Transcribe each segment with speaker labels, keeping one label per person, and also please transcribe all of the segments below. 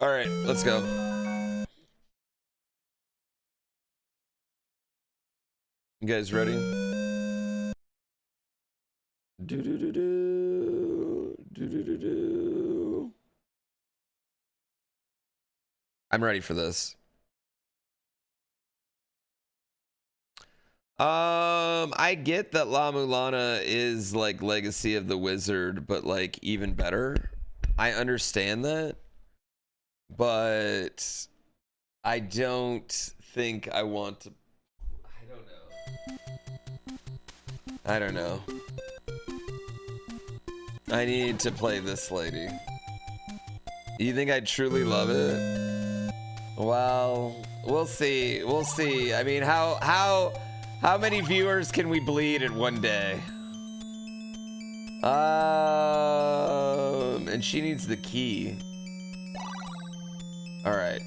Speaker 1: All right, let's go. You guys ready? I'm ready for this. I get that La Mulana is like Legacy of the Wizard, but like even better. I understand that, but I don't think I want to. I don't know. I need to play this lady. You think I'd truly love it? Well, we'll see. We'll see. I mean, how many viewers can we bleed in one day? And she needs the key. All right.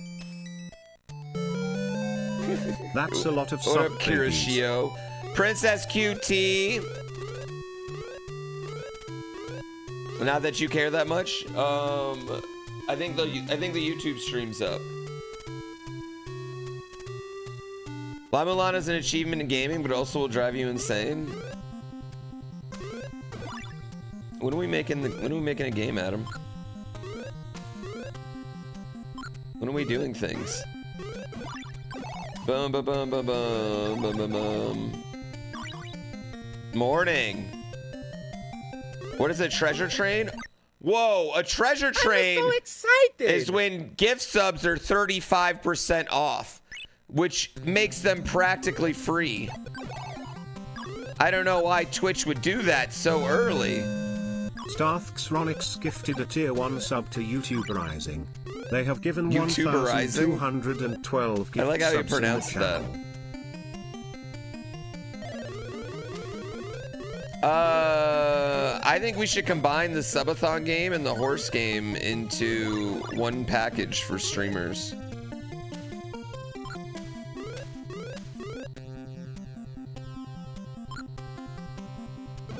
Speaker 2: That's a lot of
Speaker 1: What up, Kirishio? Princess QT. Not that you care that much. I think the YouTube stream's up. La Mulana is an achievement in gaming, but also will drive you insane. When are we making a game, Adam? When are we doing things? Bum bum bum bum bum bum bum bum. Morning. What is a treasure train? Whoa, a treasure train.
Speaker 3: I'm so excited.
Speaker 1: Is when gift subs are 35% off, which makes them practically free. I don't know why Twitch would do that so early.
Speaker 2: Starthxronix gifted a tier 1 sub to YouTube Rising. They have given
Speaker 1: YouTuber
Speaker 2: 1,212 gift
Speaker 1: I like how you
Speaker 2: subs
Speaker 1: pronounce
Speaker 2: in the
Speaker 1: that.
Speaker 2: channel.
Speaker 1: I think we should combine the subathon game and the horse game into one package for streamers.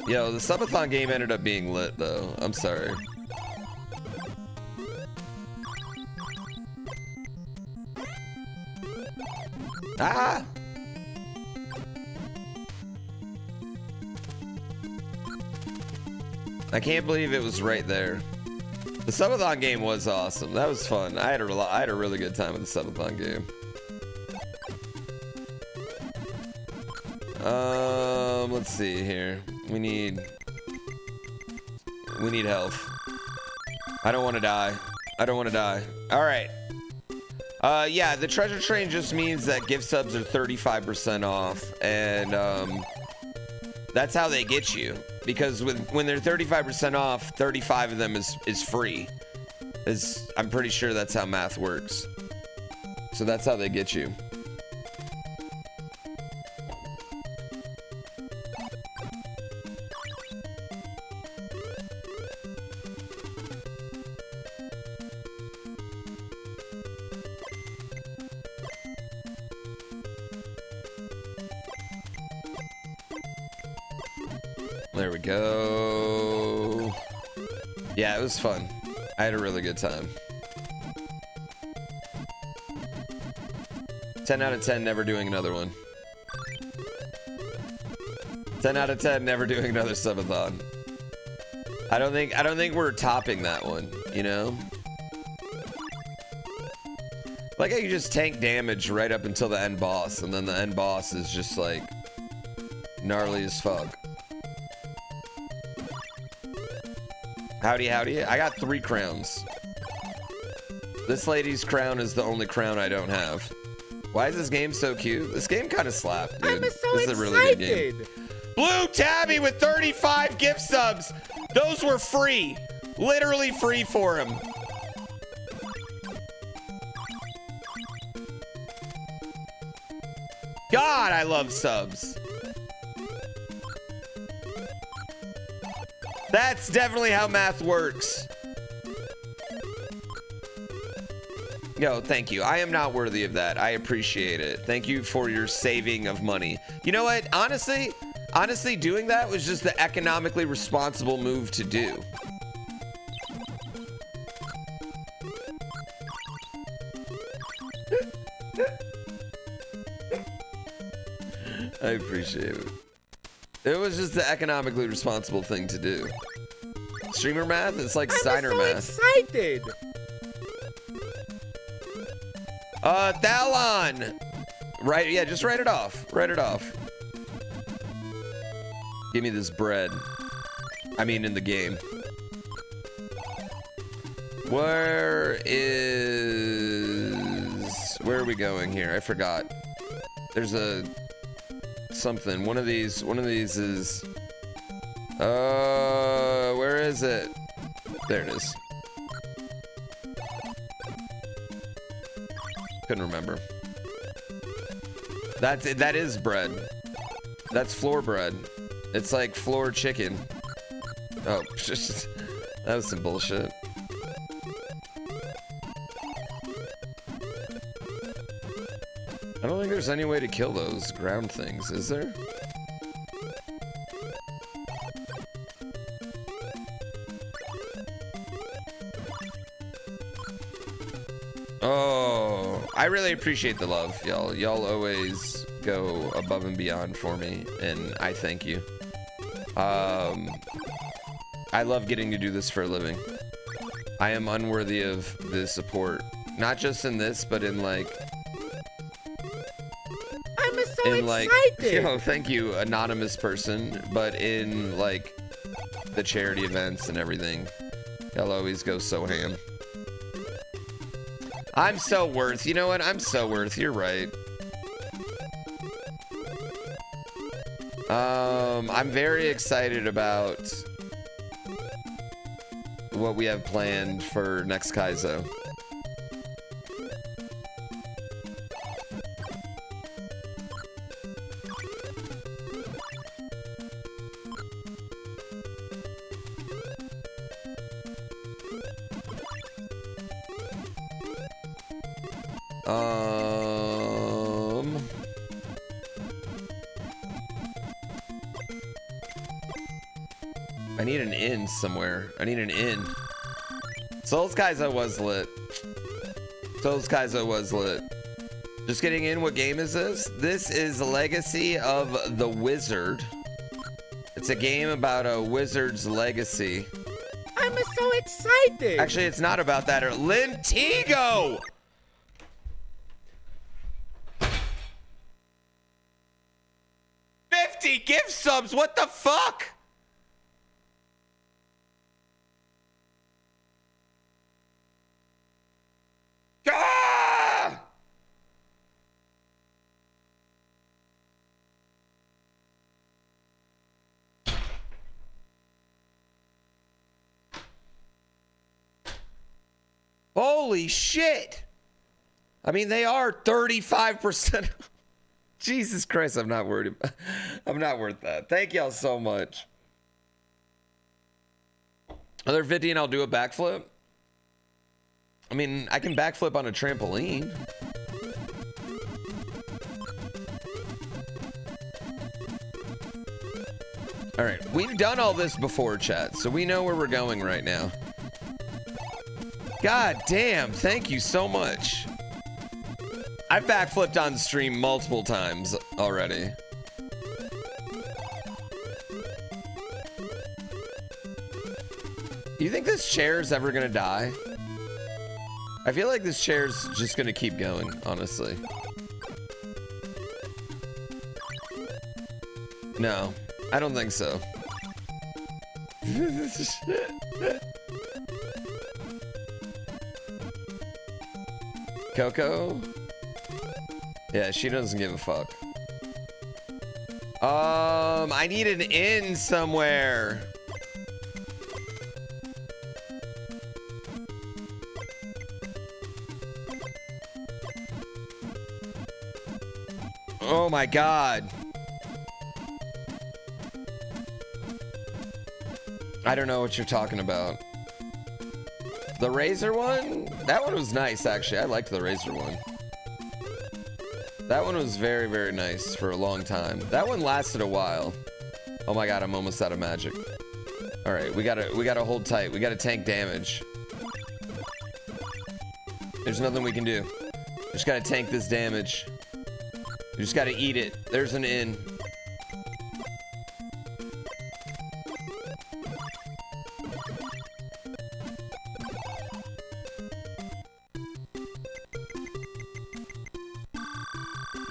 Speaker 1: Yo, the subathon game ended up being lit though. I'm sorry. Ah! I can't believe it was right there. The subathon game was awesome. That was fun. I had a really good time with the subathon game. Let's see here. We need health. I don't want to die. I don't want to die. All right. Yeah, the treasure train just means that gift subs are 35% off, and that's how they get you. Because when they're 35% off, 35 of them is free. I'm pretty sure that's how math works. So that's how they get you. There we go. Yeah, it was fun. I had a really good time. 10 out of 10, never doing another one. 10 out of 10, never doing another subathon. I don't think we're topping that one, you know? Like how you just tank damage right up until the end boss, and then the end boss is just like gnarly as fuck. Howdy, howdy. I got 3 crowns. This lady's crown is the only crown I don't have. Why is this game so cute? This game kind of slapped, dude.
Speaker 3: I'm so
Speaker 1: this is a really good game. Blue Tabby with 35 gift subs. Those were free. Literally free for him. God, I love subs. That's definitely how math works. Yo, thank you. I am not worthy of that. I appreciate it. Thank you for your saving of money. You know what? Honestly, doing that was just the economically responsible move to do. I appreciate it. It was just the economically responsible thing to do. Streamer math? It's like Steiner math.
Speaker 3: I'm so excited!
Speaker 1: Thalon! Right, yeah, just write it off. Write it off. Give me this bread. I mean, in the game. Where are we going here? I forgot. There's a something. One of these is where is it? There it is. Couldn't remember. That is bread. That's floor bread. It's like floor chicken. Oh, that was some bullshit. I don't think there's any way to kill those ground things, is there? Oh, I really appreciate the love, y'all. Y'all always go above and beyond for me, and I thank you. I love getting to do this for a living. I am unworthy of the support, not just in this, but in like.
Speaker 3: I'm so excited!
Speaker 1: Yo, thank you, anonymous person, but in like the charity events and everything, y'all always go so ham. I'm so worth. You know what? I'm so worth. You're right. I'm very excited about what we have planned for next Kaizo. I need an inn somewhere. I need an inn. Souls Kaizo was lit. Souls Kaizo was lit. Just getting in. What game is this? This is Legacy of the Wizard. It's a game about a wizard's legacy.
Speaker 3: I'm so excited!
Speaker 1: Actually, it's not about that. Lentigo! $50 gift subs. What the fuck? Ah! Holy shit. I mean, they are 35%. Jesus Christ, I'm not worried. I'm not worth that. Thank y'all so much. Another 50 and I'll do a backflip. I mean, I can backflip on a trampoline. All right, we've done all this before, chat, so we know where we're going right now. God damn, thank you so much. I've backflipped on stream multiple times already. You think this chair is ever gonna die? I feel like this chair's just gonna keep going, honestly. No, I don't think so. Coco? Yeah, she doesn't give a fuck. I need an inn somewhere. Oh my god. I don't know what you're talking about. The Razor one? That one was nice, actually. I liked the Razor one. That one was very, very nice for a long time. That one lasted a while. Oh my god, I'm almost out of magic. All right, we gotta hold tight. We gotta tank damage. There's nothing we can do. Just gotta tank this damage. You just gotta eat it. There's an in.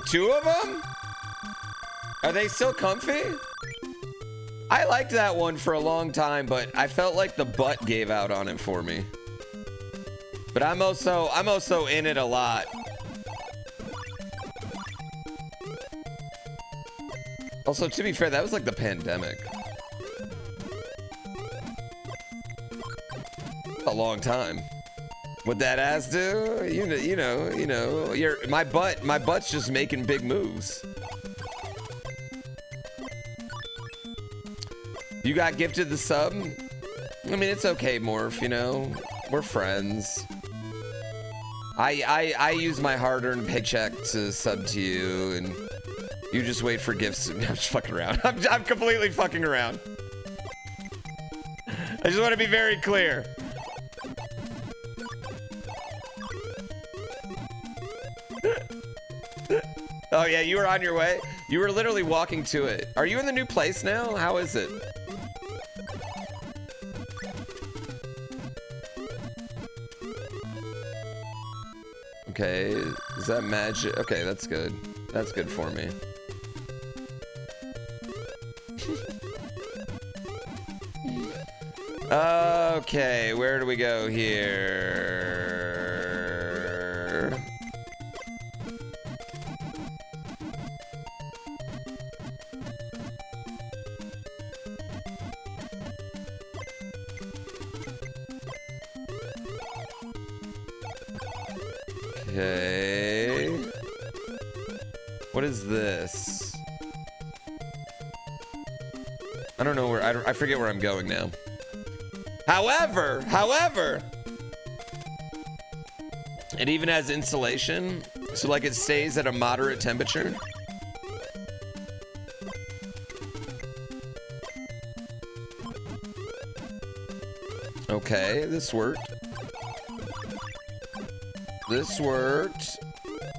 Speaker 1: Two of them? Are they still comfy? I liked that one for a long time, but I felt like the butt gave out on it for me. But I'm also in it a lot. Also, to be fair, that was like the pandemic. A long time. What that ass do? You know. My butt's just making big moves. You got gifted the sub? I mean, it's okay, Morph, you know. We're friends. I use my hard-earned paycheck to sub to you, and you just wait for gifts. I'm just fucking around. I'm completely fucking around. I just want to be very clear. Oh yeah, you were on your way? You were literally walking to it. Are you in the new place now? How is it? Okay, is that magic? Okay, that's good. That's good for me. Okay, where do we go here? Okay. What is this? I don't know where, I forget where I'm going now. However, it even has insulation, so like it stays at a moderate temperature. Okay, this worked. This worked.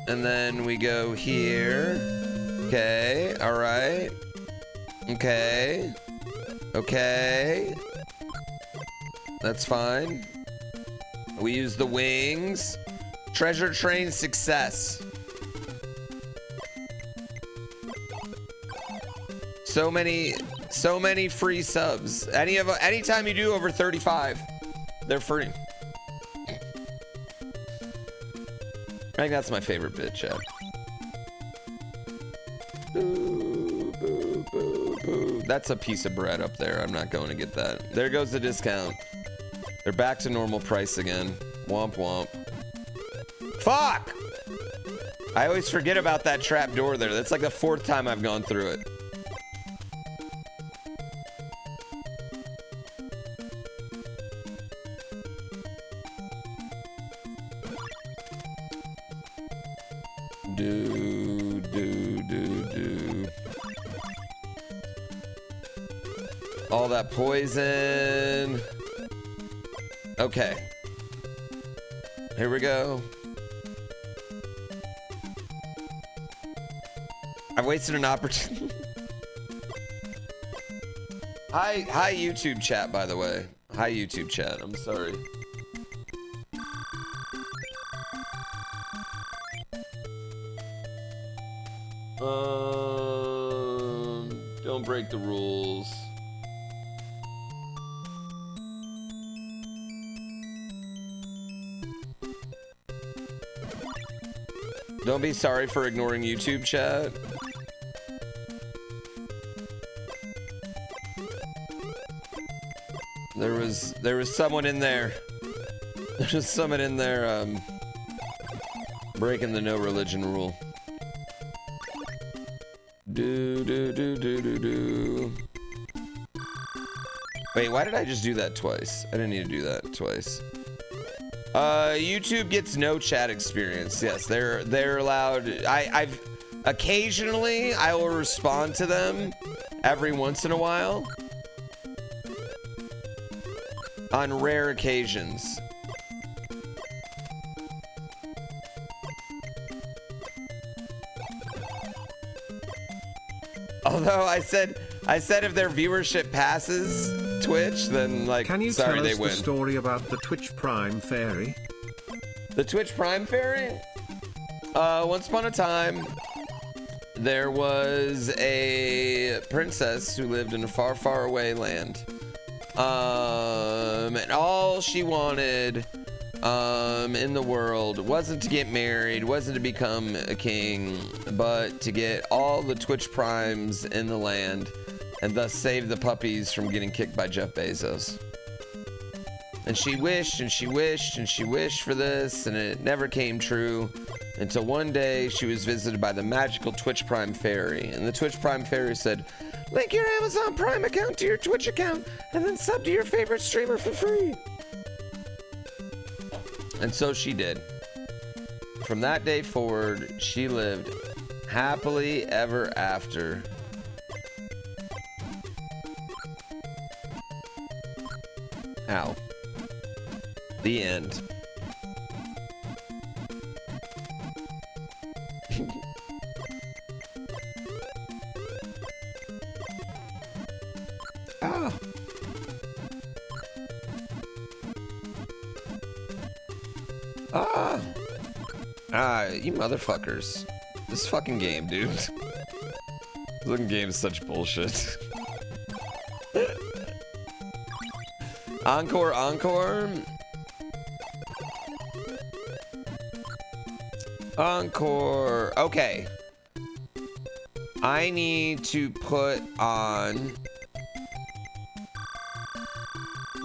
Speaker 1: And then we go here. Okay, all right. Okay. Okay. That's fine. We use the wings. Treasure train success. So many free subs. Anytime you do over 35, they're free. I think that's my favorite bit, chat. Boo, boo, boo, boo. That's a piece of bread up there. I'm not going to get that. There goes the discount. They're back to normal price again. Womp womp. Fuck! I always forget about that trap door there. That's like the 4th time I've gone through it. All that poison. Okay. Here we go. I've wasted an opportunity. Hi YouTube chat, by the way. Hi YouTube chat. I'm sorry. Don't break the rules. Don't be sorry for ignoring YouTube chat. There was someone in there. There's just someone in there breaking the no religion rule. Do. Wait, why did I just do that twice? I didn't need to do that twice. YouTube gets no chat experience. Yes, they're allowed. I've occasionally I will respond to them every once in a while. On rare occasions. Although I said if their viewership passes Twitch, then like,
Speaker 2: Can you
Speaker 1: sorry,
Speaker 2: tell
Speaker 1: they
Speaker 2: us
Speaker 1: win.
Speaker 2: the story about the Twitch Prime Fairy?
Speaker 1: The Twitch Prime Fairy? Once upon a time, there was a princess who lived in a far, far away land. And all she wanted in the world wasn't to get married, wasn't to become a king, but to get all the Twitch Primes in the land and thus save the puppies from getting kicked by Jeff Bezos. And she wished and she wished and she wished for this, and it never came true until one day she was visited by the magical Twitch Prime Fairy. And the Twitch Prime Fairy said, "Link your Amazon Prime account to your Twitch account and then sub to your favorite streamer for free." And so she did. From that day forward, she lived happily ever after. Ow. The end. Ah. Ah. Ah, you motherfuckers. This fucking game, dude. This fucking game is such bullshit. Encore, encore. Encore. Okay. I need to put on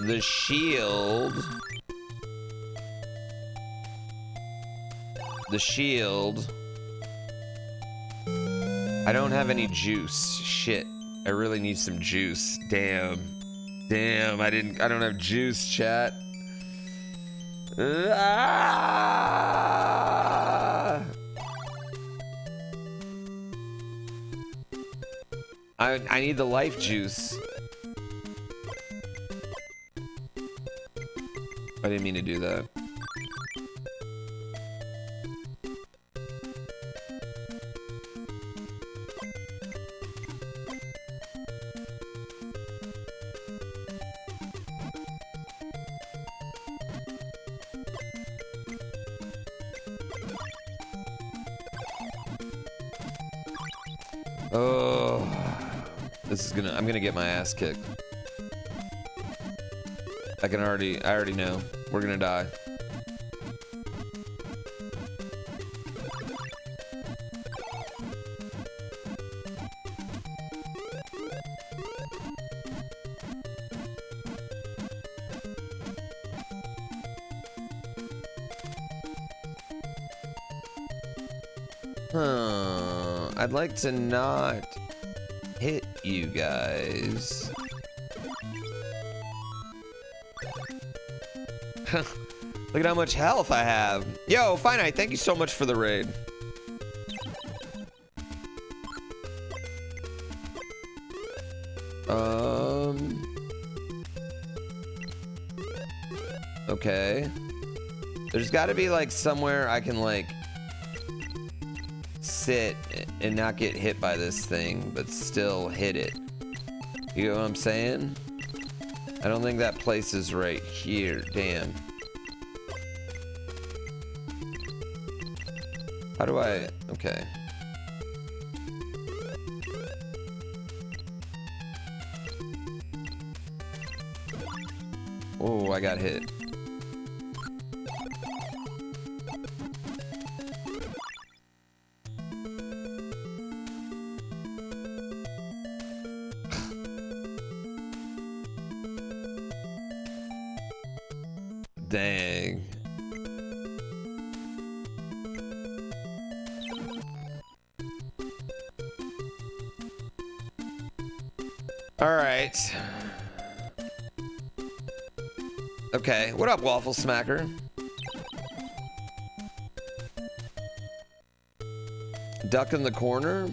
Speaker 1: the shield. The shield. I don't have any juice. Shit. I really need some juice. Damn. Damn, I don't have juice, chat. Ah! I need the life juice. I didn't mean to do that. Oh, I'm gonna get my ass kicked. I already know. We're gonna die. I'd like to not hit you guys. Look at how much health I have. Yo, Finite, thank you so much for the raid. Okay. There's got to be like somewhere I can like sit and not get hit by this thing, but still hit it. You know what I'm saying? I don't think that place is right here. Damn. How do I... Okay. Oh, I got hit. Dang. All right. Okay, what up, Waffle Smacker? Duck in the corner?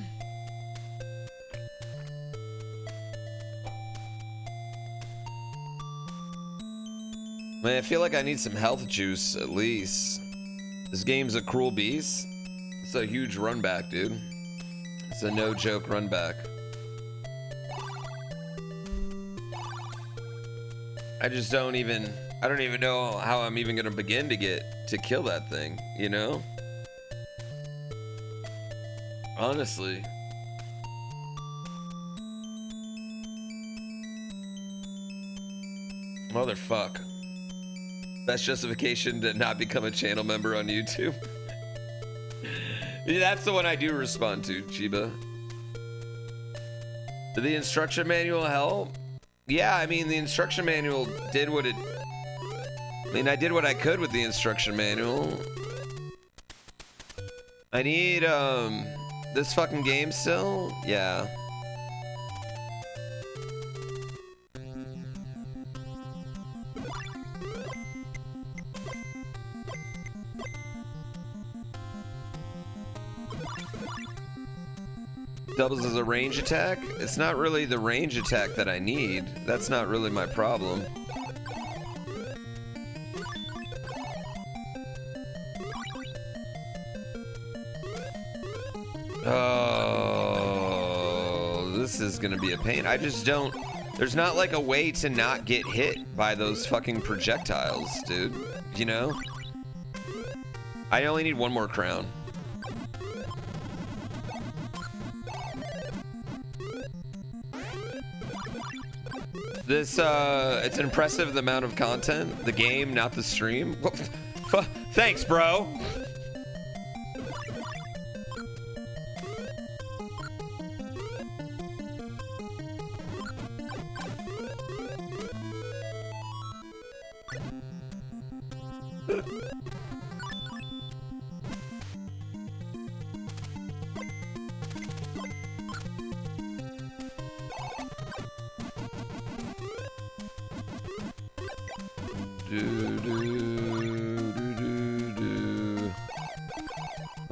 Speaker 1: Man, I feel like I need some health juice, at least. This game's a cruel beast. It's a huge run back, dude. It's a no-joke run back. I just don't even know how I'm even gonna begin to kill that thing, you know? Honestly. Motherfuck. Best justification to not become a channel member on YouTube. Yeah, that's the one I do respond to, Chiba. Did the instruction manual help? Yeah, I mean, the instruction manual did what it... I mean, I did what I could with the instruction manual. I need, this fucking game still? Yeah. Doubles as a range attack? It's not really the range attack that I need. That's not really my problem. Oh, this is gonna be a pain. I just don't... There's not like a way to not get hit by those fucking projectiles, dude. You know? I only need one more crown. This, it's impressive the amount of content. The game, not the stream. Thanks, bro.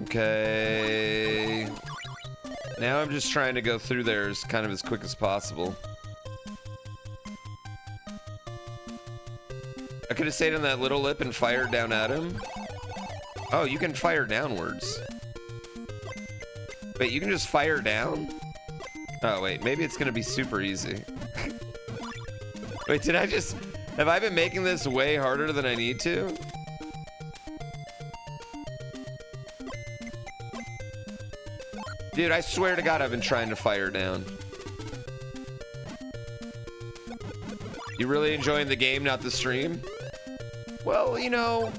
Speaker 1: Okay. Now I'm just trying to go through there as kind of as quick as possible. I could have stayed on that little lip and fired down at him. Oh, you can fire downwards. Wait, you can just fire down? Oh, wait, maybe it's gonna be super easy. Wait, did I just... Have I been making this way harder than I need to? Dude, I swear to God, I've been trying to fire down. You really enjoying the game, not the stream? Well, you know,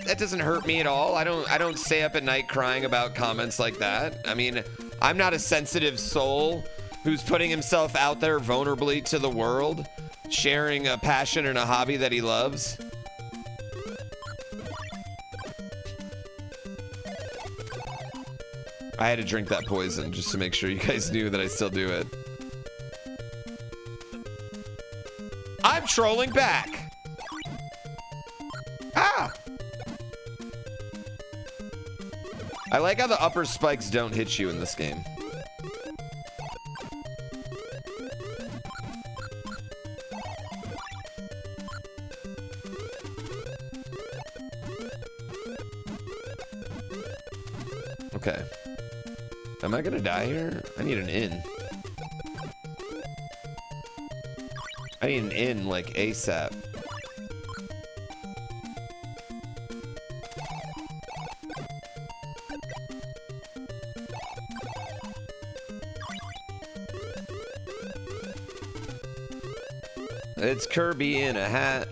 Speaker 1: that doesn't hurt me at all. I don't stay up at night crying about comments like that. I mean, I'm not a sensitive soul who's putting himself out there vulnerably to the world, sharing a passion and a hobby that he loves. I had to drink that poison just to make sure you guys knew that I still do it. I'm trolling back. Ah! I like how the upper spikes don't hit you in this game. Okay. Am I gonna die here? I need an inn. I need an inn like ASAP. It's Kirby in a hat.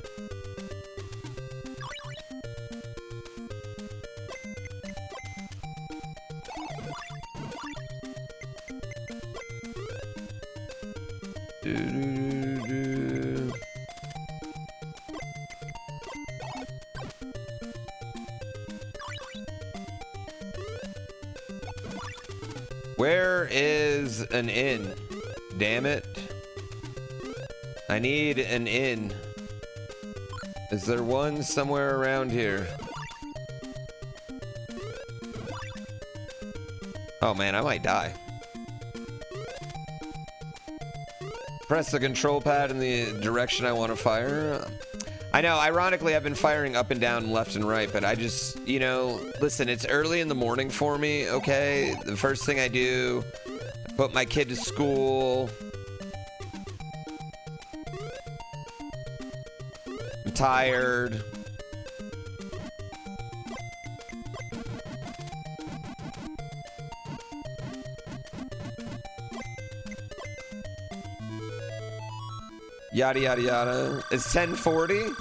Speaker 1: Where is an inn? Damn it. I need an inn. Is there one somewhere around here? Oh man, I might die. Press the control pad in the direction I want to fire. I know, ironically, I've been firing up and down, left and right, but I just, you know, listen, it's early in the morning for me, okay? The first thing I do, I put my kid to school. tired. Yada, yada, yada. It's 10:40?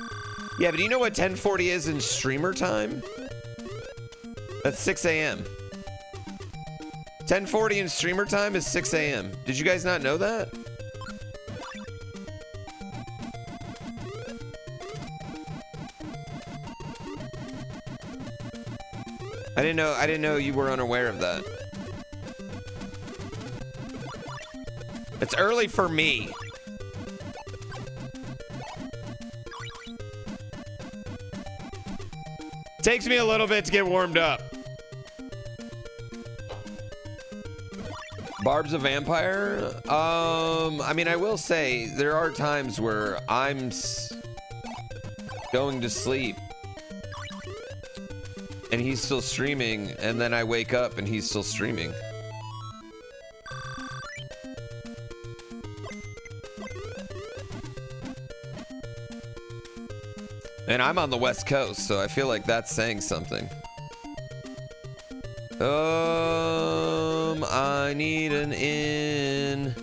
Speaker 1: Yeah, but do you know what 10:40 is in streamer time? That's 6 a.m. 10:40 in streamer time is 6 a.m. Did you guys not know that? I didn't know you were unaware of that. It's early for me. Takes me a little bit to get warmed up. Barb's a vampire? I mean, I will say there are times where I'm going to sleep and he's still streaming, and then I wake up and he's still streaming. And I'm on the West Coast, so I feel like that's saying something. I need an in.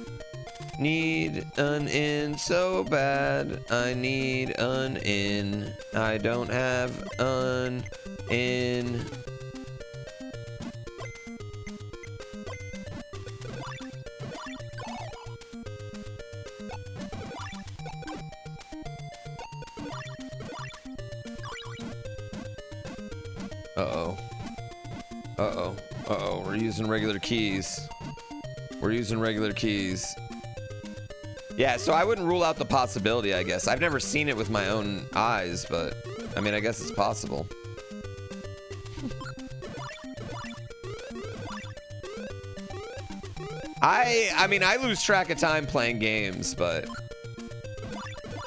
Speaker 1: Need an in so bad. I need an in. I don't have an in. Uh-oh. Uh-oh. Uh-oh. We're using regular keys. We're using regular keys. Yeah, so I wouldn't rule out the possibility, I guess. I've never seen it with my own eyes, but I mean, I guess it's possible. I mean, I lose track of time playing games, but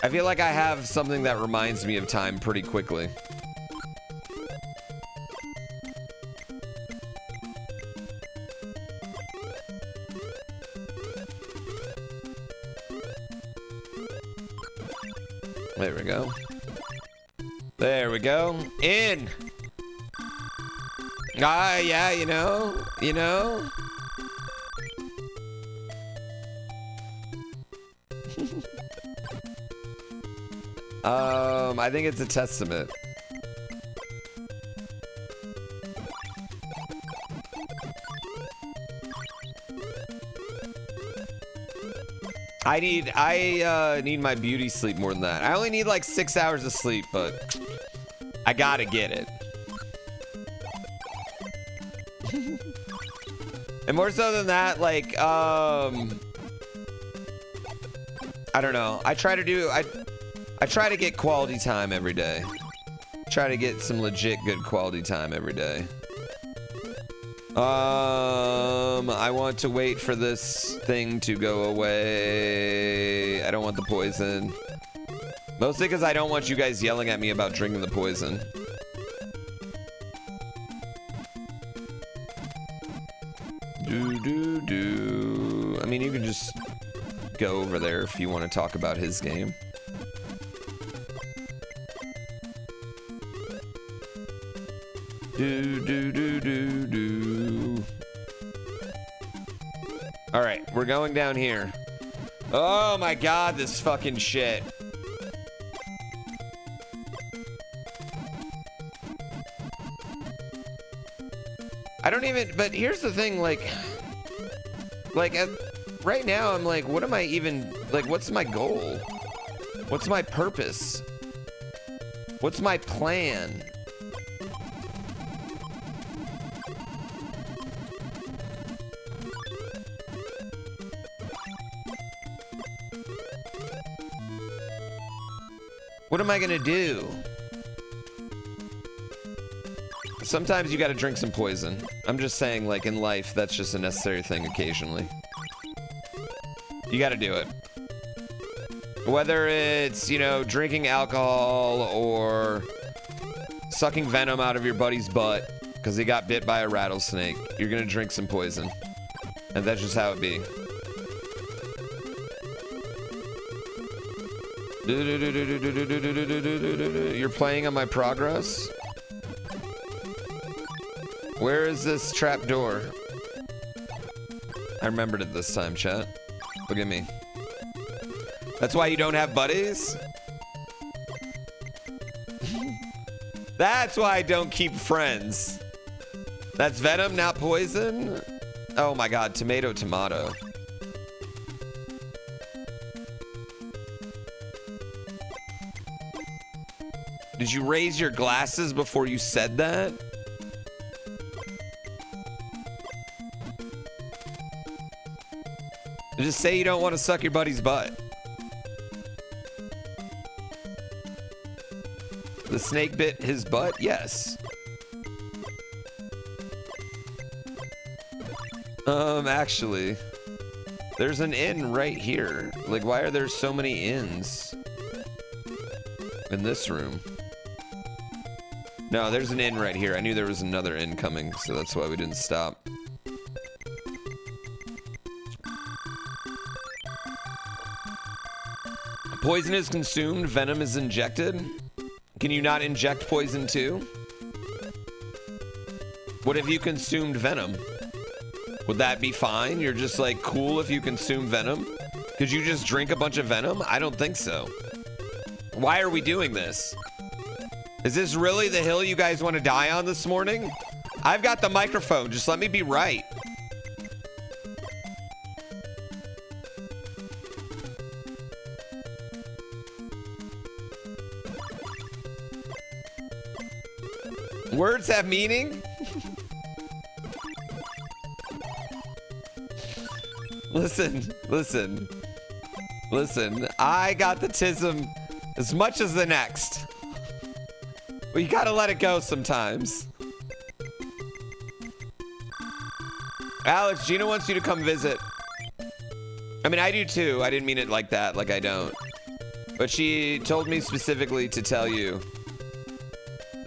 Speaker 1: I feel like I have something that reminds me of time pretty quickly. There we go. There we go. In. Ah, yeah, you know. I think it's a testament. I need my beauty sleep more than that. I only need like 6 hours of sleep, but I gotta get it. And more so than that, like, I don't know. I try to get quality time every day. Try to get some legit good quality time every day. I want to wait for this thing to go away. I don't want the poison. Mostly because I don't want you guys yelling at me about drinking the poison. I mean, you can just go over there if you want to talk about his game. All right, we're going down here. Oh my god, this fucking shit. I don't even, but here's the thing, like right now I'm like, what am I even, like, what's my goal? What's my purpose? What's my plan? What am I gonna do? Sometimes you gotta drink some poison. I'm just saying, like, in life, that's just a necessary thing occasionally. You gotta do it. Whether it's, you know, drinking alcohol or sucking venom out of your buddy's butt because he got bit by a rattlesnake, you're gonna drink some poison. And that's just how it be. You're playing on my progress? Where is this trap door? I remembered it this time, chat. Look at me. That's why you don't have buddies? That's why I don't keep friends. That's venom, not poison? Oh my god, tomato, tomato. Did you raise your glasses before you said that? Just say you don't want to suck your buddy's butt. The snake bit his butt? Yes. Actually, there's an inn right here. Like, why are there so many inns in this room? No, there's an inn right here. I knew there was another inn coming, so that's why we didn't stop. Poison is consumed, venom is injected. Can you not inject poison too? What if you consumed venom? Would that be fine? You're just like cool if you consume venom? Could you just drink a bunch of venom? I don't think so. Why are we doing this? Is this really the hill you guys want to die on this morning? I've got the microphone. Just let me be right. Words have meaning? Listen. I got the tism as much as the next. But you gotta let it go sometimes. Alex, Gina wants you to come visit. I mean, I do too. I didn't mean it like that, like I don't. But she told me specifically to tell you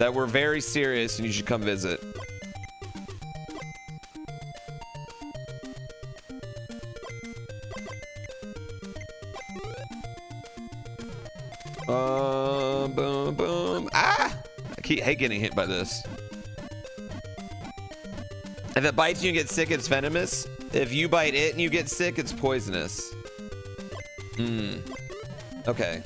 Speaker 1: that we're very serious and you should come visit. Boom, boom. Ah! I hate getting hit by this. If it bites you and get sick, it's venomous. If you bite it and you get sick, it's poisonous. Okay.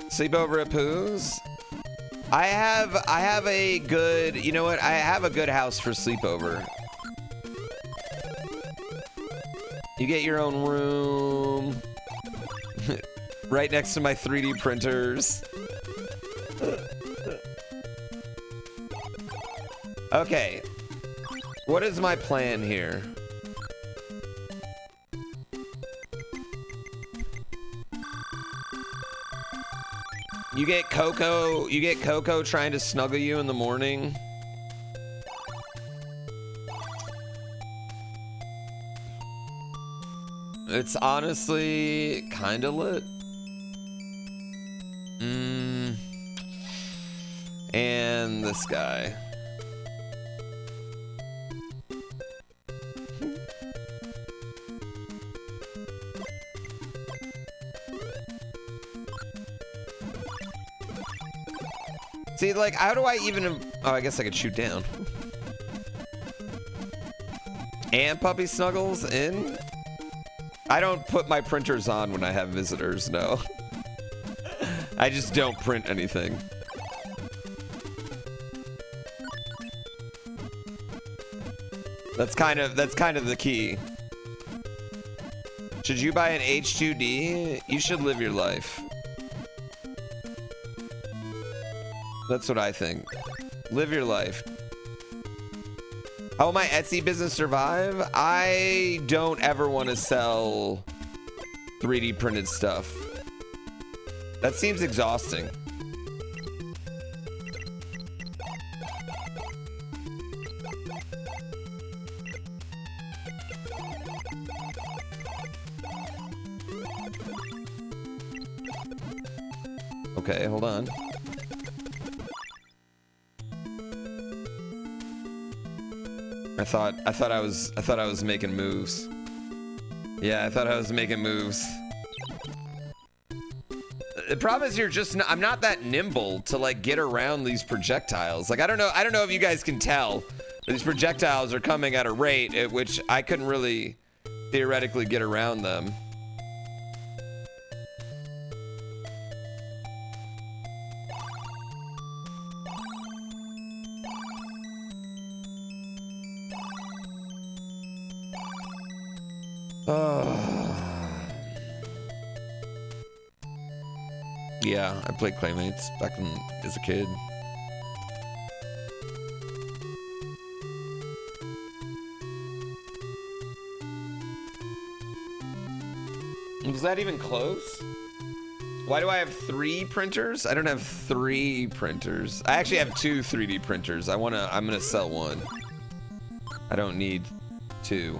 Speaker 1: Sleepover at Pooh's? I have a good, you know what? I have a good house for sleepover. You get your own room. Right next to my 3D printers. Okay. What is my plan here? You get Coco trying to snuggle you in the morning. It's honestly kind of lit. And this guy. See, like, how do I even... Oh, I guess I could shoot down. And puppy snuggles in? I don't put my printers on when I have visitors, no. I just don't print anything. That's kind of the key. Should you buy an H2D? You should live your life. That's what I think. Live your life. How will my Etsy business survive? I don't ever want to sell 3D printed stuff. That seems exhausting. Okay, hold on. I thought I was making moves. Yeah, I thought I was making moves. The problem is I'm not that nimble to like get around these projectiles. Like I don't know if you guys can tell, but these projectiles are coming at a rate at which I couldn't really theoretically get around them. Yeah, I played Claymates back when as a kid. Was that even close? Why do I have 3 printers? I don't have 3 printers. I actually have 2 3D printers. I'm gonna sell one. I don't need 2.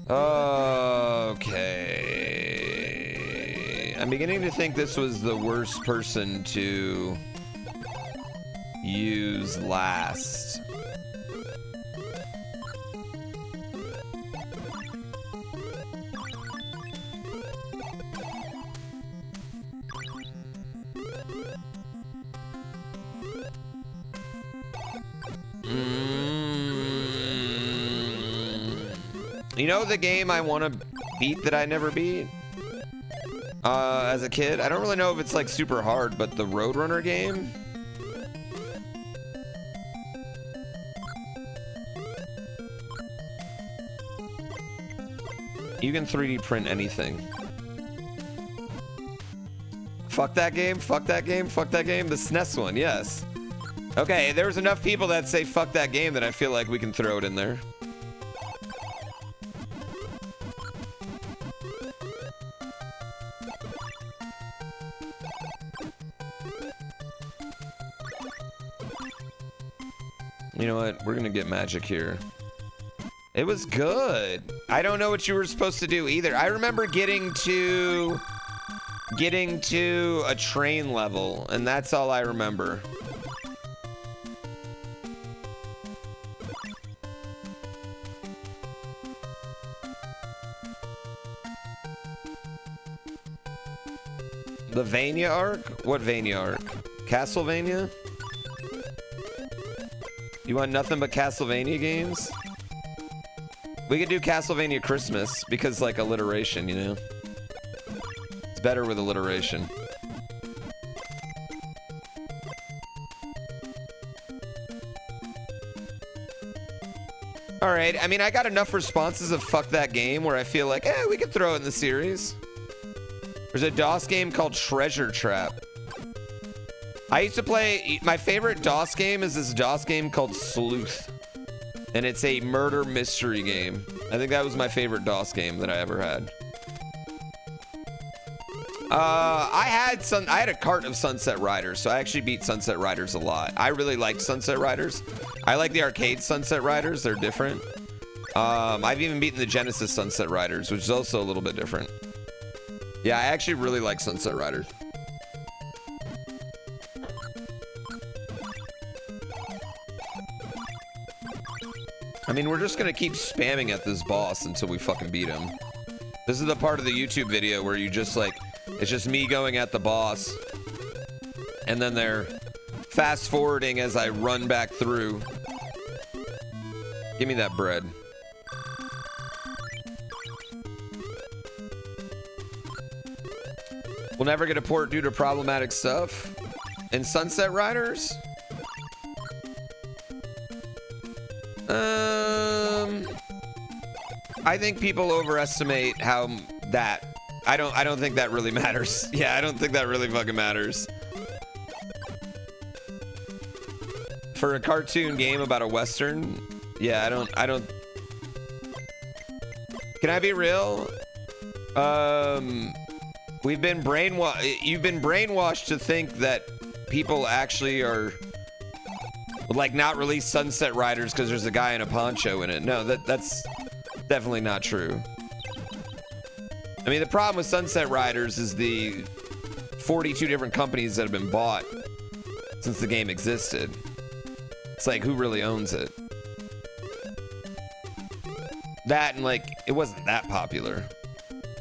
Speaker 1: Okay. I'm beginning to think this was the worst person to use last. You know the game I want to beat that I never beat as a kid? I don't really know if it's like super hard, but the Roadrunner game? You can 3D print anything. Fuck that game, fuck that game, fuck that game. The SNES one, yes. Okay, there's enough people that say fuck that game that I feel like we can throw it in there. You know what? We're gonna get magic here. It was good. I don't know what you were supposed to do either. I remember getting to a train level, and that's all I remember. The Vania arc? What Vania arc? Castlevania? You want nothing but Castlevania games? We could do Castlevania Christmas because like alliteration, you know? It's better with alliteration. All right, I mean, I got enough responses of fuck that game where I feel like, we could throw it in the series. There's a DOS game called Treasure Trap. I used to play, my favorite DOS game is this DOS game called Sleuth. And it's a murder mystery game. I think that was my favorite DOS game that I ever had. I had a cart of Sunset Riders, so I actually beat Sunset Riders a lot. I really liked Sunset Riders. I like the arcade Sunset Riders, they're different. I've even beaten the Genesis Sunset Riders, which is also a little bit different. Yeah, I actually really like Sunset Riders. I mean, we're just gonna keep spamming at this boss until we fucking beat him. This is the part of the YouTube video where you just like, it's just me going at the boss. And then they're fast forwarding as I run back through. Give me that bread. We'll never get a port due to problematic stuff. In Sunset Riders? I think people overestimate how that. I don't think that really matters. Yeah, I don't think that really fucking matters. For a cartoon game about a Western, yeah, I don't. Can I be real? You've been brainwashed to think that people actually are like not release Sunset Riders because there's a guy in a poncho in it. No, that's definitely not true. I mean, the problem with Sunset Riders is the 42 different companies that have been bought since the game existed. It's like, who really owns it? That and like, it wasn't that popular.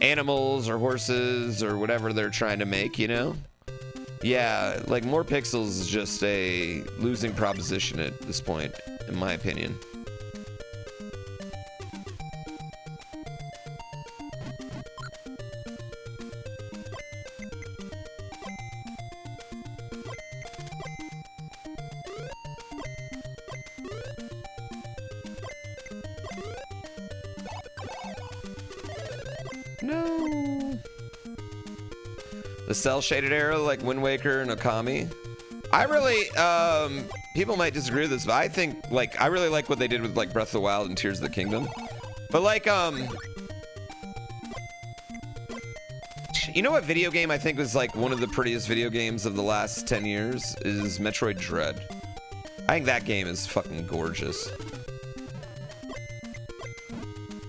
Speaker 1: animals or horses or whatever they're trying to make, you know? Yeah, like more pixels is just a losing proposition at this point, in my opinion. No. The cell shaded era like Wind Waker and Okami. I really, people might disagree with this, but I think like I really like what they did with like Breath of the Wild and Tears of the Kingdom. But like, you know what video game I think was like one of the prettiest video games of the last 10 years is Metroid Dread. I think that game is fucking gorgeous.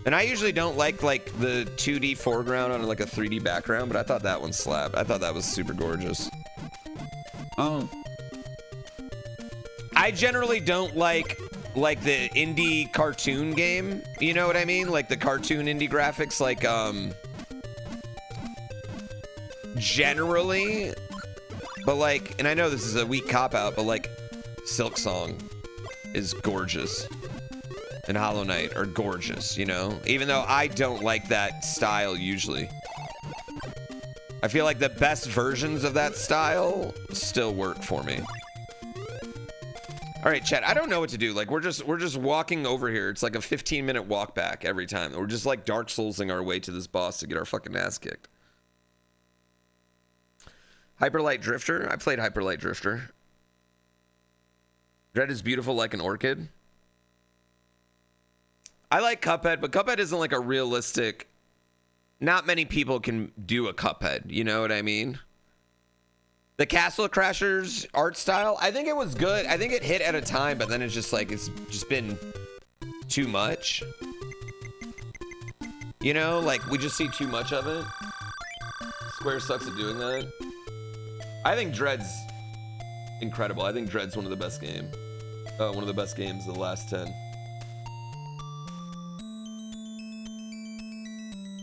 Speaker 1: And I usually don't like the 2D foreground on like a 3D background, but I thought that one slapped. I thought that was super gorgeous.
Speaker 4: Oh.
Speaker 1: I generally don't like the indie cartoon game. You know what I mean? Like the cartoon indie graphics, like generally. But like, and I know this is a weak cop out, but like Silk Song is gorgeous. And Hollow Knight are gorgeous, you know? Even though I don't like that style usually. I feel like the best versions of that style still work for me. All right, chat, I don't know what to do. Like, we're just walking over here. It's like a 15-minute walk back every time. We're just like Dark Soulsing our way to this boss to get our fucking ass kicked. Hyperlight Drifter? I played Hyperlight Drifter. Dread is beautiful like an orchid. I like Cuphead, but Cuphead isn't like a realistic... Not many people can do a Cuphead, you know what I mean? The Castle Crashers art style, I think it was good. I think it hit at a time, but then it's just like, it's just been too much. You know, like we just see too much of it. Square sucks at doing that. I think Dread's incredible. I think Dread's one of the best games. One of the best games of the last 10.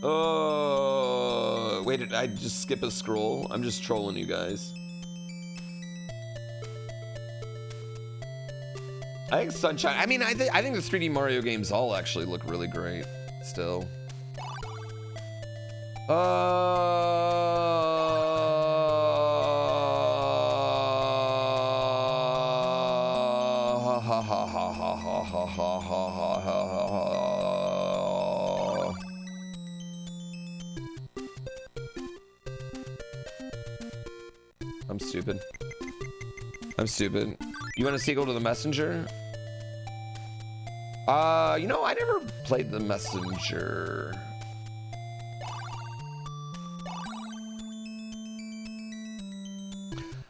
Speaker 1: Oh, wait, did I just skip a scroll? I'm just trolling you guys. I think Sunshine, I mean, I think the 3D Mario games all actually look really great still. I'm stupid. I'm stupid. You want a sequel to The Messenger? You know, I never played The Messenger.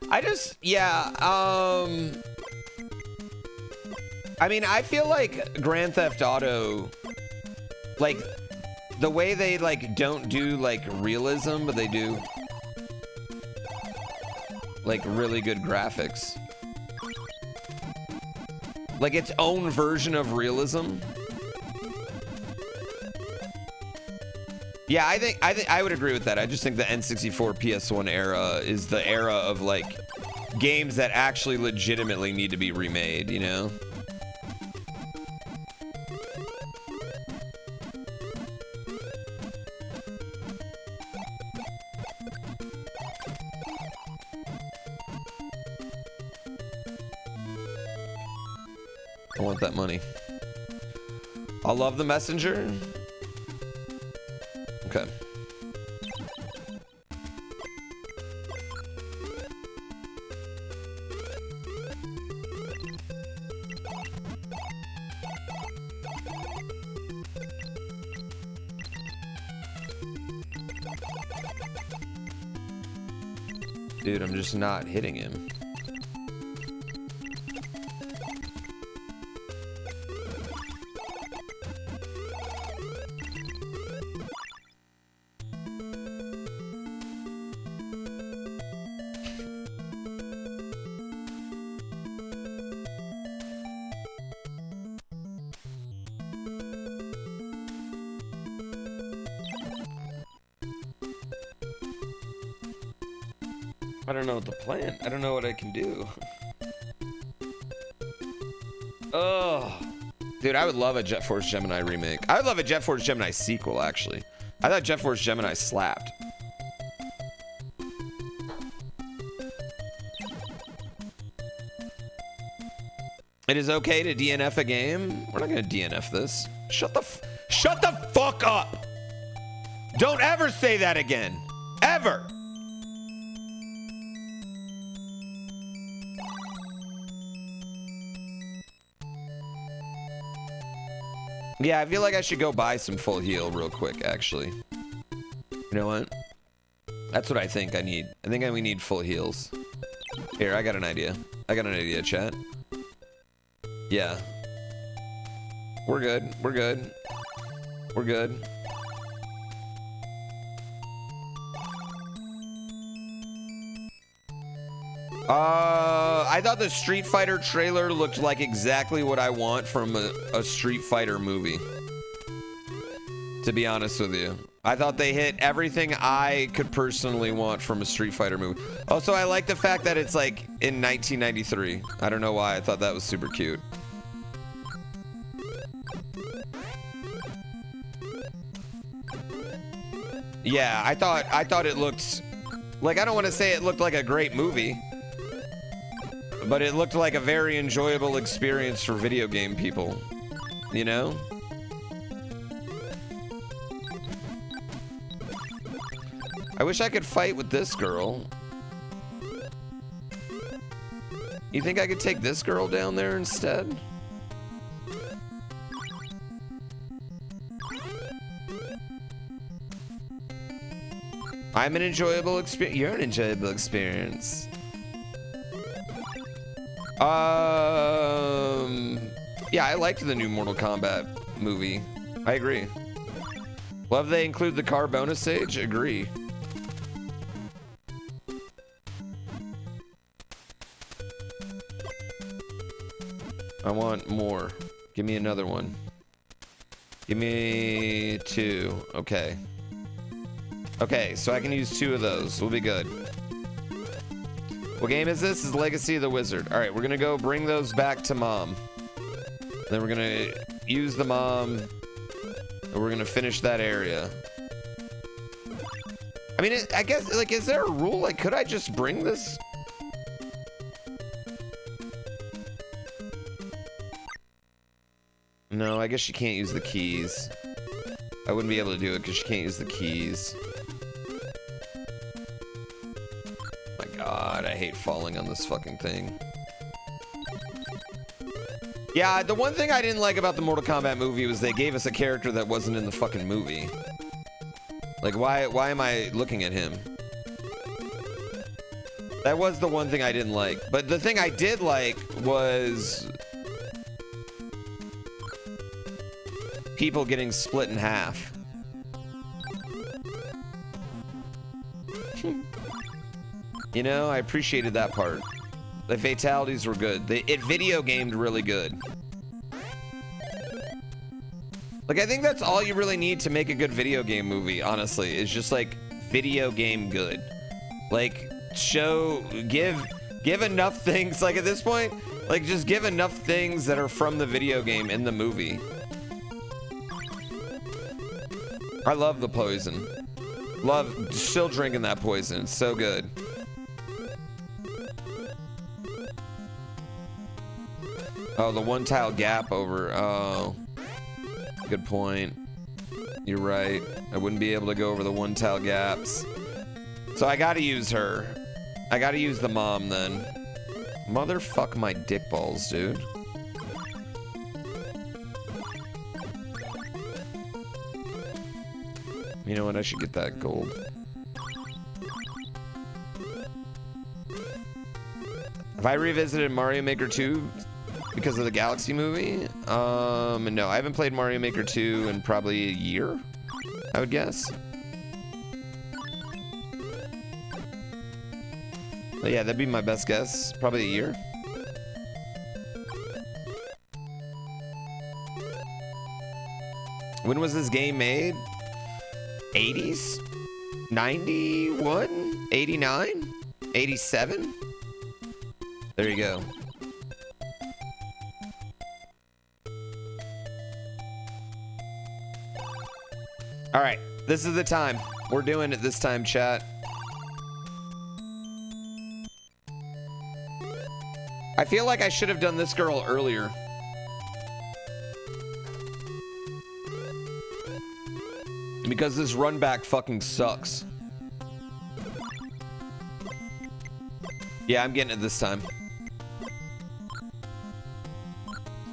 Speaker 1: I just, yeah, I mean, I feel like Grand Theft Auto, like, the way they, like, don't do, like, realism, but they do, like, really good graphics. Like, its own version of realism. Yeah, I think I would agree with that. I just think the N64 PS1 era is the era of, like, games that actually legitimately need to be remade, you know? I want that money. I love The Messenger. Okay. Dude, I'm just not hitting him. I don't know what the plan. I don't know what I can do. Oh, dude, I would love a Jet Force Gemini remake. I would love a Jet Force Gemini sequel, actually. I thought Jet Force Gemini slapped. It is okay to DNF a game. We're not gonna DNF this. Shut the fuck up. Don't ever say that again. Ever. Yeah, I feel like I should go buy some full heal real quick, actually. You know what? That's what I think I need. I think we need full heals. Here, I got an idea. I got an idea, chat. Yeah. We're good. We're good. We're good. I thought the Street Fighter trailer looked like exactly what I want from a Street Fighter movie. To be honest with you. I thought they hit everything I could personally want from a Street Fighter movie. Also, I like the fact that it's like in 1993. I don't know why. I thought that was super cute. Yeah, I thought it looked like, I don't want to say it looked like a great movie, but it looked like a very enjoyable experience for video game people, you know? I wish I could fight with this girl. You think I could take this girl down there instead? I'm an enjoyable experience. You're an enjoyable experience. Yeah, I liked the new Mortal Kombat movie. I agree. Love they include the car bonus stage. Agree. I want more. Give me another one. Give me 2. Okay. Okay, so I can use 2 of those. We'll be good. What game is this? This is Legacy of the Wizard. All right, we're gonna go bring those back to mom. Then we're gonna use the mom, and we're gonna finish that area. I mean, I guess, like, is there a rule? Like, could I just bring this? No, I guess she can't use the keys. I wouldn't be able to do it because she can't use the keys. My God, I hate falling on this fucking thing. Yeah, the one thing I didn't like about the Mortal Kombat movie was they gave us a character that wasn't in the fucking movie. Like, why am I looking at him? That was the one thing I didn't like. But the thing I did like was people getting split in half. You know, I appreciated that part. The fatalities were good. It video gamed really good. Like, I think that's all you really need to make a good video game movie, honestly, is just like video game good. Like, give enough things, like at this point, like just give enough things that are from the video game in the movie. I love the poison. Love, still drinking that poison. It's so good. Oh, the one tile gap over. Oh, good point. You're right. I wouldn't be able to go over the one tile gaps. So I gotta use her. I gotta use the mom then. Motherfuck my dick balls, dude. You know what? I should get that gold. Have I revisited Mario Maker 2 because of the Galaxy movie? No, I haven't played Mario Maker 2 in probably a year, I would guess. But yeah, that'd be my best guess. Probably a year. When was this game made? 80s? 91? 89? 87? There you go. All right, this is the time. We're doing it this time, chat. I feel like I should have done this girl earlier. Because this run back fucking sucks. Yeah, I'm getting it this time.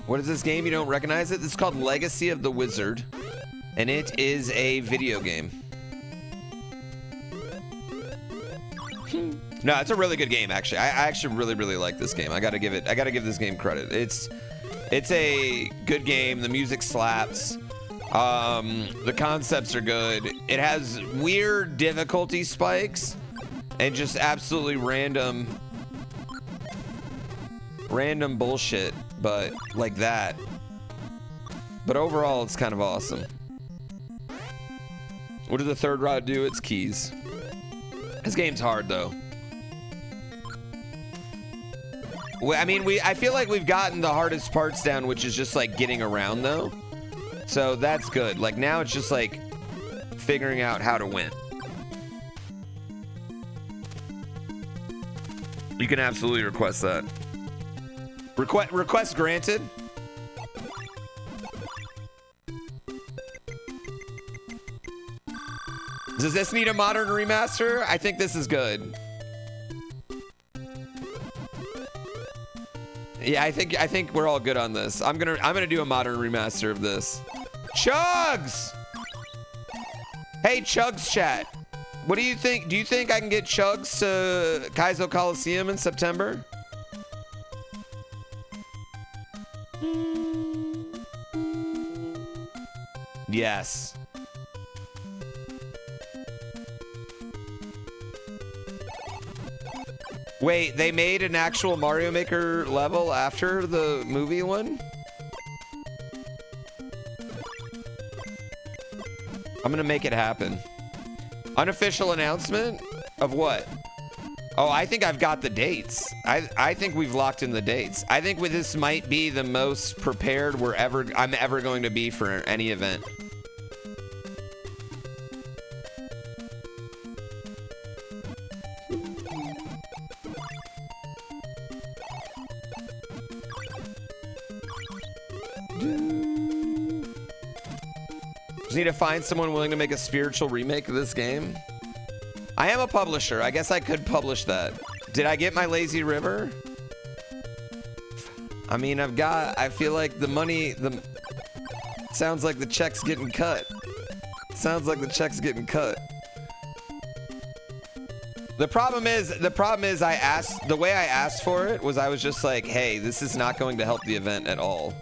Speaker 1: What is this game? You don't recognize it? It's called Legacy of the Wizard. And it is a video game. No, it's a really good game, actually. I actually really like this game. I gotta give this game credit. It's a good game. The music slaps. The concepts are good. It has weird difficulty spikes and just absolutely random bullshit, but like that. But overall, it's kind of awesome. What does the third rod do? It's keys. This game's hard though. I mean, I feel like we've gotten the hardest parts down, which is just like getting around though. So that's good. Like now it's just like figuring out how to win. You can absolutely request that. Request granted. Does this need a modern remaster? I think this is good. Yeah, I think we're all good on this. I'm gonna do a modern remaster of this. Chugs! Hey, Chugs chat. What do you think? Do you think I can get Chugs to Kaizo Coliseum in September? Yes. Wait, they made an actual Mario Maker level after the movie one? I'm gonna make it happen. Unofficial announcement of what? Oh, I think I've got the dates. I think we've locked in the dates. I think this might be the most prepared I'm ever going to be for any event. Just need to find someone willing to make a spiritual remake of this game. I am a publisher. I guess I could publish that. Did I get my Lazy River? I mean, I feel like the money, sounds like the check's getting cut. Sounds like the check's getting cut. The problem is the way I asked for it was I was just like, hey, this is not going to help the event at all.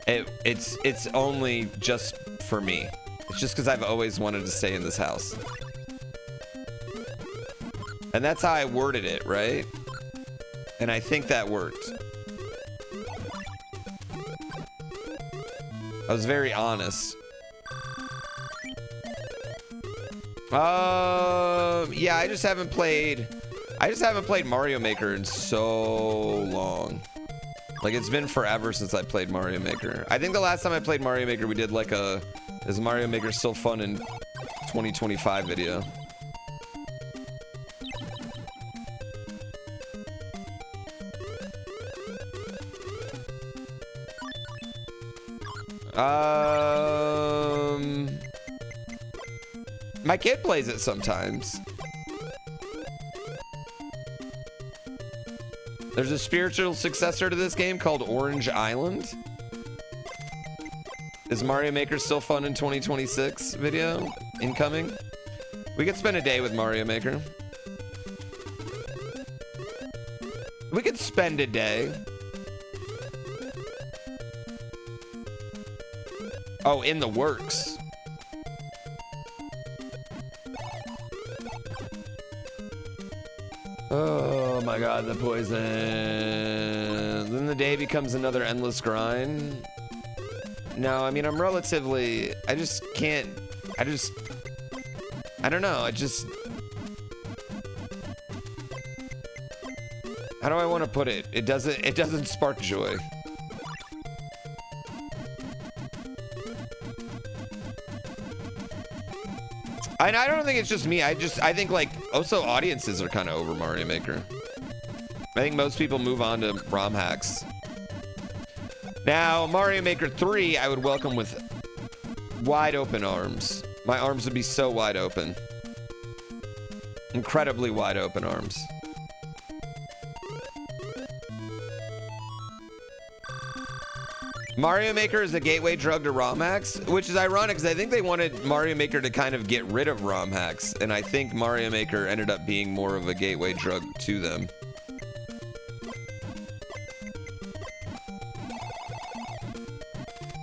Speaker 1: It's only just for me. It's just because I've always wanted to stay in this house. And that's how I worded it, right? And I think that worked. I was very honest. Yeah, I just haven't played Mario Maker in so long. Like, it's been forever since I played Mario Maker. I think the last time I played Mario Maker, we did like is Mario Maker Still Fun in 2025 video. My kid plays it sometimes. There's a spiritual successor to this game called Orange Island. Is Mario Maker Still Fun in 2026 video incoming? We could spend a day with Mario Maker. We could spend a day. Oh, in the works. Oh my god, the poison. Then the day becomes another endless grind. No, I mean, I'm relatively... I just can't... I don't know, How do I want to put it? It doesn't spark joy. And I don't think it's just me. I think like also audiences are kind of over Mario Maker. I think most people move on to ROM hacks. Now, Mario Maker 3, I would welcome with wide open arms. My arms would be so wide open. Incredibly wide open arms. Mario Maker is a gateway drug to ROM hacks, which is ironic because I think they wanted Mario Maker to kind of get rid of ROM hacks, and I think Mario Maker ended up being more of a gateway drug to them.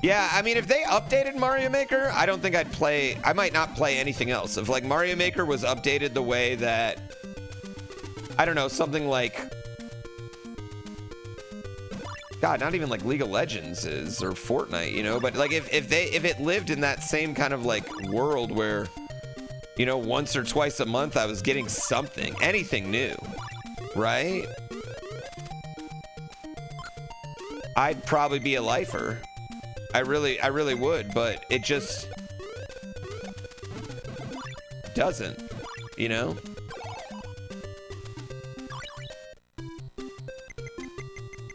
Speaker 1: Yeah, I mean, if they updated Mario Maker, I don't think I'd play... I might not play anything else. If, like, Mario Maker was updated the way that... I don't know, something like... God, not even like League of Legends is, or Fortnite, you know? But, like, if it lived in that same kind of, like, world where, you know, once or twice a month I was getting something, anything new, right? I'd probably be a lifer. I really would, but it just doesn't, you know?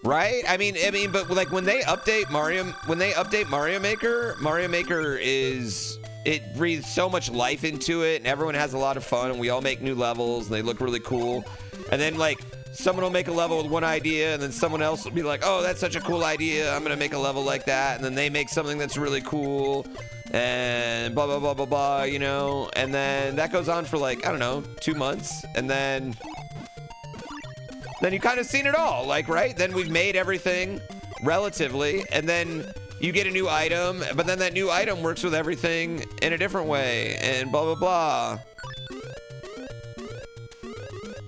Speaker 1: Right? I mean, but like when they update Mario Maker, Mario Maker it breathes so much life into it, and everyone has a lot of fun, and we all make new levels, and they look really cool. And then like someone will make a level with one idea, and then someone else will be like, oh, that's such a cool idea, I'm gonna make a level like that. And then they make something that's really cool, and blah, blah, blah, blah, blah, you know? And then that goes on for like, I don't know, 2 months. And then you kind of seen it all, like, right? Then we've made everything relatively, and then you get a new item, but then that new item works with everything in a different way, and blah, blah, blah.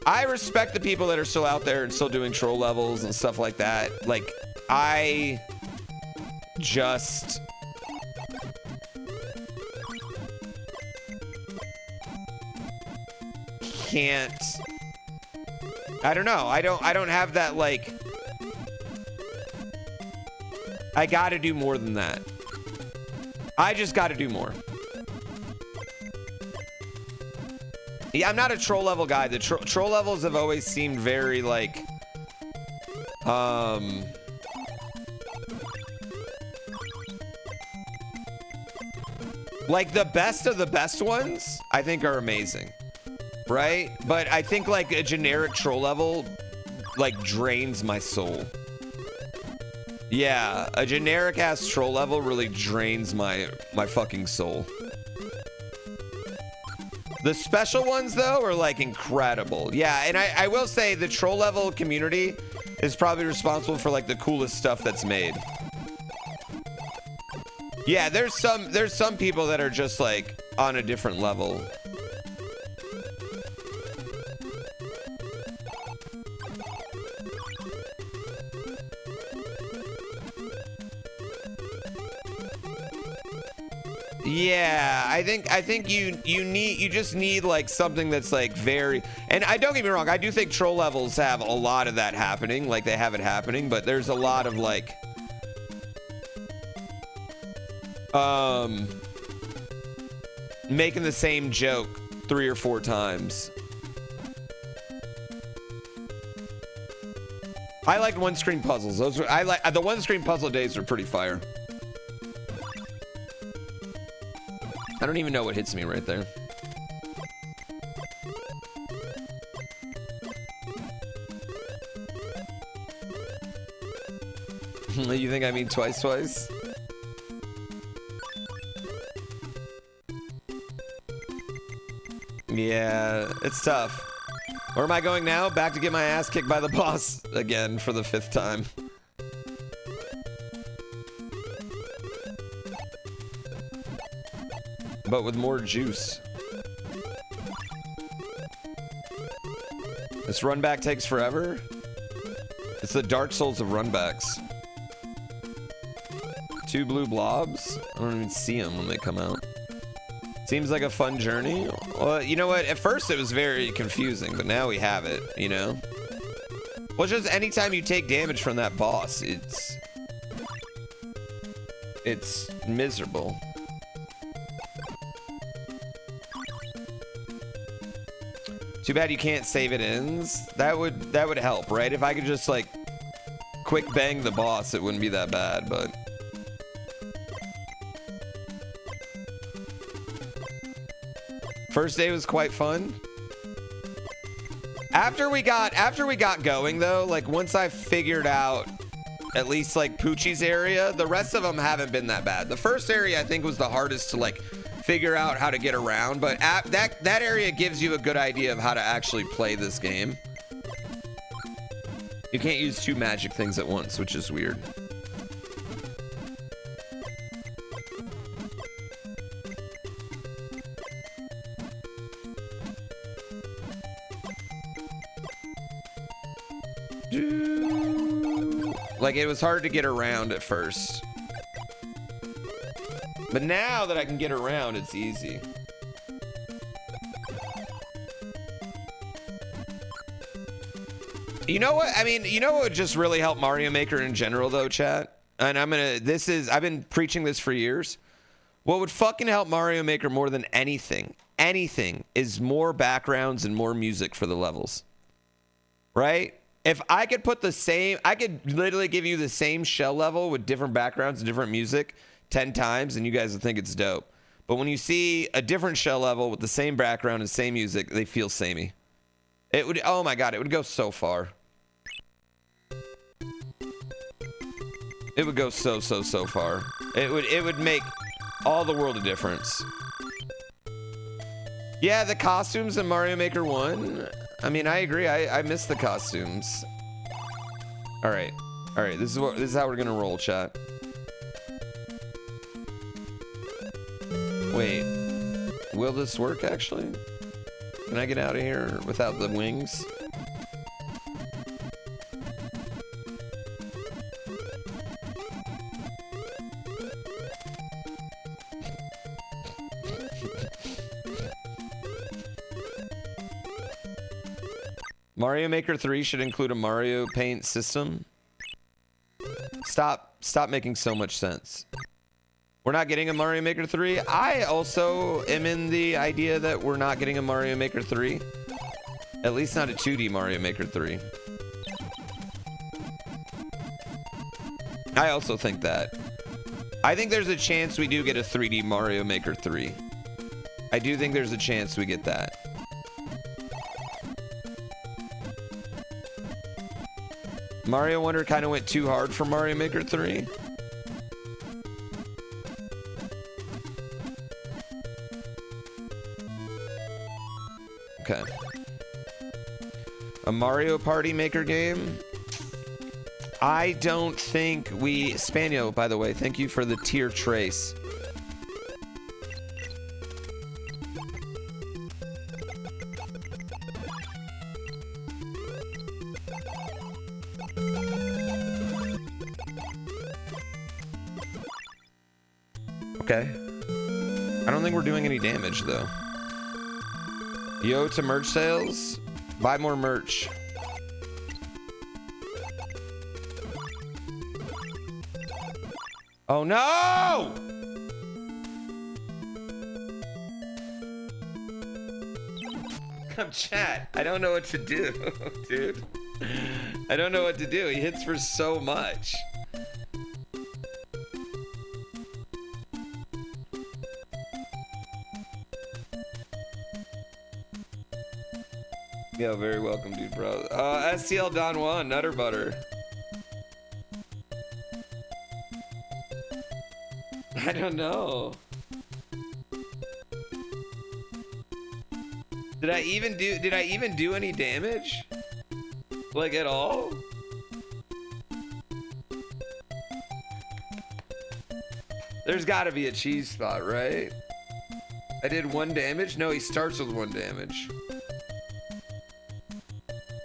Speaker 1: I respect the people that are still out there and still doing troll levels and stuff like that. Like, I just... can't... I don't know. I don't have that, like... I gotta do more than that. I just gotta do more. Yeah, I'm not a troll level guy. The troll levels have always seemed very, like... like, the best of the best ones, I think, are amazing. Right? But I think like a generic troll level like drains my soul. Yeah, a generic ass troll level really drains my fucking soul. The special ones though are like incredible. Yeah, and I will say the troll level community is probably responsible for like the coolest stuff that's made. Yeah, there's some people that are just like on a different level. Yeah, I think you just need like something that's like very, and I don't get me wrong, I do think troll levels have a lot of that happening, like they have it happening, but there's a lot of like making the same joke 3 or 4 times. I like one-screen puzzles. Those were, I like the one-screen puzzle days were pretty fire. I don't even know what hits me right there. You think I mean twice? Yeah, it's tough. Where am I going now? Back to get my ass kicked by the boss again for the 5th time. But with more juice. This run back takes forever. It's the Dark Souls of runbacks. 2 blue blobs? I don't even see them when they come out. Seems like a fun journey. Well, you know what? At first it was very confusing, but now we have it, you know? Well, just anytime you take damage from that boss, it's miserable. Too bad you can't save it ends. That would help, right? If I could just like quick bang the boss, it wouldn't be that bad, but first day was quite fun. After we got going though, like once I figured out at least like Poochie's area, the rest of them haven't been that bad. The first area I think was the hardest to like figure out how to get around, but that area gives you a good idea of how to actually play this game. You can't use two magic things at once, which is weird. Like it was hard to get around at first. But now that I can get around, it's easy. You know what? I mean, you know what would just really help Mario Maker in general though, chat? And I've been preaching this for years. What would fucking help Mario Maker more than anything is more backgrounds and more music for the levels. Right? If I could put I could literally give you the same shell level with different backgrounds and different music 10 times and you guys would think it's dope. But when you see a different shell level with the same background and same music, they feel samey. It would, oh my God, it would go so far. It would go so far. It would make all the world of difference. Yeah, the costumes in Mario Maker 1. I mean, I agree. I miss the costumes. All right. This is how we're gonna roll, chat. Wait, will this work actually? Can I get out of here without the wings? Mario Maker 3 should include a Mario Paint system. Stop making so much sense. We're not getting a Mario Maker 3. I also am in the idea that we're not getting a Mario Maker 3. At least not a 2D Mario Maker 3. I also think that. I think there's a chance we do get a 3D Mario Maker 3. I do think there's a chance we get that. Mario Wonder kind of went too hard for Mario Maker 3. Okay. A Mario Party Maker game? I don't think we... Spanio, by the way, thank you for the tier trace. Okay. I don't think we're doing any damage, though. Yo to merch sales. Buy more merch. Oh no! Come chat. I don't know what to do, dude. I don't know what to do. He hits for so much. Yeah, very welcome, dude, bro. STL Don Juan, Nutter Butter. I don't know. Did I even do any damage? Like at all? There's gotta be a cheese spot, right? I did 1 damage? No, he starts with 1 damage.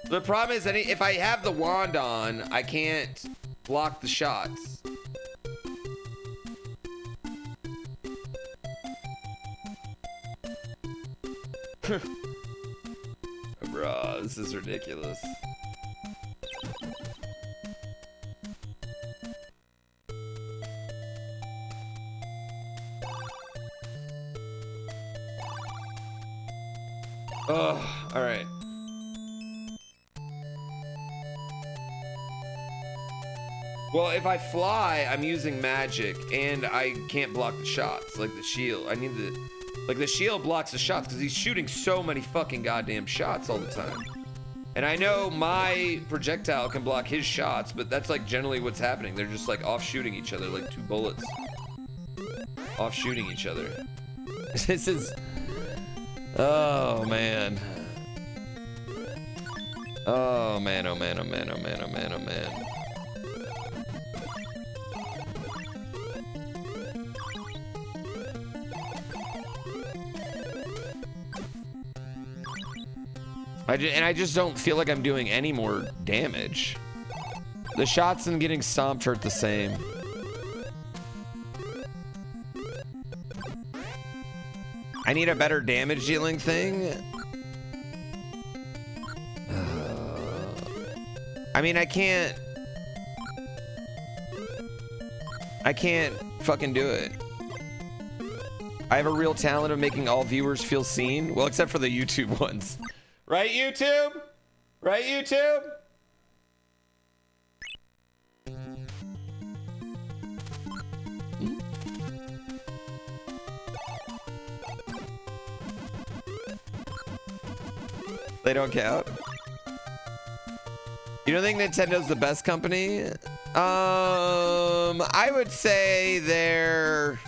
Speaker 1: The problem is that if I have the wand on, I can't block the shots. Bruh, this is ridiculous. Oh, all right. Well, if I fly, I'm using magic, and I can't block the shots, like the shield. I need the, like the shield blocks the shots because he's shooting so many fucking goddamn shots all the time. And I know my projectile can block his shots, but that's like generally what's happening. They're just like off shooting each other, like 2 bullets. Off shooting each other. This is, oh man. Oh man, oh man, oh man, oh man, oh man, oh man. I just don't feel like I'm doing any more damage. The shots and getting stomped hurt the same. I need a better damage dealing thing. I mean, I can't fucking do it. I have a real talent of making all viewers feel seen. Well, except for the YouTube ones. Right, YouTube? Right, YouTube? They don't count. You don't think Nintendo's the best company? I would say they're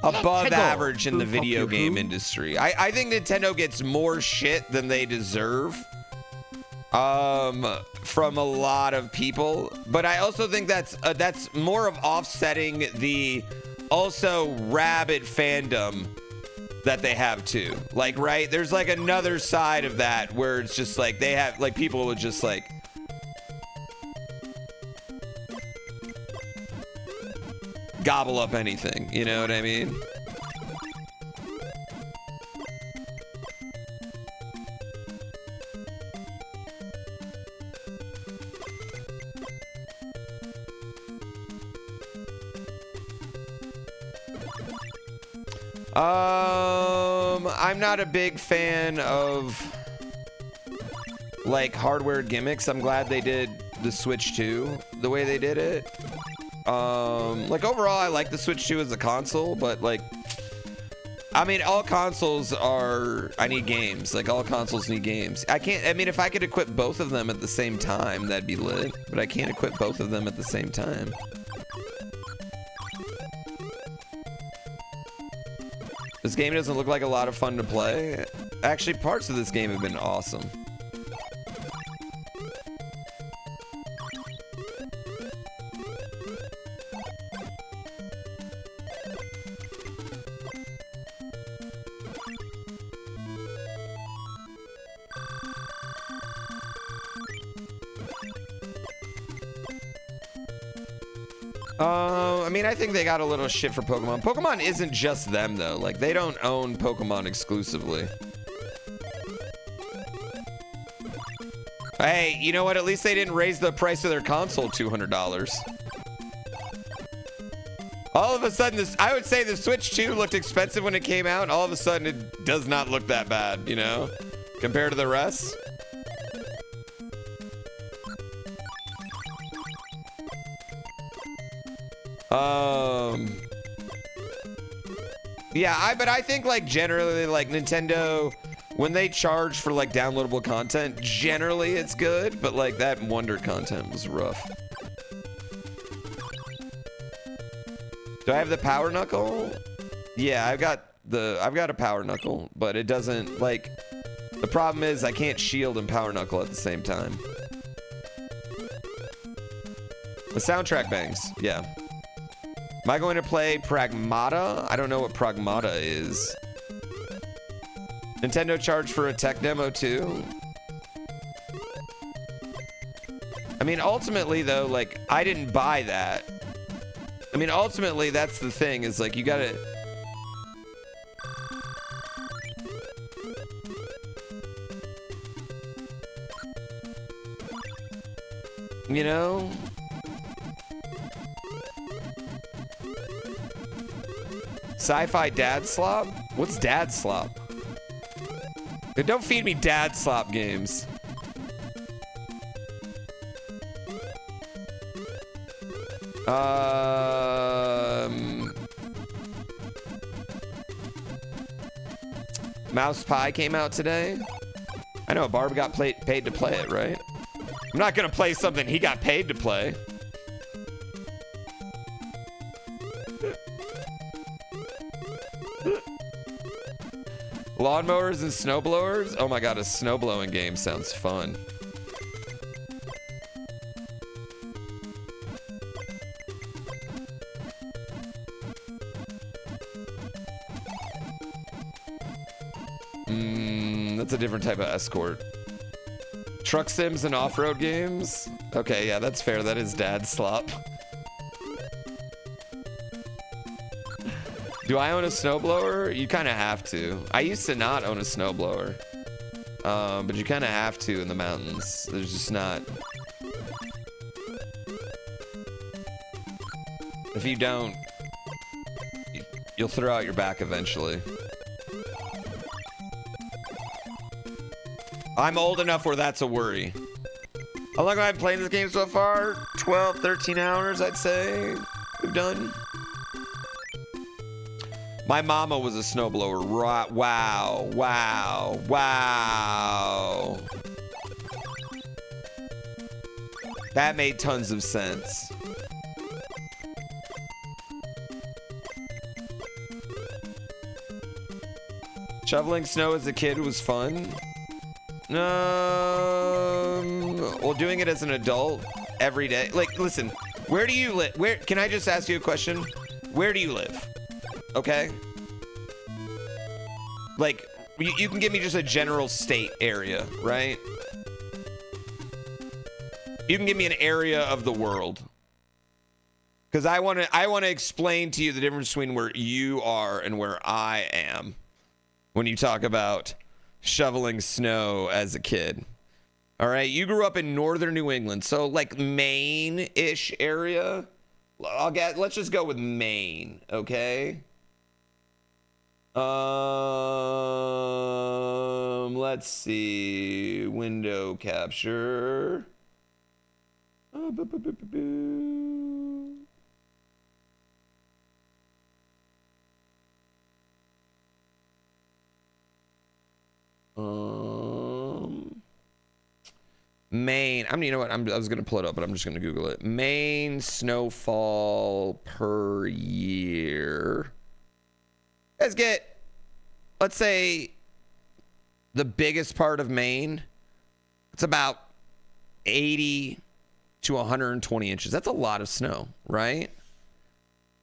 Speaker 1: above average in the video game industry. I think Nintendo gets more shit than they deserve from a lot of people, but I also think that's more of offsetting the also rabid fandom that they have too. Like, right, there's like another side of that where it's just like they have like people would just like gobble up anything, you know what I mean? I'm not a big fan of like hardware gimmicks. I'm glad they did the Switch 2 the way they did it. Like overall I like the Switch 2 as a console, but like I mean all consoles are, I need games. Like all consoles need games. I mean if I could equip both of them at the same time that'd be lit, but I can't equip both of them at the same time. This game doesn't look like a lot of fun to play. Actually, parts of this game have been awesome. I mean, I think they got a little shit for Pokemon. Pokemon isn't just them, though. Like, they don't own Pokemon exclusively. Hey, you know what? At least they didn't raise the price of their console $200. All of a sudden, I would say the Switch 2 looked expensive when it came out. All of a sudden, it does not look that bad, you know, compared to the rest. Yeah, but I think like generally like Nintendo, when they charge for like downloadable content, generally it's good, but like that Wonder content was rough. Do I have the Power Knuckle? Yeah, I've got a Power Knuckle, but it doesn't like, the problem is I can't shield and Power Knuckle at the same time. The soundtrack bangs, yeah. Am I going to play Pragmata? I don't know what Pragmata is. Nintendo charged for a tech demo too. I mean, ultimately though, like, I didn't buy that. I mean, ultimately, that's the thing, is like, you gotta... You know? Sci-fi dad slop? What's dad slop? Don't feed me dad slop games. Mouse Pie came out today. I know Barb got paid to play it, right? I'm not gonna play something he got paid to play. Lawnmowers and snowblowers? Oh my god, a snowblowing game sounds fun. That's a different type of escort. Truck sims and off-road games? Okay, yeah, that's fair. That is dad slop. Do I own a snowblower? You kind of have to. I used to not own a snowblower. But you kind of have to in the mountains. There's just not. If you don't, you'll throw out your back eventually. I'm old enough where that's a worry. How long have I been playing this game so far? 12, 13 hours, I'd say we've done. My mama was a snowblower. Wow, wow, wow. That made tons of sense. Shoveling snow as a kid was fun. Well, doing it as an adult every day. Like, listen, where do you live? Where can I just ask you a question? Where do you live? Okay. Like, you can give me just a general state area, right? You can give me an area of the world. Because I want to explain to you the difference between where you are and where I am when you talk about shoveling snow as a kid. All right, you grew up in northern New England, so like Maine-ish area. Let's just go with Maine, okay? Let's see. Window capture. Maine. I mean, you know what? I was gonna pull it up, but I'm just gonna Google it. Maine snowfall per year. Let's get, let's say, the biggest part of Maine. It's about 80 to 120 inches. That's a lot of snow, right?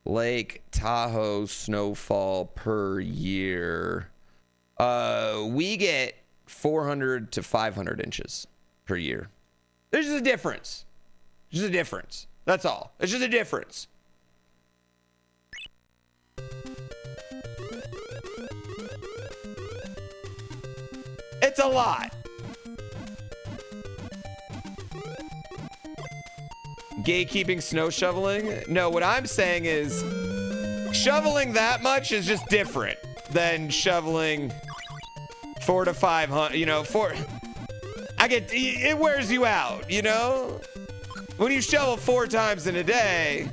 Speaker 1: Lake Tahoe snowfall per year. We get 400 to 500 inches per year. There's just a difference. Just a difference. That's all. It's just a difference. It's a lot. Gatekeeping snow shoveling? No, what I'm saying is shoveling that much is just different than shoveling 400 to 500, you know, it wears you out, you know? When you shovel 4 times in a day,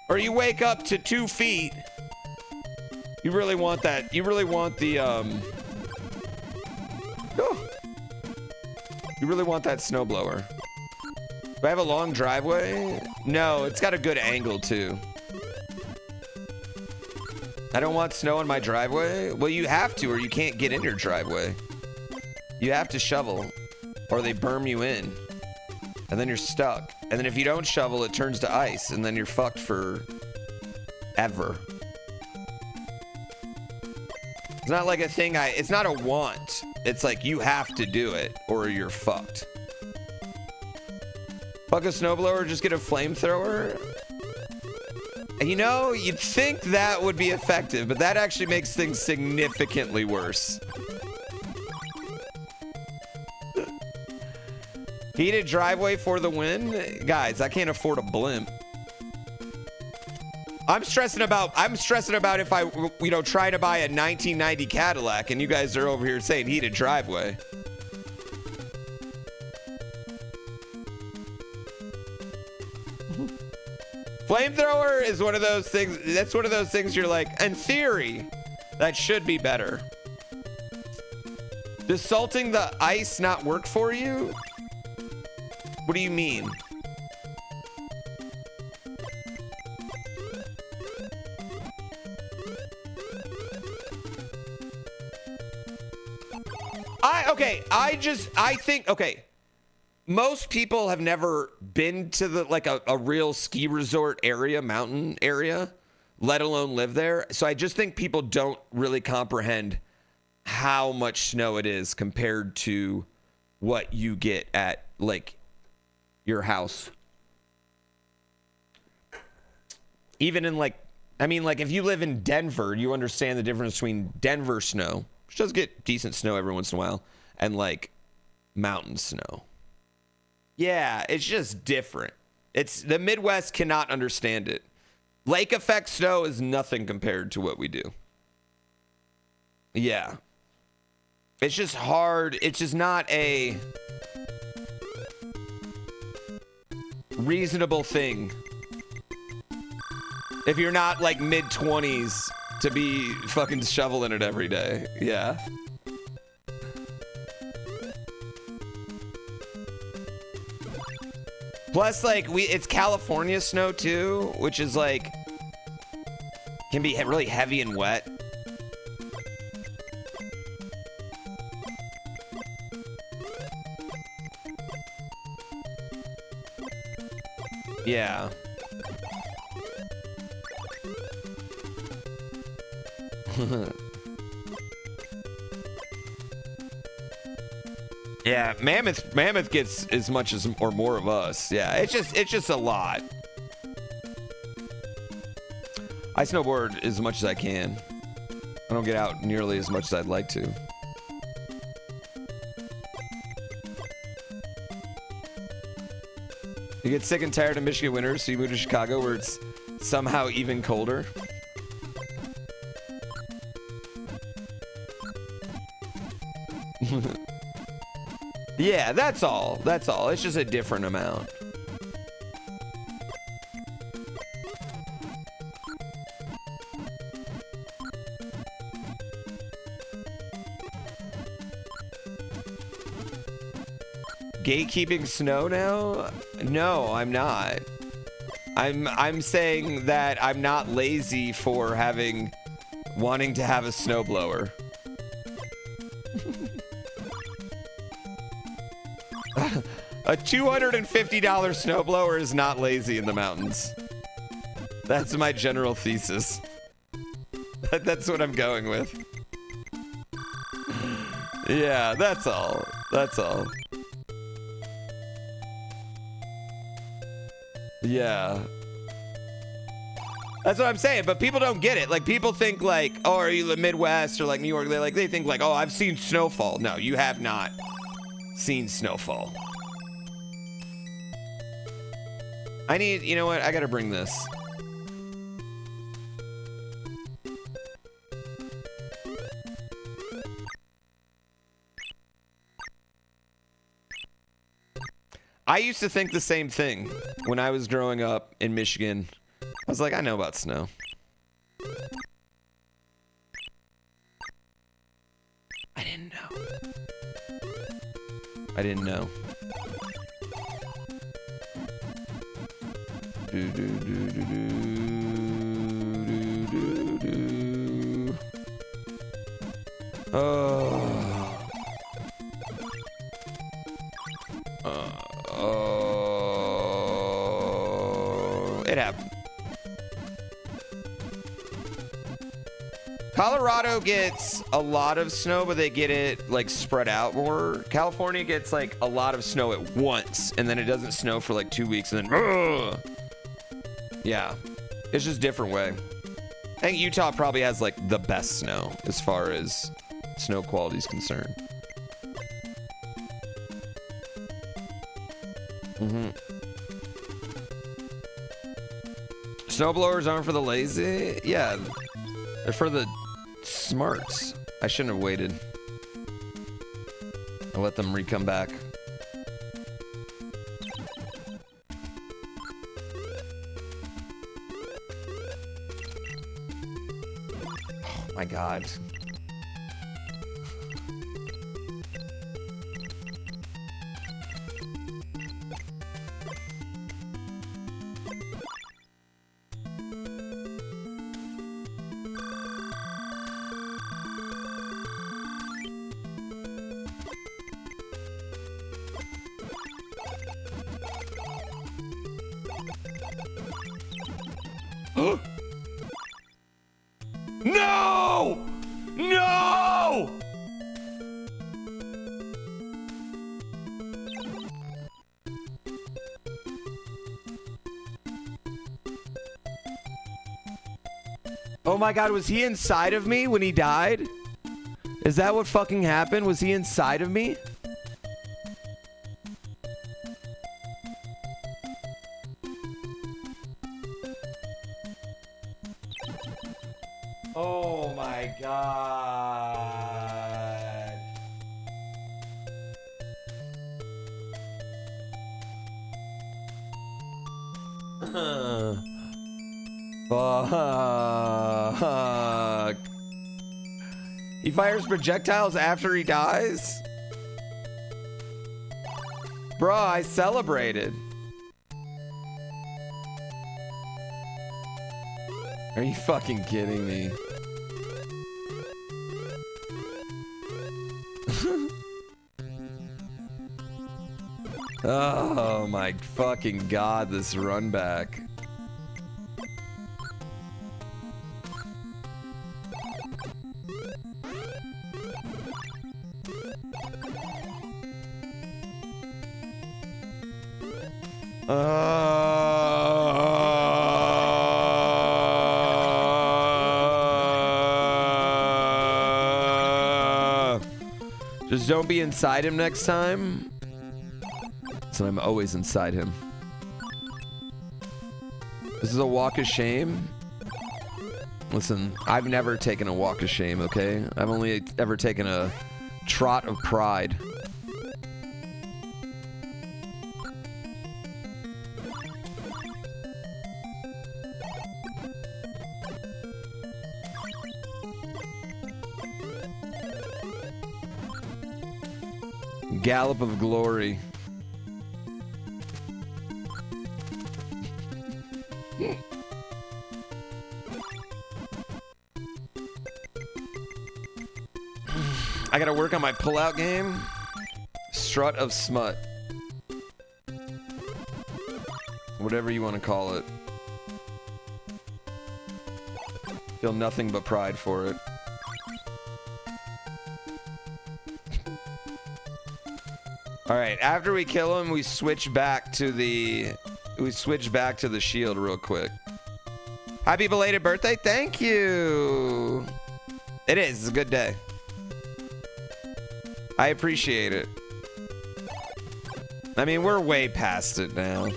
Speaker 1: or you wake up to 2 feet, you really want that. You really want the, you really want that snowblower. Do I have a long driveway? No, it's got a good angle too. I don't want snow in my driveway. Well, you have to, or you can't get in your driveway. You have to shovel, or they berm you in, and then you're stuck. And then if you don't shovel, it turns to ice, and then you're fucked for ever. It's not like a thing it's not a want. It's like you have to do it, or you're fucked. Fuck a snowblower, just get a flamethrower. You know, you'd think that would be effective, but that actually makes things significantly worse. Heated driveway for the win? Guys, I can't afford a blimp. I'm stressing about if I, you know, try to buy a 1990 Cadillac and you guys are over here saying heated driveway. Flamethrower is one of those things. That's one of those things you're like, in theory, that should be better. Does salting the ice not work for you? What do you mean? I think, okay. Most people have never been to the, like a real ski resort area, mountain area, let alone live there. So I just think people don't really comprehend how much snow it is compared to what you get at like your house. Even in like, I mean, like if you live in Denver, you understand the difference between Denver snow, which does get decent snow every once in a while, and like mountain snow. Yeah, it's just different. It's the Midwest cannot understand it. Lake effect snow is nothing compared to what we do. Yeah. It's just hard. It's just not a reasonable thing. If you're not like mid-20s to be fucking shoveling it every day. Yeah. Plus, like, it's California snow, too, which is, like, can be really heavy and wet. Yeah. Yeah, Mammoth gets as much as or more of us. Yeah, it's just a lot. I snowboard as much as I can. I don't get out nearly as much as I'd like to. You get sick and tired of Michigan winters, so you move to Chicago where it's somehow even colder. Yeah, that's all. That's all. It's just a different amount. Gatekeeping snow now? No, I'm not. I'm saying that I'm not lazy for wanting to have a snowblower. A $250 snowblower is not lazy in the mountains. That's my general thesis. That's what I'm going with. Yeah, that's all. That's all. Yeah. That's what I'm saying, but people don't get it. Like, people think like, oh, are you the Midwest or like New York? They think like, oh, I've seen snowfall. No, you have not seen snowfall. You know what? I gotta bring this. I used to think the same thing when I was growing up in Michigan. I was like, I know about snow. I didn't know. I didn't know. Do, do, do, do, do, do, do, do. Oh. It happened. Colorado gets a lot of snow, but they get it like spread out more. California gets like a lot of snow at once, and then it doesn't snow for like 2 weeks, and then yeah, it's just a different way. I think Utah probably has like the best snow as far as snow quality is concerned. Snowblowers aren't for the lazy? Yeah, they're for the smarts. I shouldn't have waited. I'll let them re-come back. Oh my god. No! No! Oh my god, was he inside of me when he died? Is that what fucking happened? Was he inside of me? Oh my god. Fuck. He fires projectiles after he dies? Bruh, I celebrated. Are you fucking kidding me? Oh my fucking god, this run back. Just don't be inside him next time. So I'm always inside him. This is a walk of shame. Listen, I've never taken a walk of shame, okay? I've only ever taken a trot of pride. Gallop of glory. I gotta work on my pull-out game. Strut of smut. Whatever you want to call it. Feel nothing but pride for it. Alright, after we kill him, we switch back to the shield real quick. Happy belated birthday. Thank you. It is. It's a good day. I appreciate it. I mean, we're way past it now.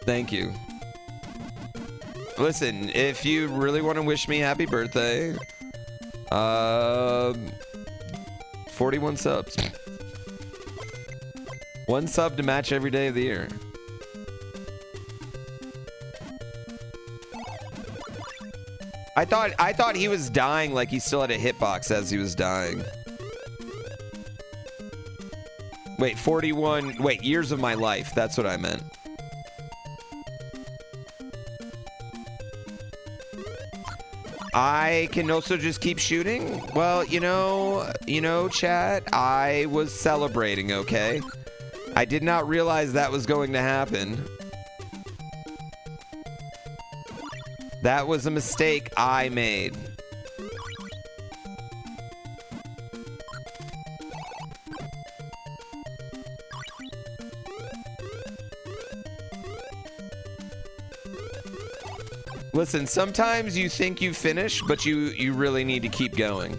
Speaker 1: Thank you. Listen, if you really want to wish me happy birthday, 41 subs. 1 sub to match every day of the year. I thought he was dying, like he still had a hitbox as he was dying. Wait, 41. Wait, years of my life. That's what I meant. I can also just keep shooting. Well, you know, chat, I was celebrating, okay? I did not realize that was going to happen. That was a mistake I made. Listen, sometimes you think you finish, but you really need to keep going.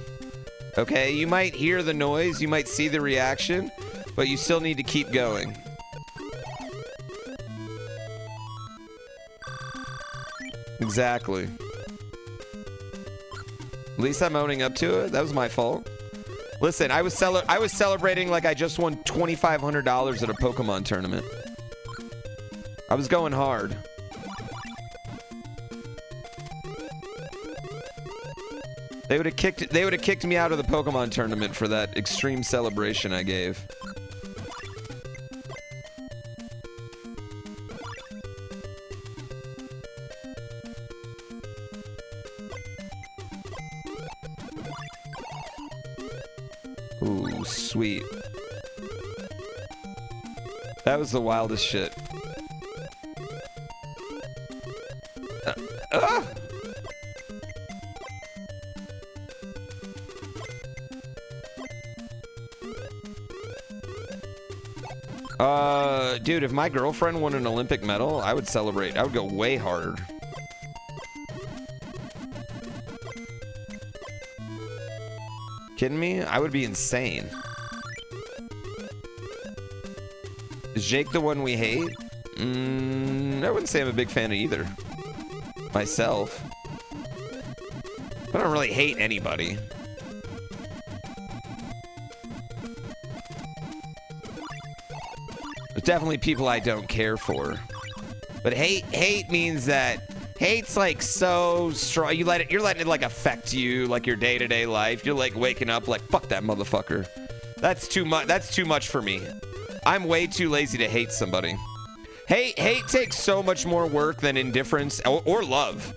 Speaker 1: Okay, you might hear the noise, you might see the reaction, but you still need to keep going. Exactly. At least I'm owning up to it. That was my fault. Listen, I was celebrating like I just won $2,500 at a Pokemon tournament. I was going hard. They would have kicked me out of the Pokemon tournament for that extreme celebration I gave. Ooh, sweet. That was the wildest shit. Dude, if my girlfriend won an Olympic medal, I would celebrate. I would go way harder. Kidding me? I would be insane. Is Jake the one we hate? I wouldn't say I'm a big fan of either. Myself. I don't really hate anybody. There's definitely people I don't care for. But hate means that hate's like so strong. You're letting it like affect you, like your day-to-day life. You're like waking up like, fuck that motherfucker. That's too much. That's too much for me. I'm way too lazy to hate somebody. Hate takes so much more work than indifference or love.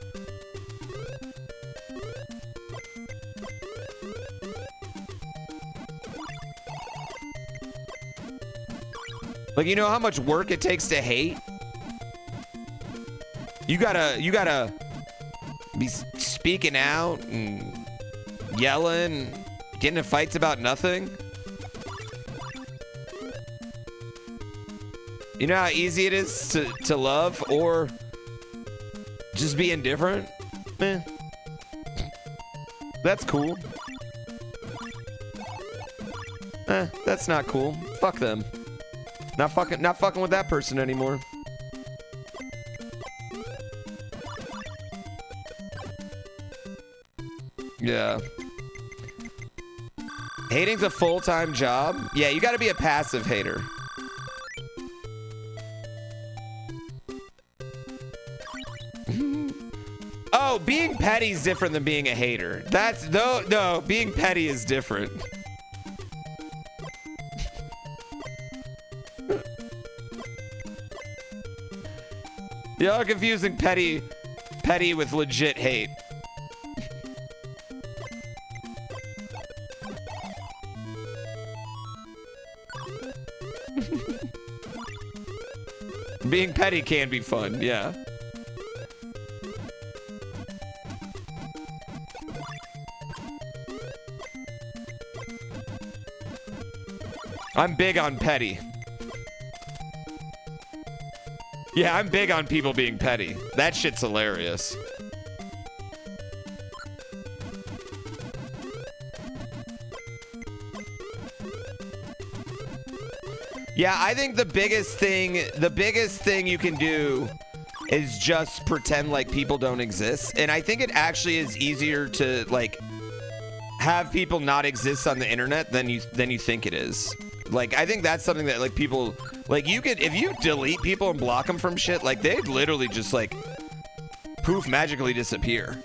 Speaker 1: Like, you know how much work it takes to hate? You gotta be speaking out and yelling, getting in fights about nothing. You know how easy it is to love or just be indifferent? That's cool. That's not cool. Fuck them. Not fucking with that person anymore. Yeah. Hating's a full-time job? Yeah, you gotta be a passive hater. Oh, being petty is different than being a hater. That's no, being petty is different. Y'all confusing petty with legit hate. Being petty can be fun, yeah. I'm big on petty. Yeah, I'm big on people being petty. That shit's hilarious. Yeah, I think the biggest thing you can do is just pretend like people don't exist. And I think it actually is easier to like have people not exist on the internet than you think it is. Like, I think that's something that like people like, you could, if you delete people and block them from shit, like they'd literally just like poof, magically disappear.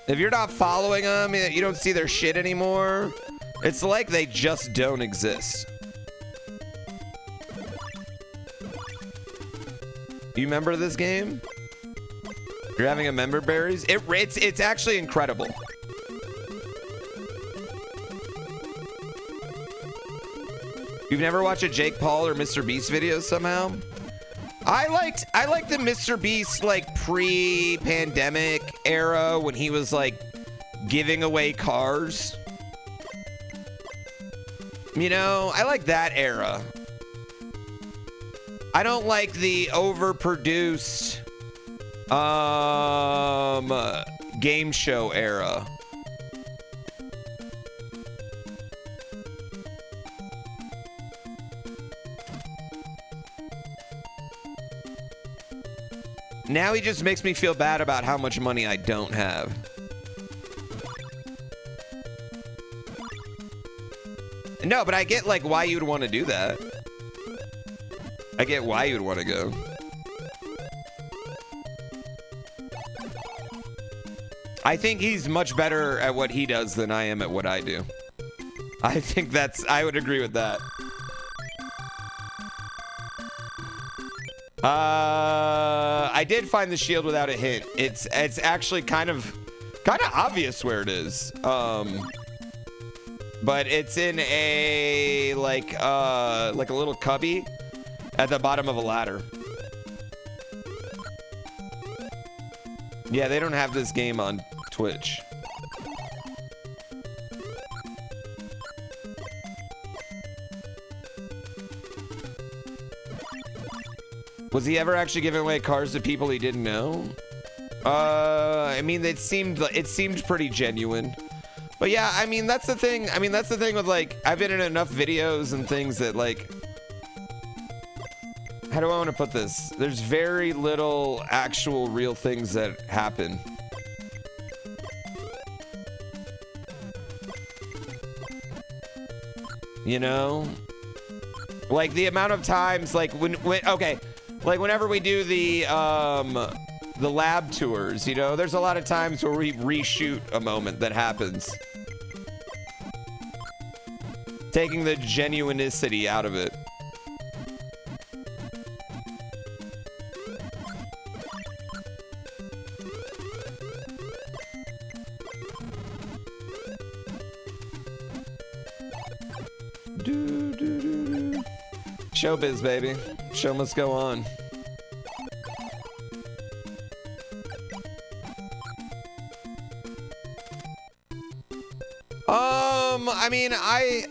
Speaker 1: If you're not following them, you don't see their shit anymore. It's like they just don't exist. You remember this game? You're having a member berries? It's actually incredible. You've never watched a Jake Paul or Mr. Beast video somehow? I liked the Mr. Beast like pre-pandemic era when he was like giving away cars. You know, I like that era. I don't like the overproduced game show era. Now he just makes me feel bad about how much money I don't have. No, but I get like why you'd want to do that. I get why you'd want to go. I think he's much better at what he does than I am at what I do. I think I would agree with that. I did find the shield without a hint. It's actually kind of obvious where it is. But it's in a like a little cubby at the bottom of a ladder. Yeah, they don't have this game on Twitch. Was he ever actually giving away cars to people he didn't know? I mean, it seemed pretty genuine. But yeah, I mean, that's the thing. I mean, that's the thing with like, I've been in enough videos and things that like, how do I want to put this? There's very little actual real things that happen. You know? Like the amount of times, like okay, like whenever we do the lab tours, you know, there's a lot of times where we reshoot a moment that happens. Taking the genuinicity out of it. Showbiz, baby. Show must go on. I mean, I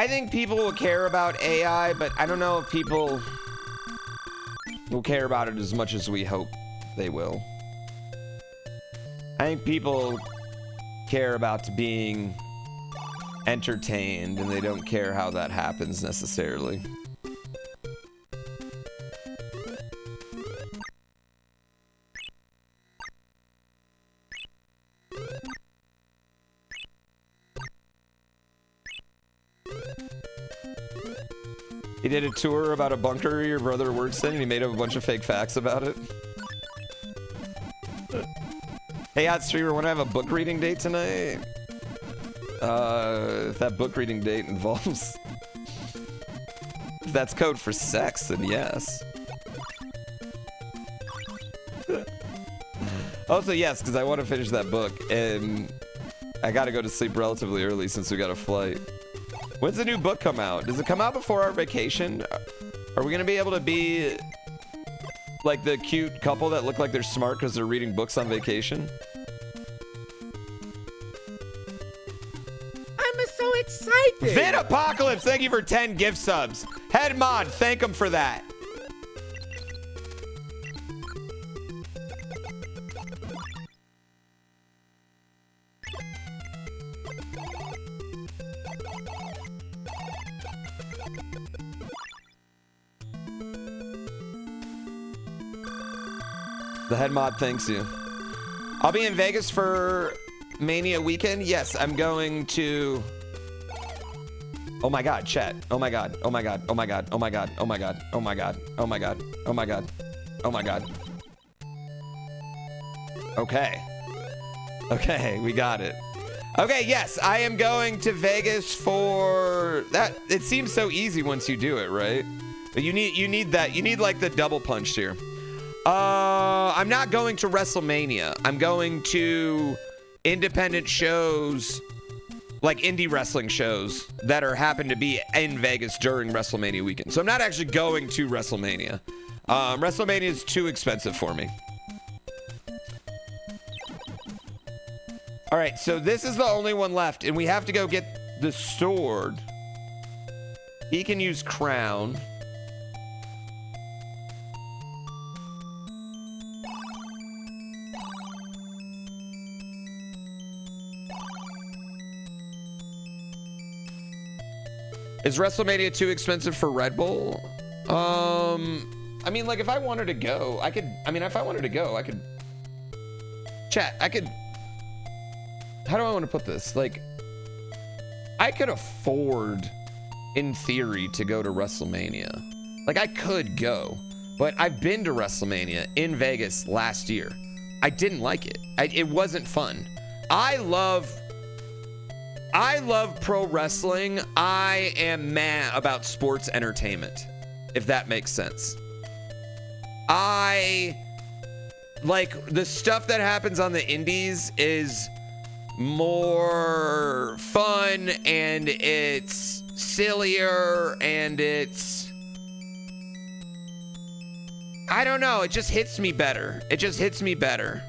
Speaker 1: think people will care about AI, but I don't know if people will care about it as much as we hope they will. I think people care about being entertained, and they don't care how that happens necessarily. He did a tour about a bunker your brother works in, and he made up a bunch of fake facts about it. Hey, hot streamer, want to have a book reading date tonight? If that book reading date involves... if that's code for sex, then yes. Also, yes, because I want to finish that book, and I gotta go to sleep relatively early since we got a flight. When's the new book come out? Does it come out before our vacation? Are we gonna be able to be like the cute couple that look like they're smart because they're reading books on vacation?
Speaker 3: I'm so excited!
Speaker 1: Vid Apocalypse, thank you for 10 gift subs. Head Mod, thank him for that. The head mod thanks you. I'll be in Vegas for Mania weekend. Yes, I'm going to... Oh my god, chat. Oh my god. Oh my god. Oh my god. Oh my god. Oh my god. Oh my god. Oh my god. Oh my god. Oh my god. Okay. Okay, we got it. Okay, yes, I am going to Vegas for that. It seems so easy once you do it, right? But you need that. You need like the double punch here. I'm not going to WrestleMania. I'm going to independent shows, like indie wrestling shows that happen to be in Vegas during WrestleMania weekend. So I'm not actually going to WrestleMania. WrestleMania is too expensive for me. All right, so this is the only one left, and we have to go get the sword. He can use crown. Is WrestleMania too expensive for Red Bull? I mean, like, if I wanted to go, I could. I mean, if I wanted to go, I could. Chat, I could. How do I want to put this? Like, I could afford, in theory, to go to WrestleMania. Like, I could go, but I've been to WrestleMania in Vegas last year. I didn't like it. It wasn't fun. I love pro wrestling. I am mad about sports entertainment, if that makes sense. I like the stuff that happens on the indies is more fun and it's sillier and it's, I don't know, it just hits me better. It just hits me better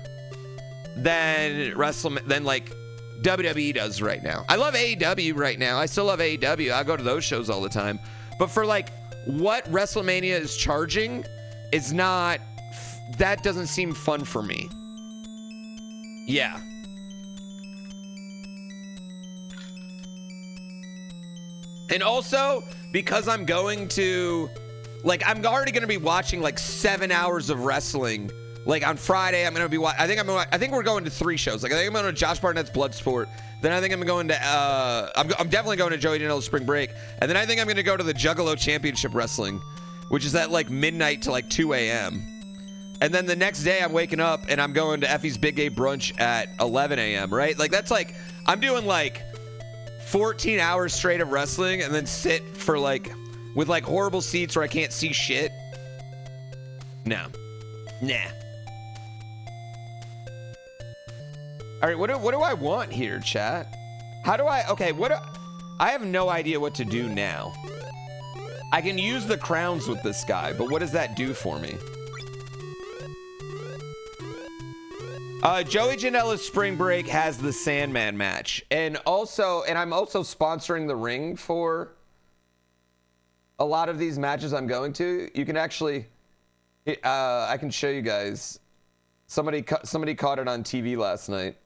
Speaker 1: than like WWE does right now. I love AEW right now. I still love AEW. I go to those shows all the time. But for like what WrestleMania is charging is not, that doesn't seem fun for me. Yeah. And also, because I'm going to, like, I'm already going to be watching like 7 hours of wrestling. Like on Friday, I'm going to be watching, I think we're going to 3 shows. Like I think I'm going to Josh Barnett's Bloodsport. Then I think I'm going to, I'm definitely going to Joey Janela's Spring Break. And then I think I'm going to go to the Juggalo Championship Wrestling, which is at like midnight to like 2 a.m. And then the next day I'm waking up and I'm going to Effie's Big Gay Brunch at 11 a.m., right? Like that's like, I'm doing like 14 hours straight of wrestling and then sit for like, with like horrible seats where I can't see shit. No. Nah. All right, what do I want here, chat? How do I, okay, I have no idea what to do now. I can use the crowns with this guy, but what does that do for me? Joey Janela's Spring Break has the Sandman match. And I'm also sponsoring the ring for a lot of these matches I'm going to. You can actually, I can show you guys. Somebody caught it on TV last night.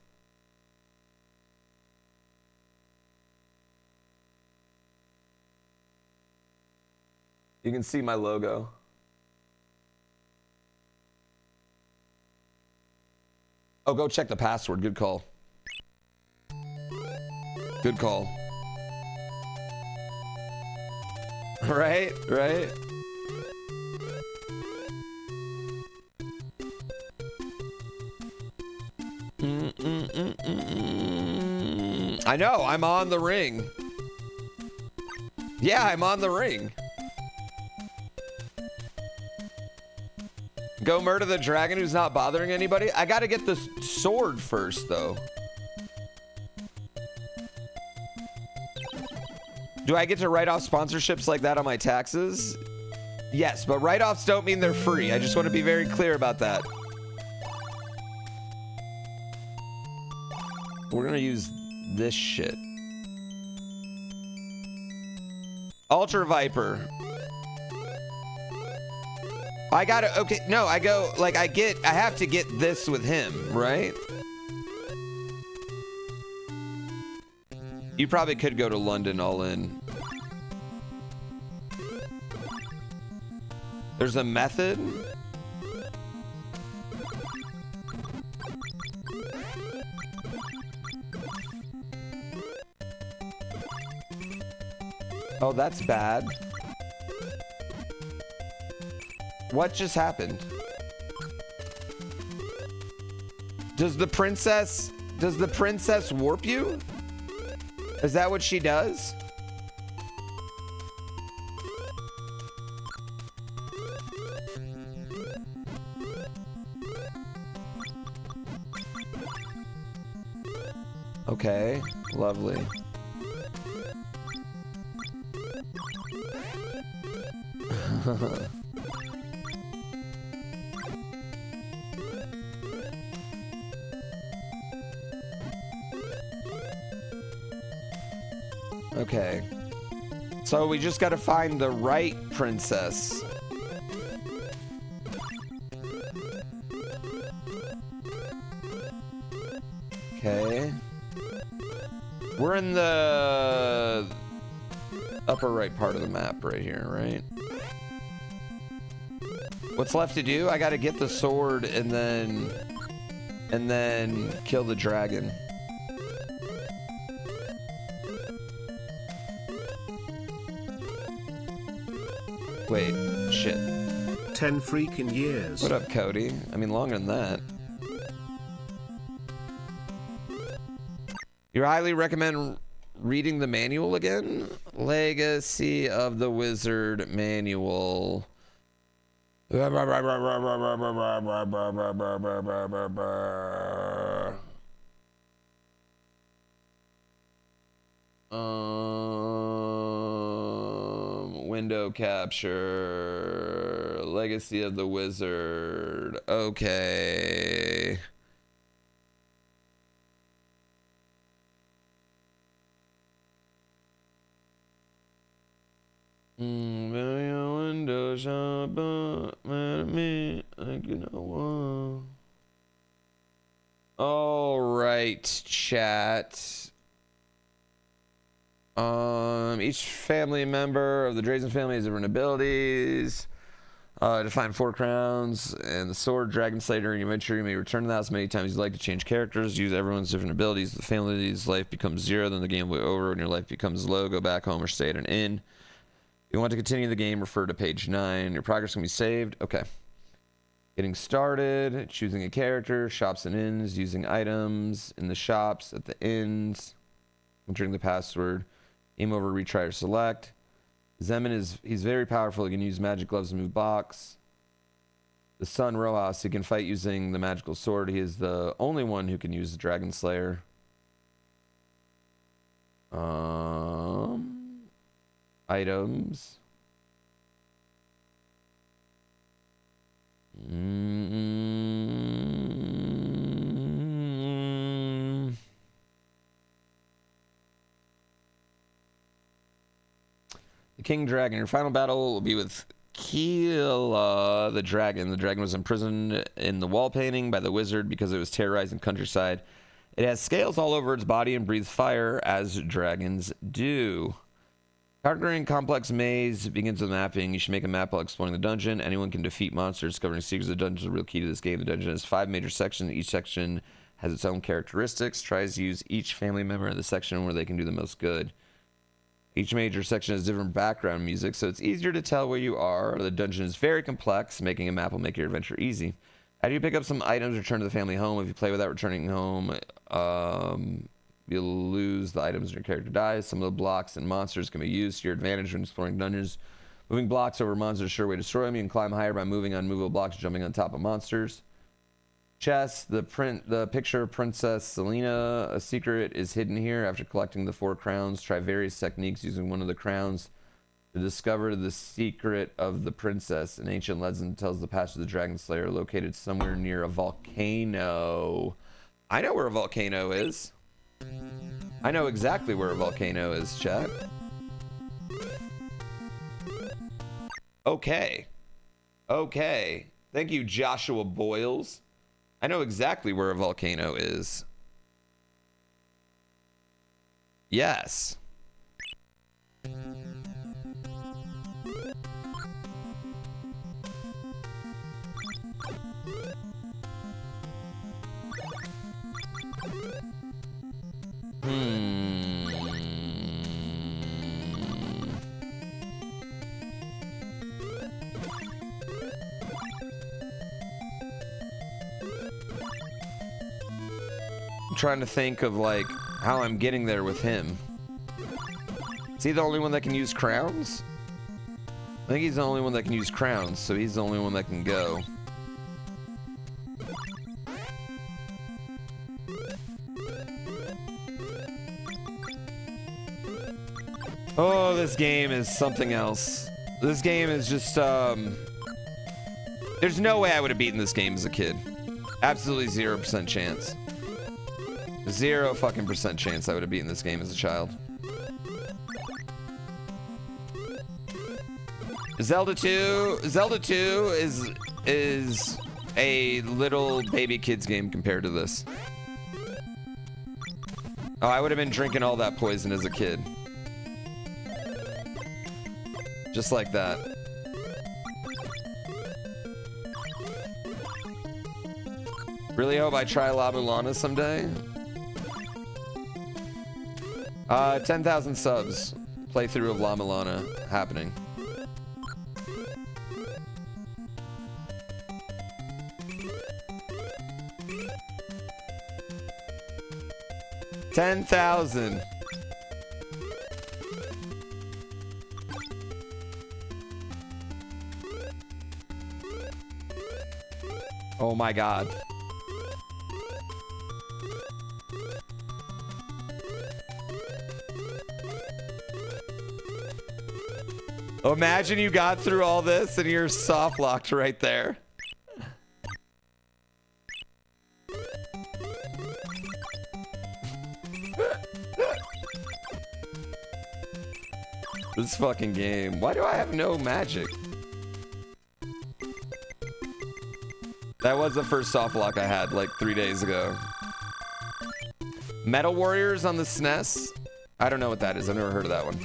Speaker 1: You can see my logo. Oh, go check the password. Good call. Good call. Right? Right? I know, I'm on the ring. Yeah, I'm on the ring. Go murder the dragon who's not bothering anybody. I gotta get the sword first, though. Do I get to write off sponsorships like that on my taxes? Yes, but write-offs don't mean they're free. I just want to be very clear about that. We're gonna use this shit. Ultra Viper. I gotta, okay, no, I go, like, I have to get this with him, right? You probably could go to London all in. There's a method? Oh, that's bad. What just happened? Does the princess warp you? Is that what she does? Okay, lovely. Okay. So we just gotta find the right princess. Okay. We're in the... upper right part of the map right here, right? What's left to do? I gotta get the sword and then kill the dragon. Wait, shit.
Speaker 2: 10 freaking years.
Speaker 1: What up, Cody? I mean, longer than that. You highly recommend reading the manual again? Legacy of the Wizard manual. Window capture. Legacy of the Wizard. Okay. Window shop, me, like you know. All right, chat. Each family member of the Drazen family has different abilities. To find 4 crowns and the sword, Dragon Slayer during your adventure. You may return to that as many times as you like to change characters. Use everyone's different abilities. The family's life becomes 0, then the game will be over. When your life becomes low, go back home or stay at an inn. If you want to continue the game, refer to page 9. Your progress can be saved. Okay. Getting started. Choosing a character. Shops and inns. Using items in the shops, at the inns. Entering the password. Aim over, retry, or select. Zeman he's very powerful. He can use magic gloves to move blocks. The son Rojas, he can fight using the magical sword. He is the only one who can use the Dragon Slayer. Items. The King Dragon. Your final battle will be with Keela the Dragon. The dragon was imprisoned in the wall painting by the wizard because it was terrorizing countryside. It has scales all over its body and breathes fire as dragons do. Conquering complex maze begins with mapping. You should make a map while exploring the dungeon. Anyone can defeat monsters. Discovering secrets of the dungeon is the real key to this game. The dungeon has 5 major sections. Each section has its own characteristics. Tries to use each family member in the section where they can do the most good. Each major section has different background music, so it's easier to tell where you are. The dungeon is very complex. Making a map will make your adventure easy. After you pick up some items, return to the family home. If you play without returning home, you'll lose the items and your character dies. Some of the blocks and monsters can be used to your advantage when exploring dungeons. Moving blocks over monsters is a sure way to destroy them. You can climb higher by moving on movable blocks, jumping on top of monsters. Chest, the picture of Princess Selena. A secret is hidden here. After collecting the 4 crowns, try various techniques using one of the crowns to discover the secret of the princess. An ancient legend tells the past of the Dragon Slayer located somewhere near a volcano. I know where a volcano is. I know exactly where a volcano is, chat. Okay. Okay. Thank you, Joshua Boyles. I know exactly where a volcano is. Yes. I'm trying to think of like how I'm getting there with him. Is he the only one that can use crowns? I think he's the only one that can use crowns, so he's the only one that can go. Oh, this game is something else. This game is just, there's no way I would have beaten this game as a kid. Absolutely 0% chance. 0 fucking % chance I would have beaten this game as a child. Zelda 2 is a little baby kids game compared to this. Oh, I would have been drinking all that poison as a kid. Just like that. Really hope I try La Mulana someday. 10,000 subs. Playthrough of La Mulana happening. $10,000. Oh my God. Imagine you got through all this and you're soft locked right there. This fucking game. Why do I have no magic? That was the first soft lock I had like 3 days ago. Metal Warriors on the SNES? I don't know what that is. I've never heard of that one.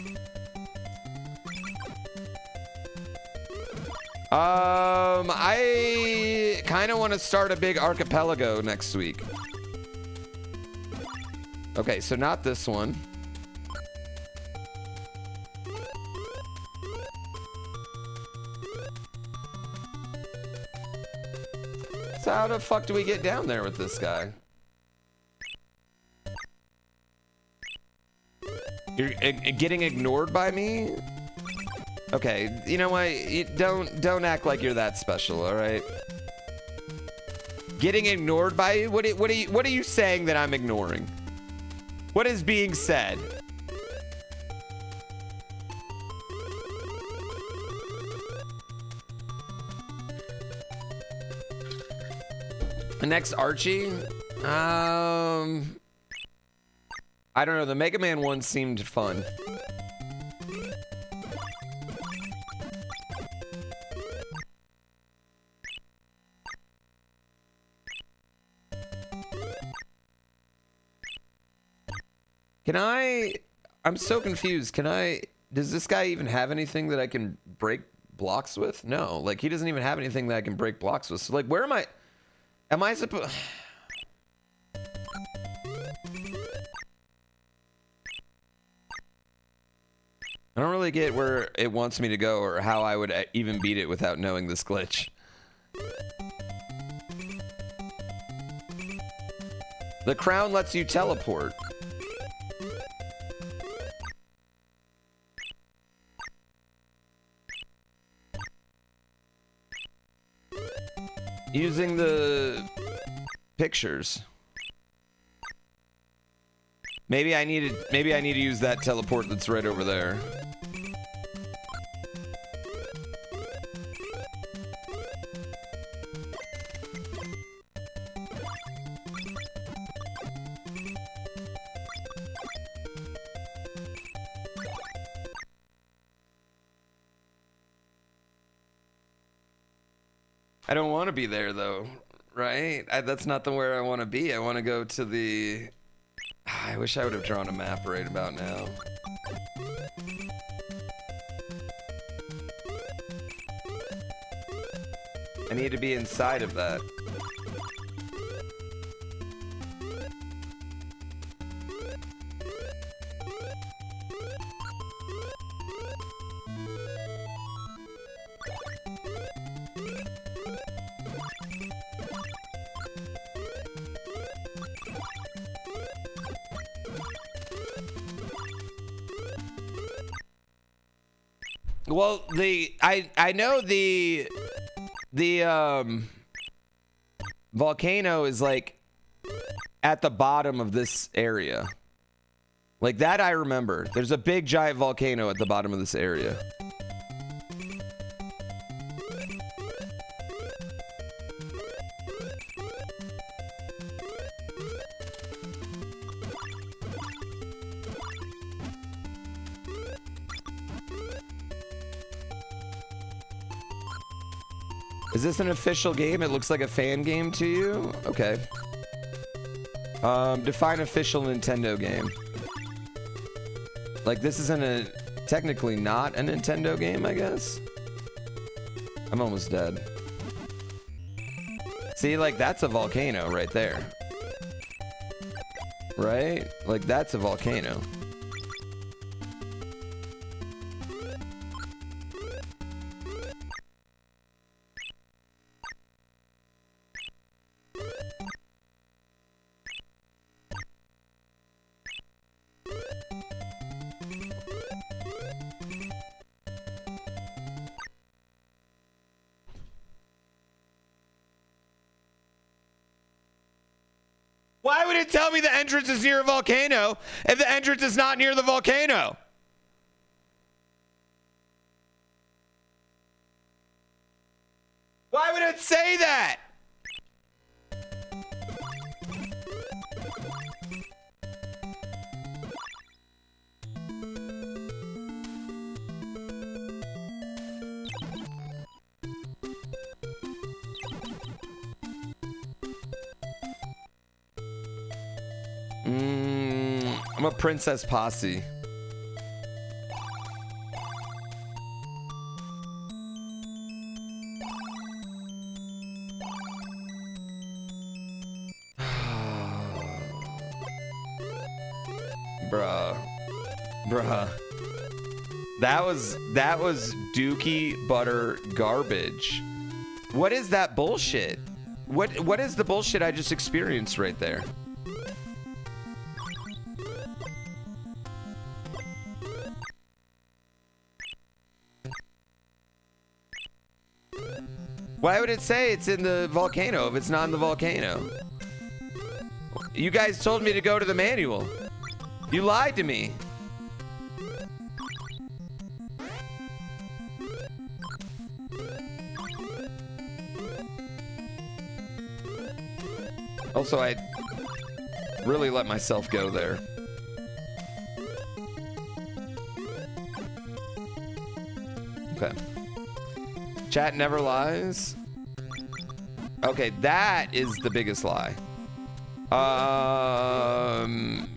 Speaker 1: I kind of want to start a big archipelago next week. Okay, so not this one. So how the fuck do we get down there with this guy? You're getting ignored by me? Okay, you know what? Don't act like you're that special, all right? Getting ignored by you? What are you saying that I'm ignoring? What is being said? The next Archie? I don't know. The Mega Man one seemed fun. I'm so confused. Does this guy even have anything that I can break blocks with? No, like he doesn't even have anything that I can break blocks with. So like, where am I supposed? I don't really get where it wants me to go or how I would even beat it without knowing this glitch. The crown lets you teleport. Using the pictures. Maybe I need to use that teleport that's right over there. I don't want to be there though, right? That's not the where I want to be. I want to go to the... I wish I would have drawn a map right about now. I need to be inside of that. Well, I know the volcano is like at the bottom of this area. Like that I remember. There's a big giant volcano at the bottom of this area. Is this an official game? It looks like a fan game to you? Okay. Define official Nintendo game. Like this isn't Technically not a Nintendo game, I guess. I'm almost dead. See, like, that's a volcano right there. Right? Like, that's a volcano. Why would it tell me the entrance is near a volcano if the entrance is not near the volcano? Why would it say that? I'm a princess posse. Bruh. That was dookie butter garbage. What is that bullshit? What is the bullshit I just experienced right there? Why would it say it's in the volcano if it's not in the volcano? You guys told me to go to the manual. You lied to me. Also, I really let myself go there. Okay. Chat never lies. Okay, that is the biggest lie.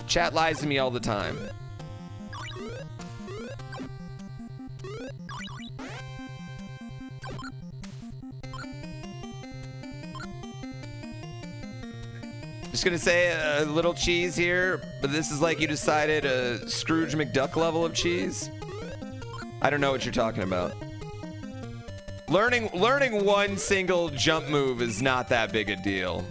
Speaker 1: Chat lies to me all the time. Just gonna say a little cheese here, but this is like you decided a Scrooge McDuck level of cheese. I don't know what you're talking about. Learning one single jump move is not that big a deal.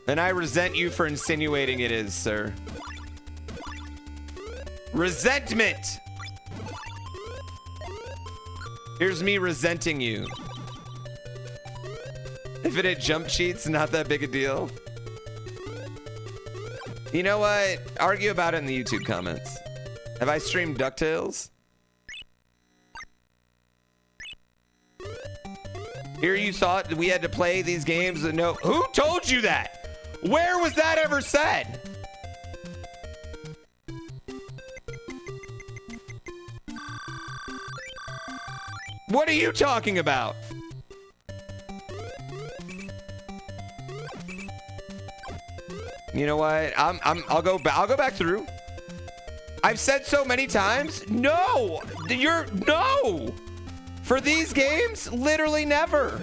Speaker 1: And I resent you for insinuating it is, sir. Resentment! Here's me resenting you. Infinite jump cheats, not that big a deal. You know what? Argue about it in the YouTube comments. Have I streamed DuckTales? Here you thought we had to play these games and no. Who told you that? Where was that ever said? What are you talking about? You know what? I'll go back through. I've said so many times, no. No. For these games, literally never.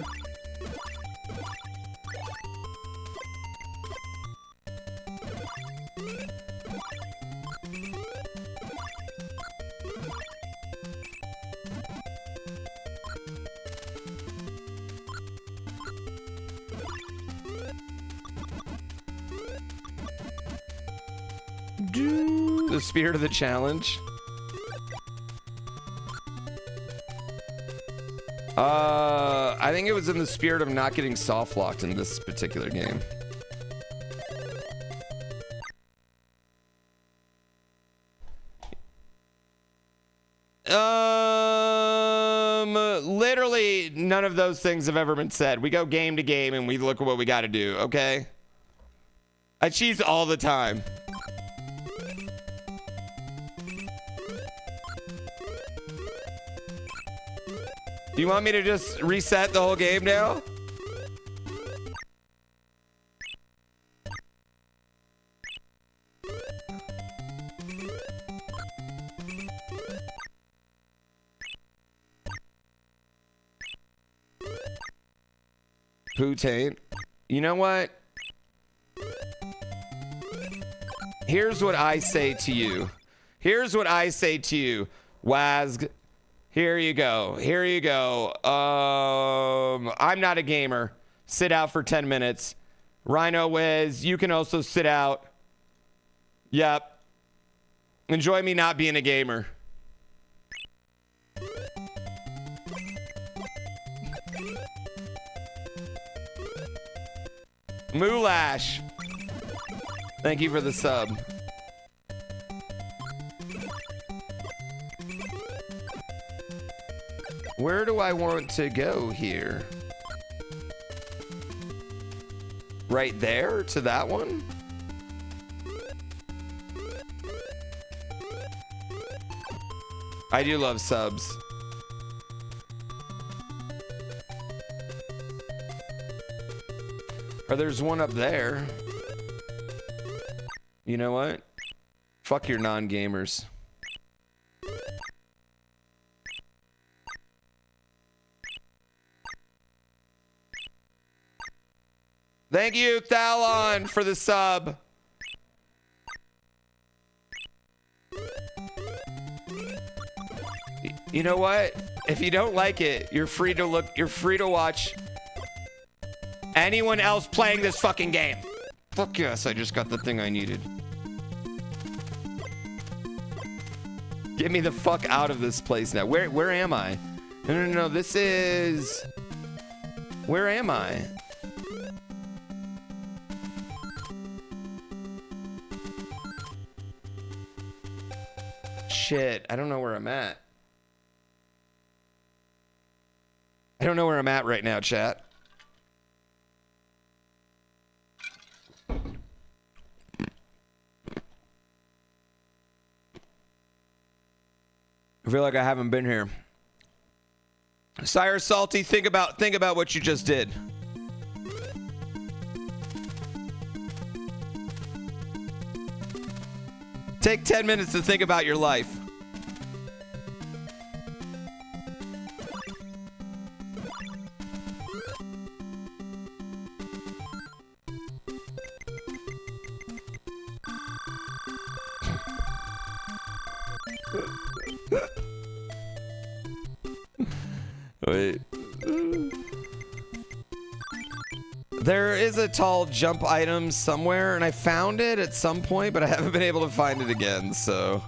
Speaker 1: The spirit of the challenge. I think it was in the spirit of not getting soft locked in this particular game. Literally none of those things have ever been said. We go game to game and we look at what we got to do, okay? I cheese all the time. You want me to just reset the whole game now? Poo-taint. You know what? Here's what I say to you. Here's what I say to you, Wazg. Here you go. Here you go. I'm not a gamer. Sit out for 10 minutes. Rhino Wiz, you can also sit out. Yep. Enjoy me not being a gamer. Moolash. Thank you for the sub. Where do I want to go here? Right there to that one? I do love subs. Or there's one up there. You know what? Fuck your non-gamers. Thank you, Thalon, for the sub. You know what? If you don't like it, you're free to watch anyone else playing this fucking game. Fuck yes, I just got the thing I needed. Get me the fuck out of this place now. Where am I? No, this is... Where am I? Shit, I don't know where I'm at. I don't know where I'm at right now, chat. I feel like I haven't been here. Sire Salty, think about what you just did. Take 10 minutes to think about your life. Wait. There is a tall jump item somewhere, and I found it at some point, but I haven't been able to find it again, so...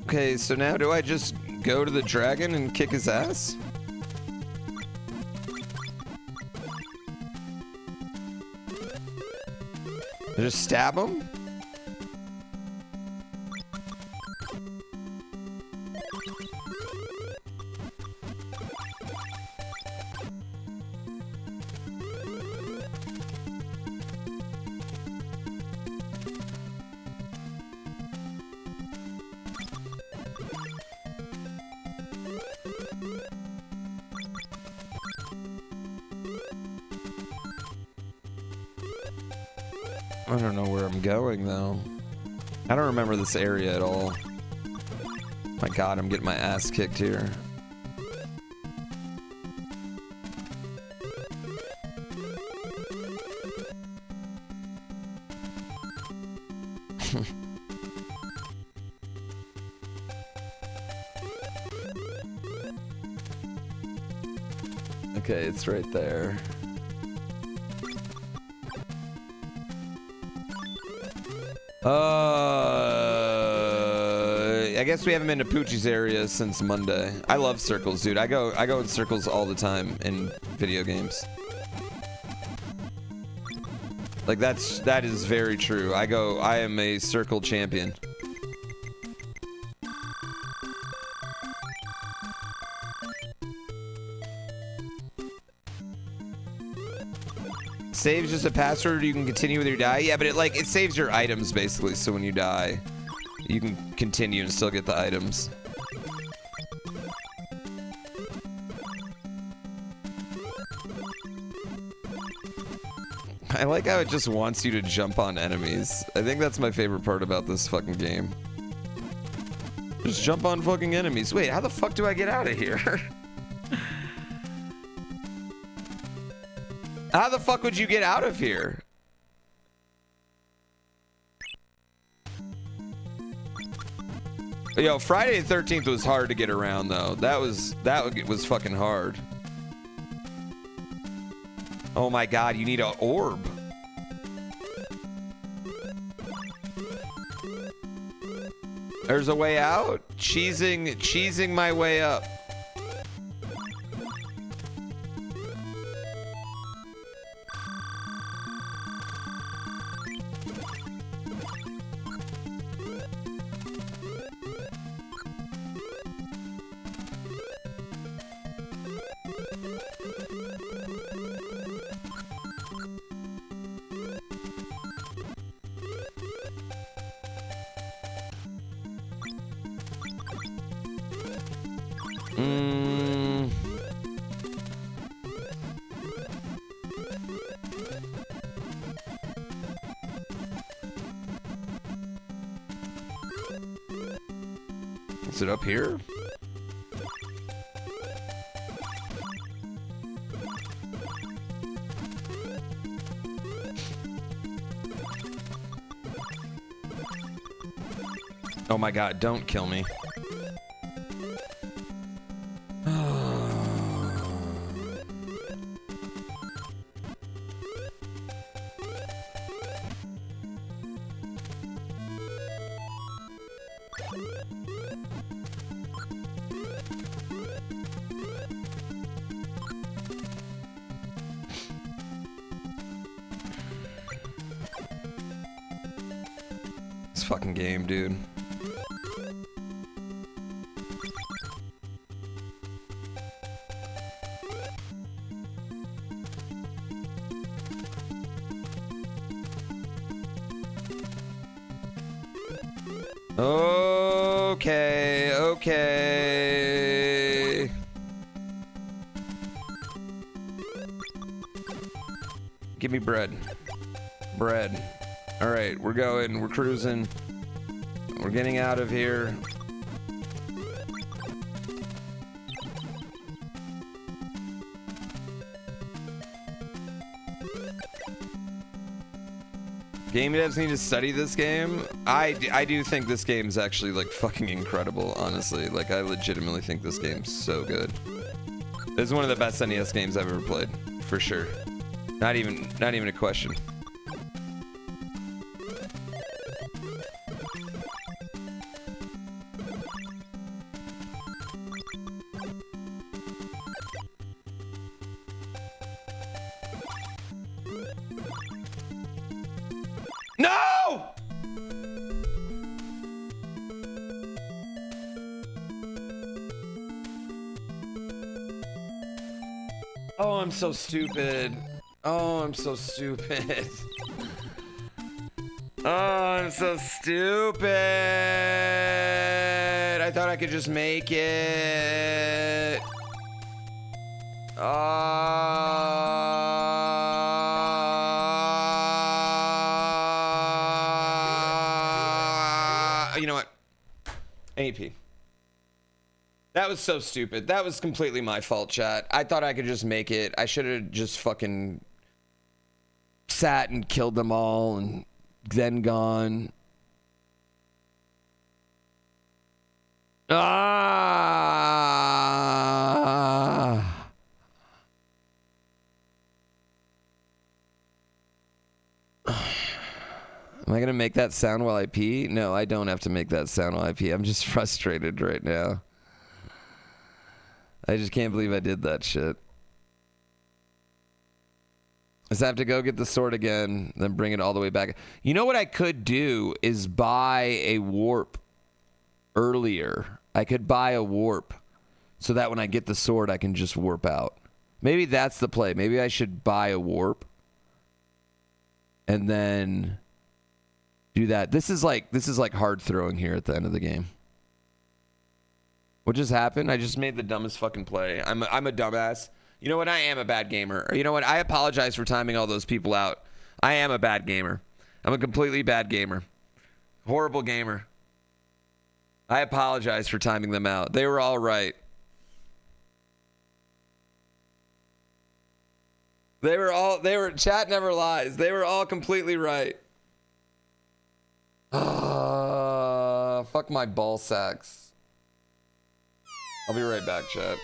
Speaker 1: Okay, so now do I just go to the dragon and kick his ass? I just stab him? I don't know where I'm going, though. I don't remember this area at all. My god, I'm getting my ass kicked here. Okay, it's right there. I guess we haven't been to Poochie's area since Monday. I love circles, dude. I go in circles all the time in video games. Like that is very true. I am a circle champion. Saves just a password, you can continue with your die. Yeah, but it saves your items basically, so when you die, you can continue and still get the items. I like how it just wants you to jump on enemies. I think that's my favorite part about this fucking game. Just jump on fucking enemies. Wait, how the fuck do I get out of here? How the fuck would you get out of here? Yo, Friday the 13th was hard to get around though. That was fucking hard. Oh my god, you need an orb. There's a way out? Cheesing my way up. Is it up here? Oh my god, don't kill me. This fucking game, dude. Okay. Give me bread. Bread. All right, we're going. We're cruising. We're getting out of here. Game devs need to study this game. I do think this game's actually like fucking incredible, honestly. Like I legitimately think this game's so good. This is one of the best NES games I've ever played, for sure. Not even a question. No! Oh, I'm so stupid. Oh, I'm so stupid. Oh, I'm so stupid. I thought I could just make it. You know what? AP. That was so stupid. That was completely my fault, chat. I thought I could just make it. I should have just fucking sat and killed them all and then gone. Am I gonna make that sound while I pee? No, I don't have to make that sound while I pee. I'm just frustrated right now. I just can't believe I did that shit. Does I have to go get the sword again, then bring it all the way back? You know what I could do is buy a warp earlier. I could buy a warp so that when I get the sword, I can just warp out. Maybe that's the play. Maybe I should buy a warp and then do that. This is like hard throwing here at the end of the game. What just happened? I just made the dumbest fucking play. I'm a dumbass. You know what? I am a bad gamer. You know what? I apologize for timing all those people out. I am a bad gamer. I'm a completely bad gamer. Horrible gamer. I apologize for timing them out. They were all right. Chat never lies. They were all completely right. Fuck my ball sacks. I'll be right back, chat.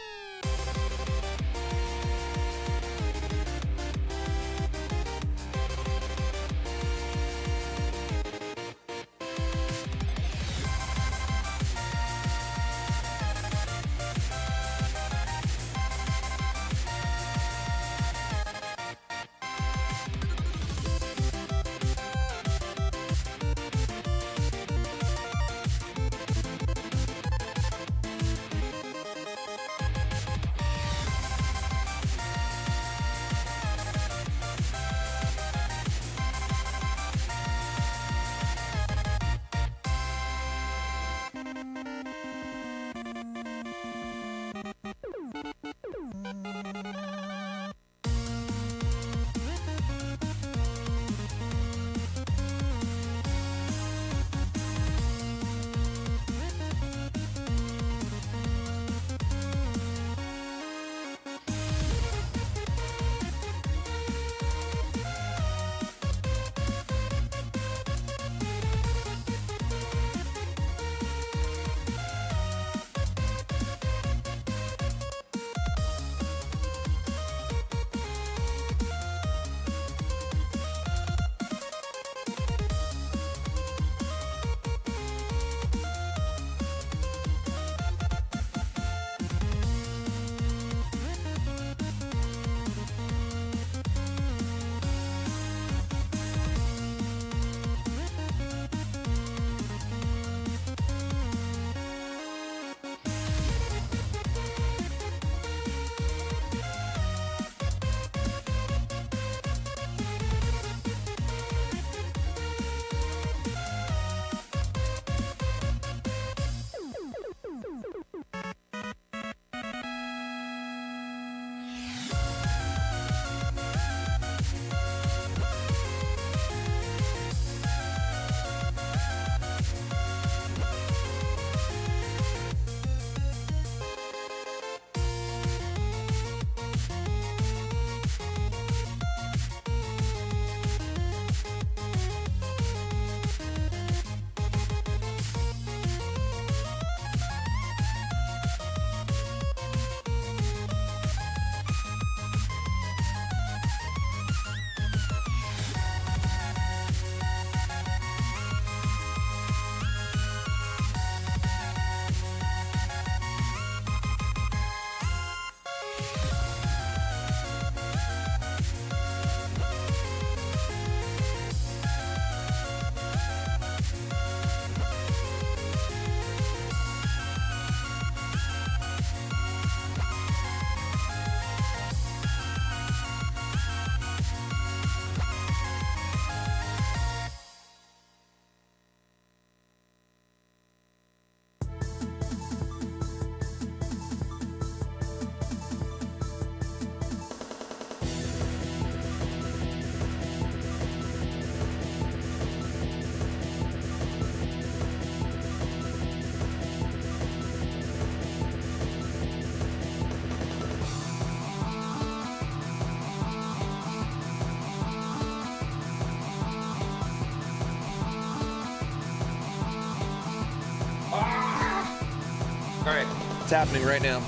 Speaker 1: All right, it's happening right now.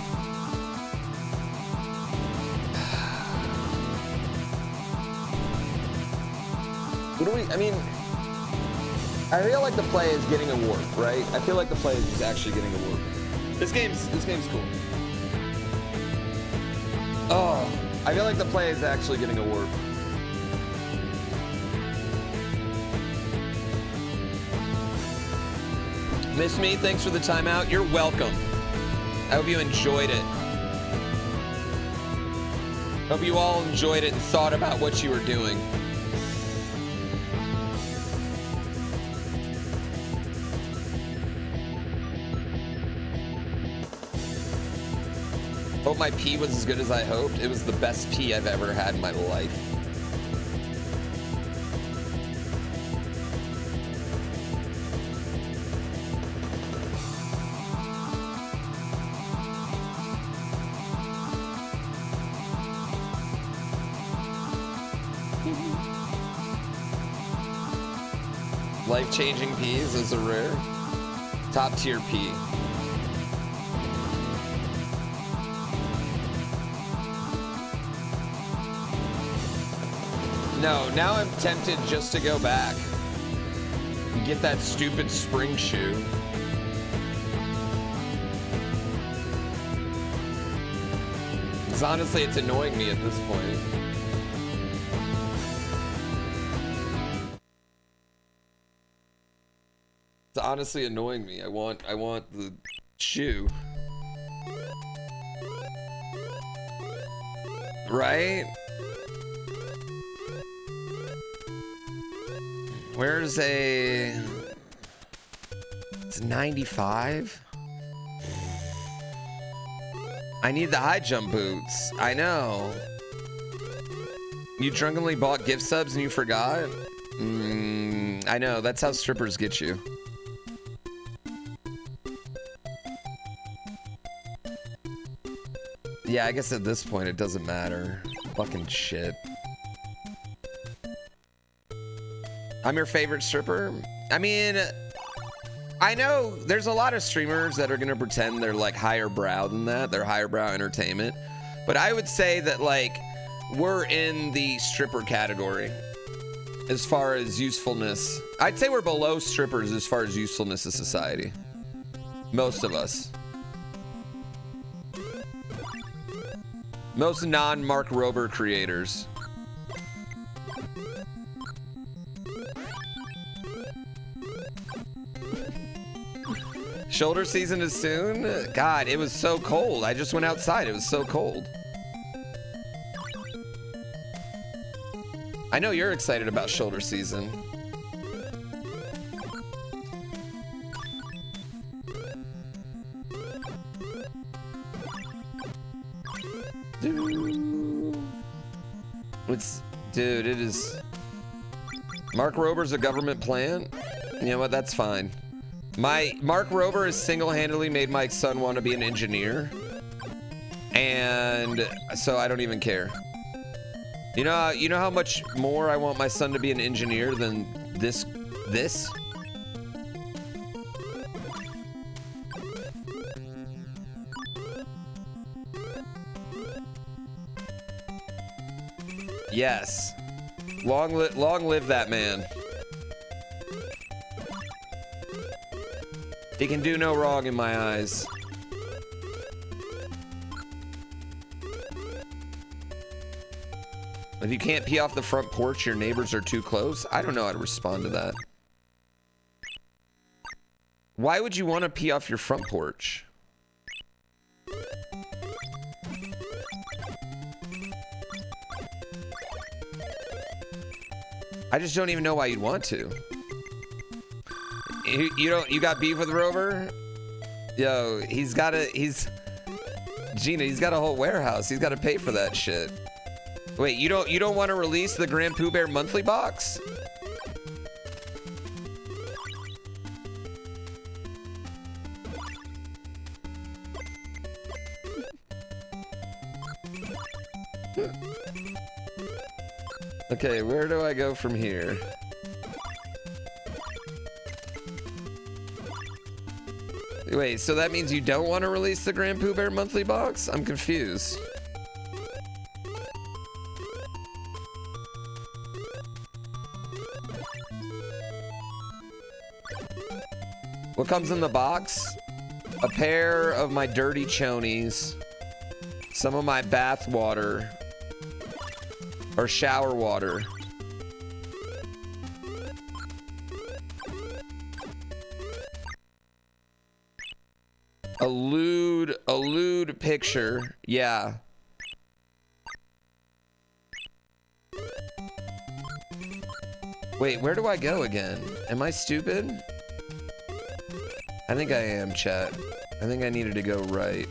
Speaker 1: What do we, I mean, I feel like the play is getting a warp, right? I feel like the play is just actually getting a warp. This game's cool. Oh, I feel like the play is actually getting a warp. Miss me, thanks for the timeout. You're welcome. I hope you enjoyed it. Hope you all enjoyed it and thought about what you were doing. Hope my pee was as good as I hoped. It was the best pee I've ever had in my life. Life-changing peas is a rare. Top tier pea. No, now I'm tempted just to go back and get that stupid spring shoe. Because honestly, it's annoying me at this point. It's honestly annoying me. I want the shoe. Right? Where's a... It's 95? I need the high jump boots. I know. You drunkenly bought gift subs and you forgot? I know. That's how strippers get you. Yeah, I guess at this point it doesn't matter. Fucking shit. I'm your favorite stripper? I mean, I know there's a lot of streamers that are gonna pretend they're like higher brow than that. They're higher brow entertainment. But I would say that like we're in the stripper category as far as usefulness. I'd say we're below strippers as far as usefulness of society. Most of us. Most non-Mark Rober creators. Shoulder season is soon? God, it was so cold. I just went outside. It was so cold. I know you're excited about shoulder season. Dude, it is... Mark Rober's a government plant? You know what? That's fine. Mark Rober has single-handedly made my son want to be an engineer. And so I don't even care. You know how much more I want my son to be an engineer than this? Yes. Long live that man. He can do no wrong in my eyes. If you can't pee off the front porch, your neighbors are too close. I don't know how to respond to that. Why would you want to pee off your front porch? I just don't even know why you'd want to. You got beef with Rover? Yo, Gina, he's got a whole warehouse. He's got to pay for that shit. Wait, you don't want to release the GrandPooBear monthly box? Okay, where do I go from here? Wait, so that means you don't want to release the GrandPooBear monthly box? I'm confused. What comes in the box? A pair of my dirty chonies, some of my bath water, or shower water. A lewd picture. Yeah. Wait, where do I go again? Am I stupid? I think I am, chat. I think I needed to go right.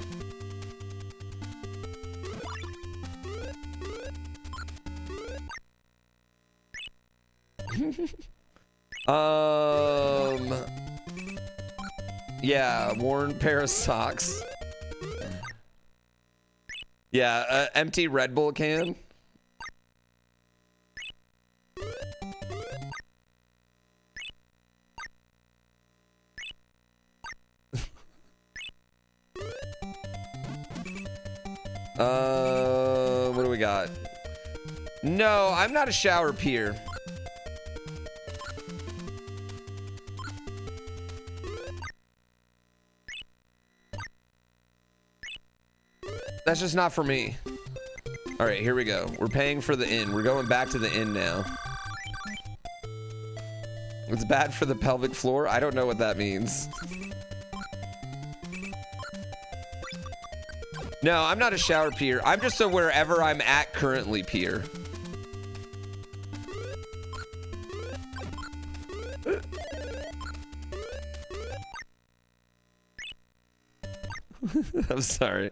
Speaker 1: Yeah, worn pair of socks. Yeah, empty Red Bull can. What do we got? No, I'm not a shower peer. That's just not for me. All right, here we go. We're paying for the inn. We're going back to the inn now. It's bad for the pelvic floor. I don't know what that means. No, I'm not a shower peer. I'm just a wherever I'm at currently peer. I'm sorry.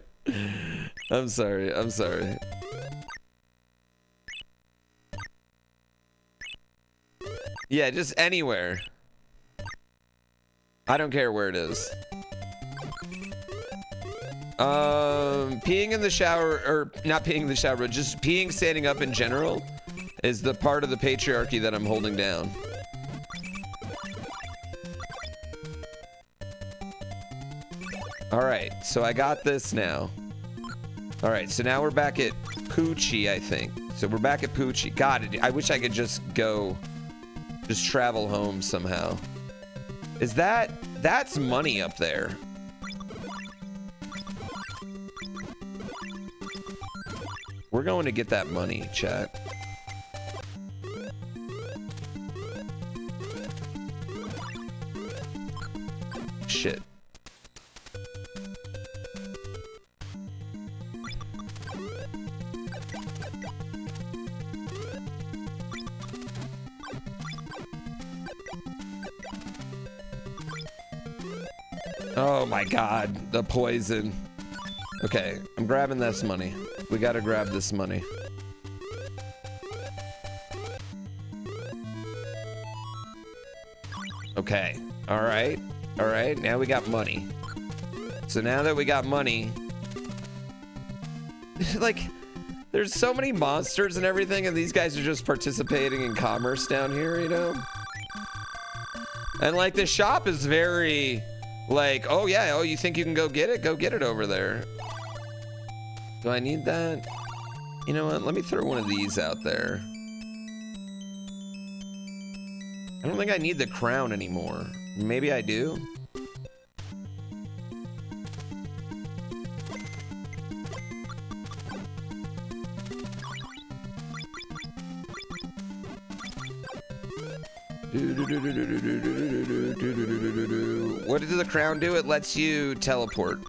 Speaker 1: I'm sorry. I'm sorry. Yeah, just anywhere. I don't care where it is. Peeing in the shower, or not peeing in the shower, but just peeing standing up in general is the part of the patriarchy that I'm holding down. All right, so I got this now. All right, so now we're back at Poochie, I think. So we're back at Poochie. God, I wish I could just travel home somehow. Is that's money up there. We're going to get that money, chat. Shit. Oh my god, the poison. Okay, I'm grabbing this money. We gotta grab this money. Okay, alright. Alright, now we got money. So now that we got money... like, there's so many monsters and everything, and these guys are just participating in commerce down here, you know? And like, the shop is very... like, oh yeah, oh, you think you can go get it? Go get it over there. Do I need that? You know what? Let me throw one of these out there. I don't think I need the crown anymore. Maybe I do. What does the crown do? It lets you teleport.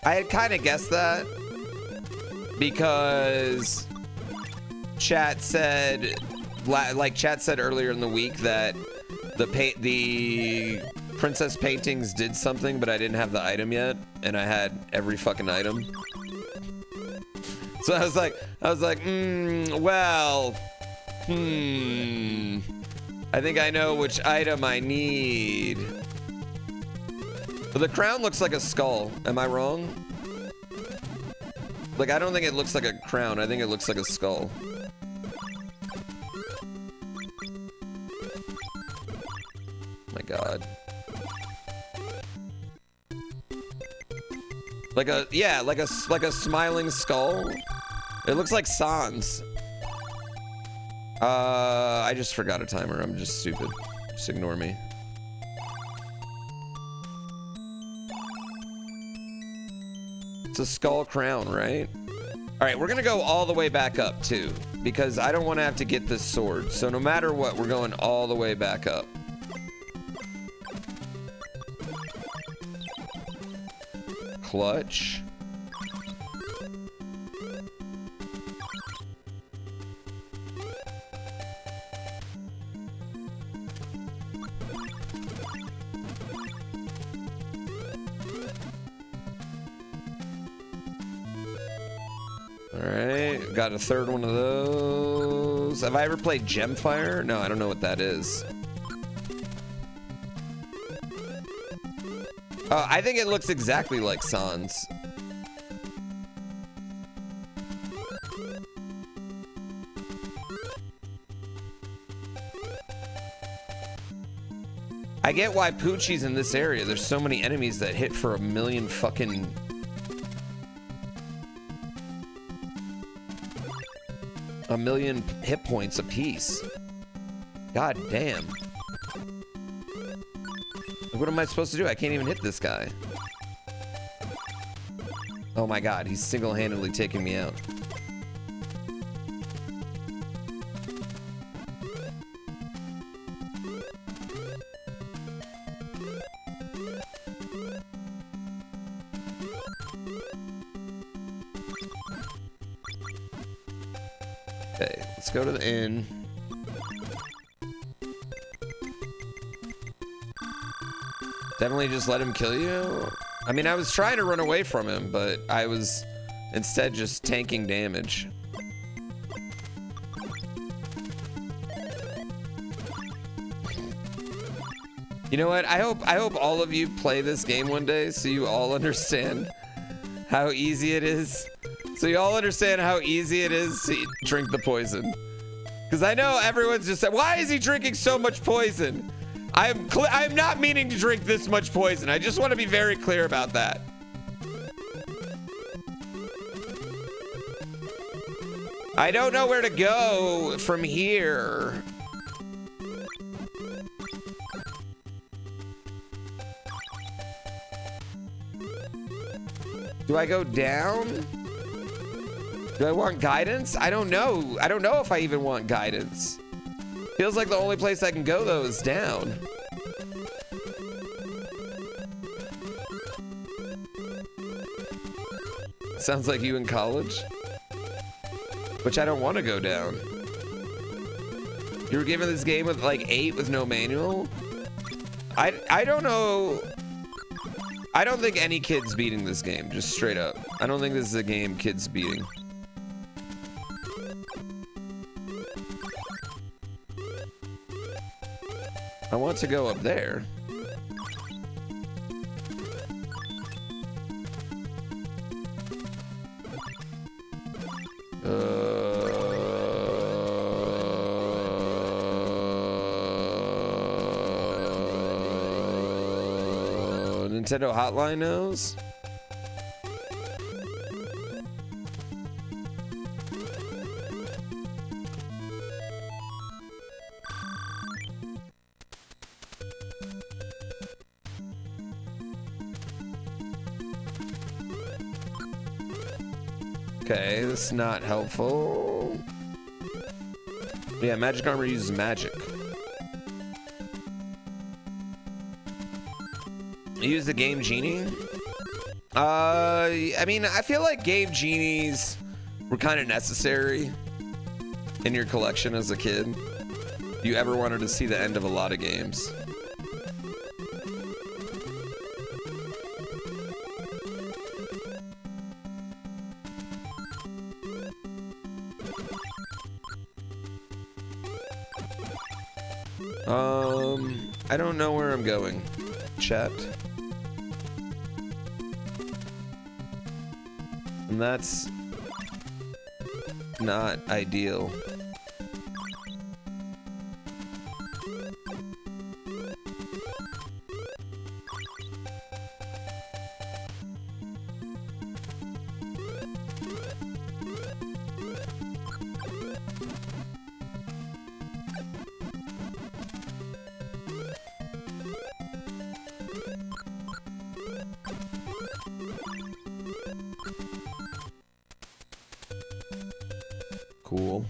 Speaker 1: I had kind of guessed that because chat said, like chat said earlier in the week, that the princess paintings did something, but I didn't have the item yet, and I had every fucking item. So I was like, well, I think I know which item I need. But the crown looks like a skull. Am I wrong? Like, I don't think it looks like a crown. I think it looks like a skull. My god. Like a, yeah, like a smiling skull. It looks like Sans. I just forgot a timer. I'm just stupid. Just ignore me. It's a skull crown, right? All right, we're gonna go all the way back up too, because I don't want to have to get this sword. So no matter what, we're going all the way back up. Clutch. Alright, got a third one of those. Have I ever played Gemfire? No, I don't know what that is. Oh, I think it looks exactly like Sans. I get why Poochie's in this area. There's so many enemies that hit for 1,000,000 fucking... a million hit points apiece. God damn. What am I supposed to do? I can't even hit this guy. Oh my god, he's single-handedly taking me out. Okay, let's go to the inn. Definitely just let him kill you. I mean, I was trying to run away from him, but I was instead just tanking damage. You know what? I hope all of you play this game one day so you all understand how easy it is. So you all understand how easy it is to drink the poison. Because I know everyone's just saying, why is he drinking so much poison? I'm not meaning to drink this much poison. I just want to be very clear about that. I don't know where to go from here. Do I go down? Do I want guidance? I don't know. I don't know if I even want guidance. Feels like the only place I can go, though, is down. Sounds like you in college. Which I don't want to go down. You were given this game with like 8 with no manual? I don't know. I don't think any kid's beating this game, just straight up. I don't think this is a game kids beating. I want to go up there. Nintendo Hotline knows. Okay, this is not helpful. Yeah, magic armor uses magic. Use the game genie? I mean, I feel like game genies were kind of necessary in your collection as a kid. If you ever wanted to see the end of a lot of games. I don't know where I'm going. Chat. And that's not ideal. Cool.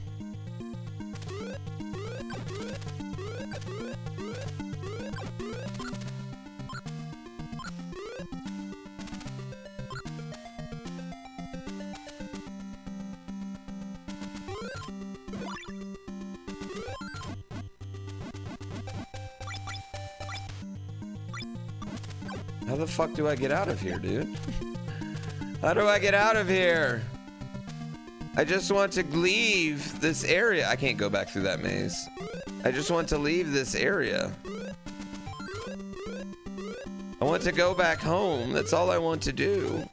Speaker 1: How the fuck do I get out of here, dude? How do I get out of here? I just want to leave this area. I can't go back through that maze. I just want to leave this area. I want to go back home. That's all I want to do.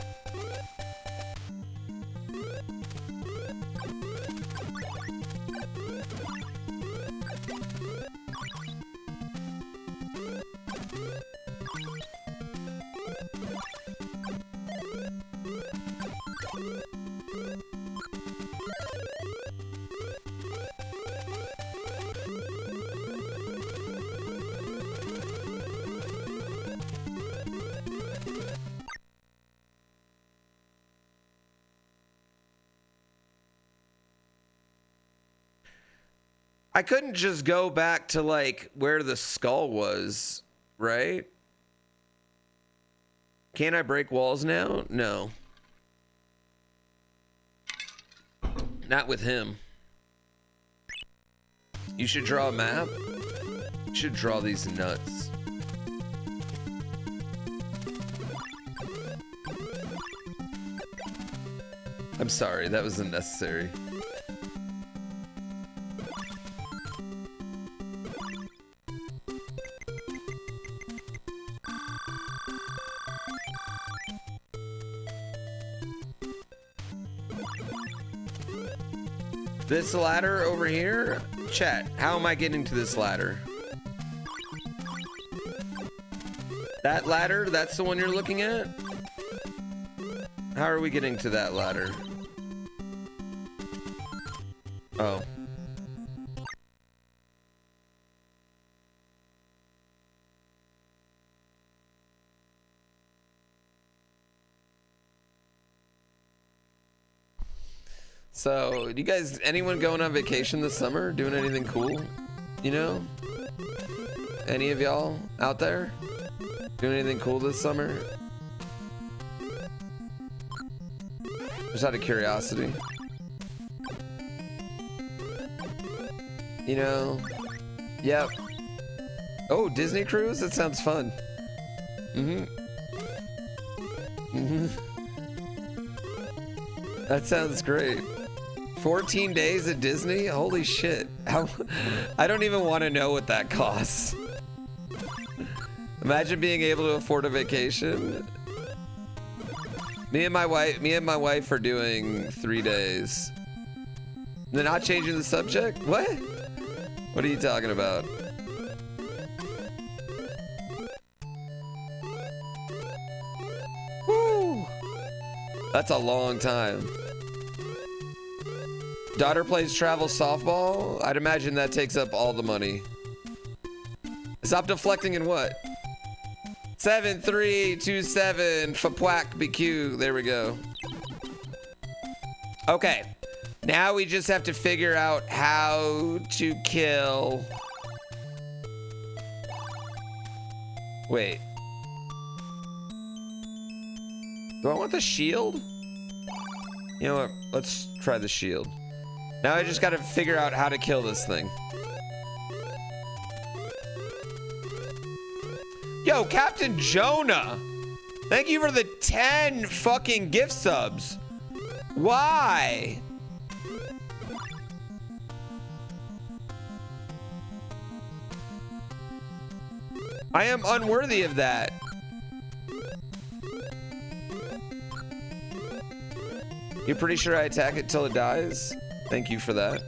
Speaker 1: I couldn't just go back to like where the skull was, right? Can I break walls now? No. Not with him. You should draw a map. You should draw these nuts. I'm sorry, that was unnecessary. This ladder over here? Chat, how am I getting to this ladder? That ladder? That's the one you're looking at? How are we getting to that ladder? Oh. So, you guys, anyone going on vacation this summer? Doing anything cool? You know? Any of y'all out there? Doing anything cool this summer? Just out of curiosity. You know? Yep. Oh, Disney cruise? That sounds fun. That sounds great. 14 days at Disney? Holy shit. I don't even want to know what that costs. Imagine being able to afford a vacation. Me and my wife are doing 3 days. They're not changing the subject? What? What are you talking about? Woo! That's a long time. Daughter plays travel softball? I'd imagine that takes up all the money. Stop deflecting and what? 7327 Fapwack BQ. There we go. Okay. Now we just have to figure out how to kill. Wait. Do I want the shield? You know what? Let's try the shield. Now I just gotta figure out how to kill this thing. Yo, Captain Jonah! Thank you for the 10 fucking gift subs. Why? I am unworthy of that. You're pretty sure I attack it till it dies? Thank you for that.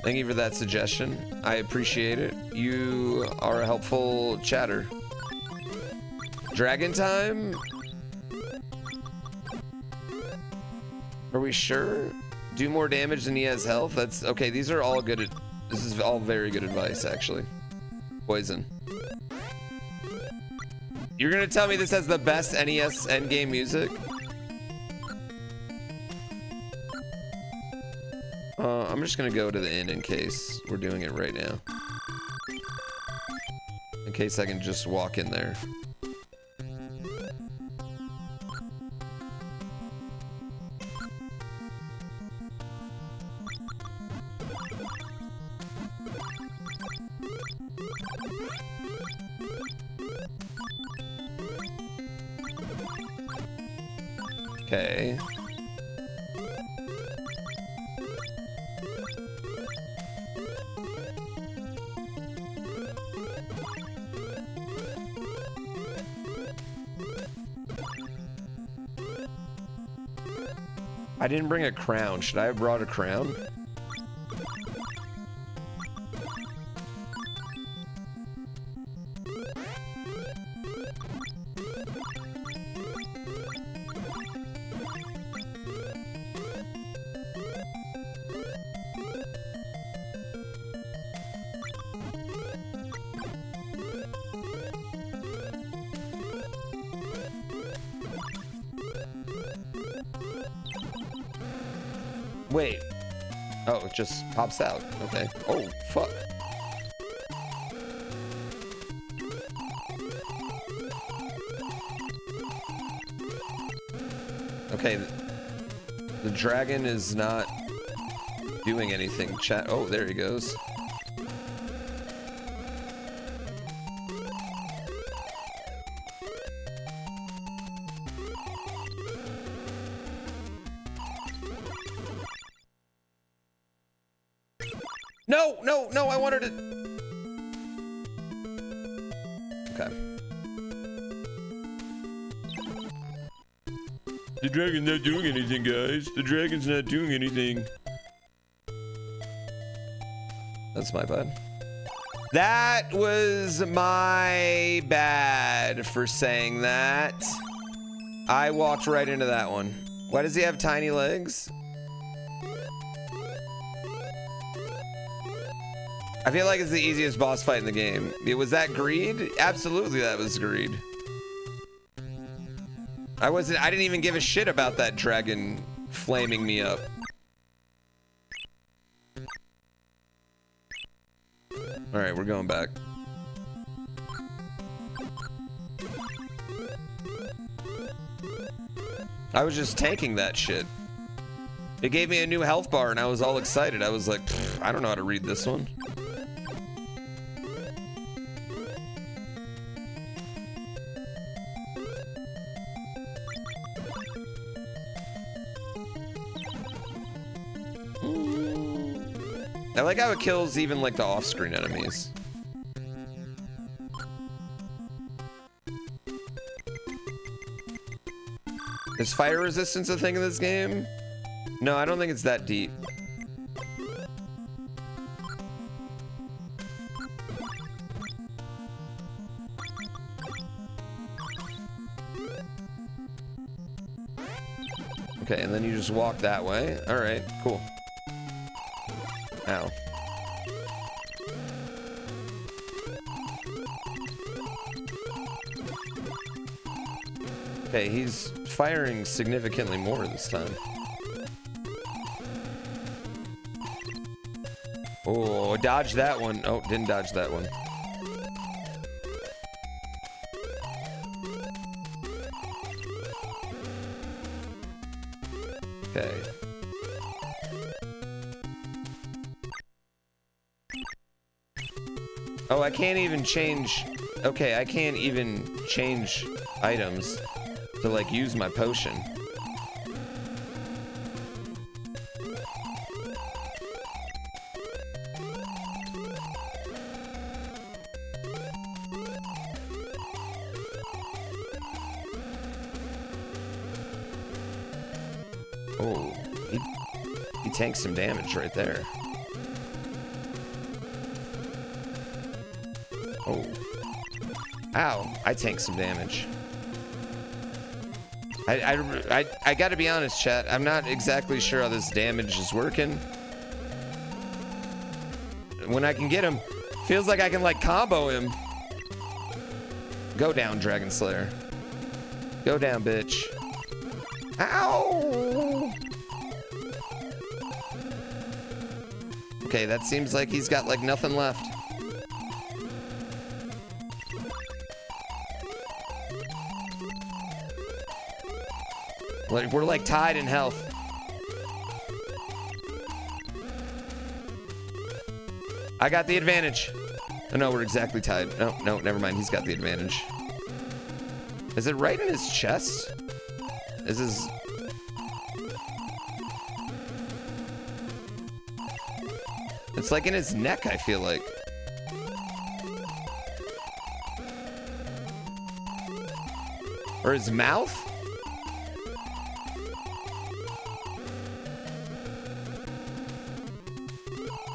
Speaker 1: Thank you for that suggestion. I appreciate it. You are a helpful chatter. Dragon time? Are we sure? Do more damage than he has health? That's okay. These are all good. This is all very good advice, actually. Poison. You're gonna tell me this has the best NES endgame music? I'm just gonna go to the inn in case we're doing it right now. In case I can just walk in there. Okay. I didn't bring a crown. Should I have brought a crown? Wait. Oh, it just pops out. Okay. Oh, fuck. Okay. The dragon is not doing anything. Chat. Oh, there he goes. No, no, no, I wanted it. Okay. The dragon's not doing anything, guys. The dragon's not doing anything. That's my bad. That was my bad for saying that. I walked right into that one. Why does he have tiny legs? I feel like it's the easiest boss fight in the game. Was that greed? Absolutely, that was greed. I didn't even give a shit about that dragon flaming me up. All right, we're going back. I was just tanking that shit. It gave me a new health bar and I was all excited. I was like, I don't know how to read this one. I like how it kills even like the off-screen enemies. Is fire resistance a thing in this game? No, I don't think it's that deep. Okay, and then you just walk that way. All right, cool. Ow. Okay, he's firing significantly more this time. Oh, dodge that one. Oh, didn't dodge that one. Okay. Oh, I can't even change. Okay, I can't even change items to like use my potion. Oh, he tanks some damage right there. Oh. Ow, I tank some damage. I gotta be honest, chat. I'm not exactly sure how this damage is working. When I can get him, feels like I can like combo him. Go down, Dragon Slayer. Go down, bitch. Ow! Okay, that seems like he's got like nothing left. Like, we're like tied in health. I got the advantage. Oh no, we're exactly tied. No, no, never mind. He's got the advantage. Is it right in his chest? Is his... It's like in his neck, I feel like. Or his mouth?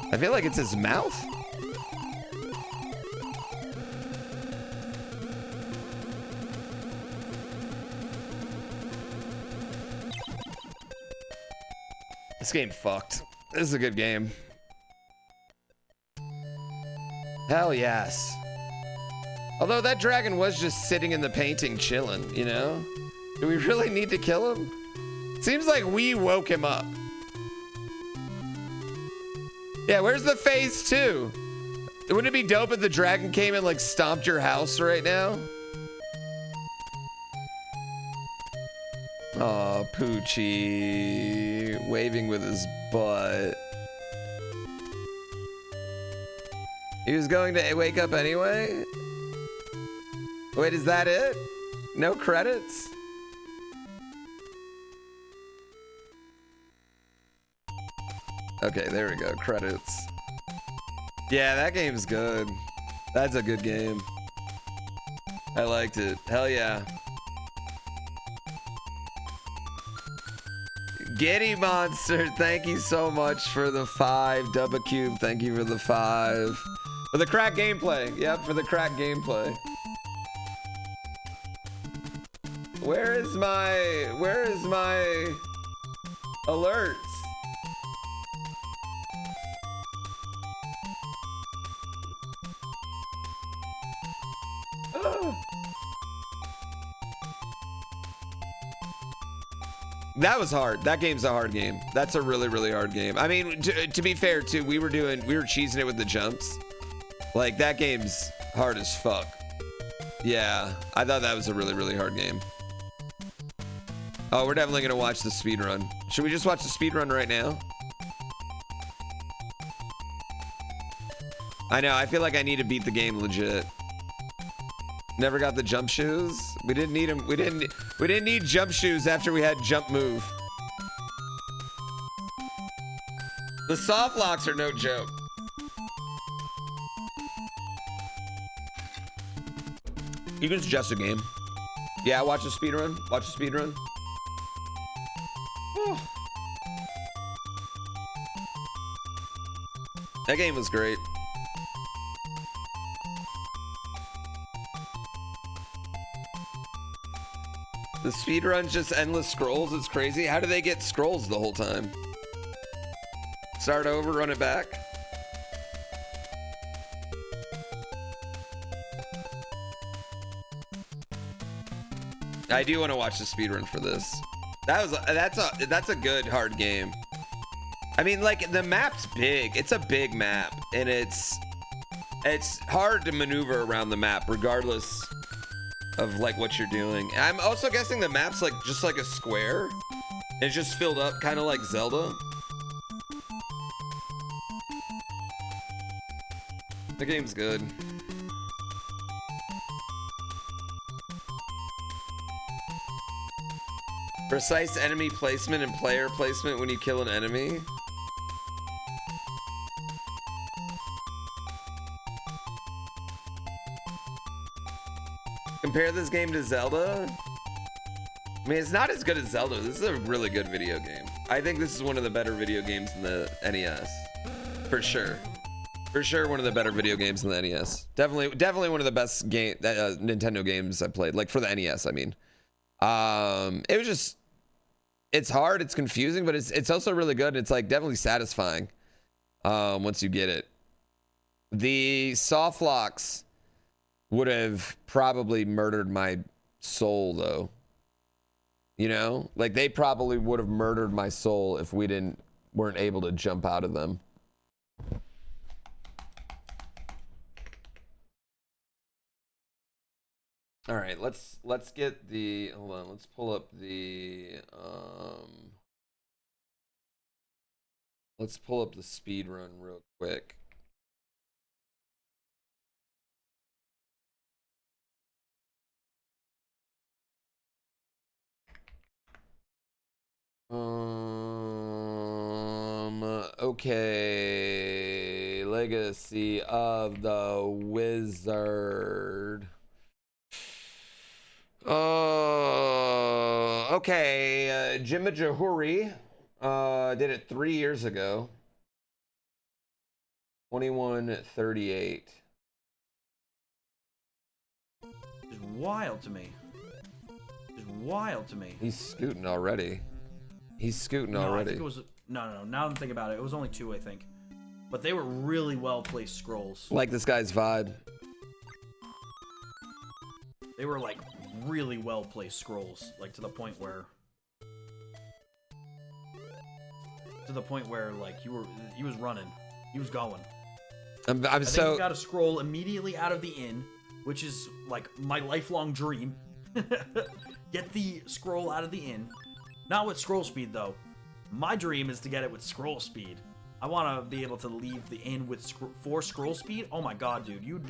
Speaker 1: I feel like it's his mouth. This game fucked. This is a good game. Hell yes. Although that dragon was just sitting in the painting chilling, you know? Do we really need to kill him? Seems like we woke him up. Yeah, where's the phase 2? Wouldn't it be dope if the dragon came and like stomped your house right now? Aw, Poochie. Waving with his butt. He was going to wake up anyway? Wait, is that it? No credits? Okay, there we go. Credits. Yeah, that game's good. That's a good game. I liked it. Hell yeah. Giddy Monster, thank you so much for the 5. Dubba Cube, thank you for the 5. For the crack gameplay. Yep, for the crack gameplay. Where is my alerts? That was hard. That game's a hard game. That's a really, really hard game. I mean, to be fair too, we were cheesing it with the jumps. Like, that game's hard as fuck. Yeah, I thought that was a really, really hard game. Oh, we're definitely gonna watch the speedrun. Should we just watch the speedrun right now? I know, I feel like I need to beat the game legit. Never got the jump shoes. We didn't need them. We didn't need jump shoes after we had jump move. The soft locks are no joke. You can suggest a game. Yeah, watch the speedrun. Watch the speedrun. That game was great. The speedrun's just endless scrolls. It's crazy. How do they get scrolls the whole time? Start over, run it back. I do want to watch the speedrun for this. That's a good hard game. I mean, like, the map's big. It's a big map, and it's hard to maneuver around the map regardless of like what you're doing. I'm also guessing the map's like just like a square. And it's just filled up, kind of like Zelda. The game's good. Precise enemy placement and player placement when you kill an enemy. Compare this game to Zelda. I mean, it's not as good as Zelda. This is a really good video game. I think this is one of the better video games in the NES. For sure. For sure, one of the better video games in the NES. Definitely one of the best Nintendo games I played. Like, for the NES, I mean. It was just... It's hard, it's confusing, but it's also really good. And it's, like, definitely satisfying once you get it. The soft locks would have probably murdered my soul, though. You know, like, they probably would have murdered my soul if we weren't able to jump out of them. All right, let's get the, hold on, let's pull up the speed run real quick. Okay, Legacy of the Wizard. Okay, Jimmy Jahuri did it 3 years ago. 2138.
Speaker 5: It's wild to me. It's wild to me.
Speaker 1: He's scooting already. He's scooting
Speaker 5: no,
Speaker 1: already.
Speaker 5: I think it was no. Now that I'm thinking about it, it was only 2, I think. But they were really well placed scrolls.
Speaker 1: Like this guy's vibe.
Speaker 5: They were like really well placed scrolls, like to the point where like he was running. He was going.
Speaker 1: I'm
Speaker 5: I think
Speaker 1: so.
Speaker 5: you got to scroll immediately out of the inn, which is like my lifelong dream. Get the scroll out of the inn. Not with scroll speed though. My dream is to get it with scroll speed. I want to be able to leave the inn with for scroll speed. Oh my god, dude, you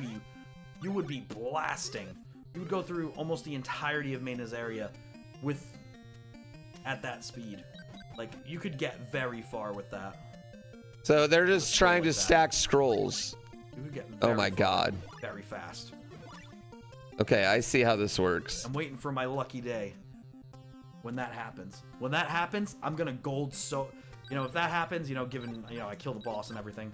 Speaker 5: would be blasting. You would go through almost the entirety of Mayna's area at that speed. Like you could get very far with that.
Speaker 1: So they're just trying to stack scrolls.
Speaker 5: You could get
Speaker 1: Oh my god.
Speaker 5: very fast.
Speaker 1: Okay, I see how this works.
Speaker 5: I'm waiting for my lucky day. When that happens. When that happens, I'm gonna gold so... You know, if that happens, you know, given, you know, I kill the boss and everything,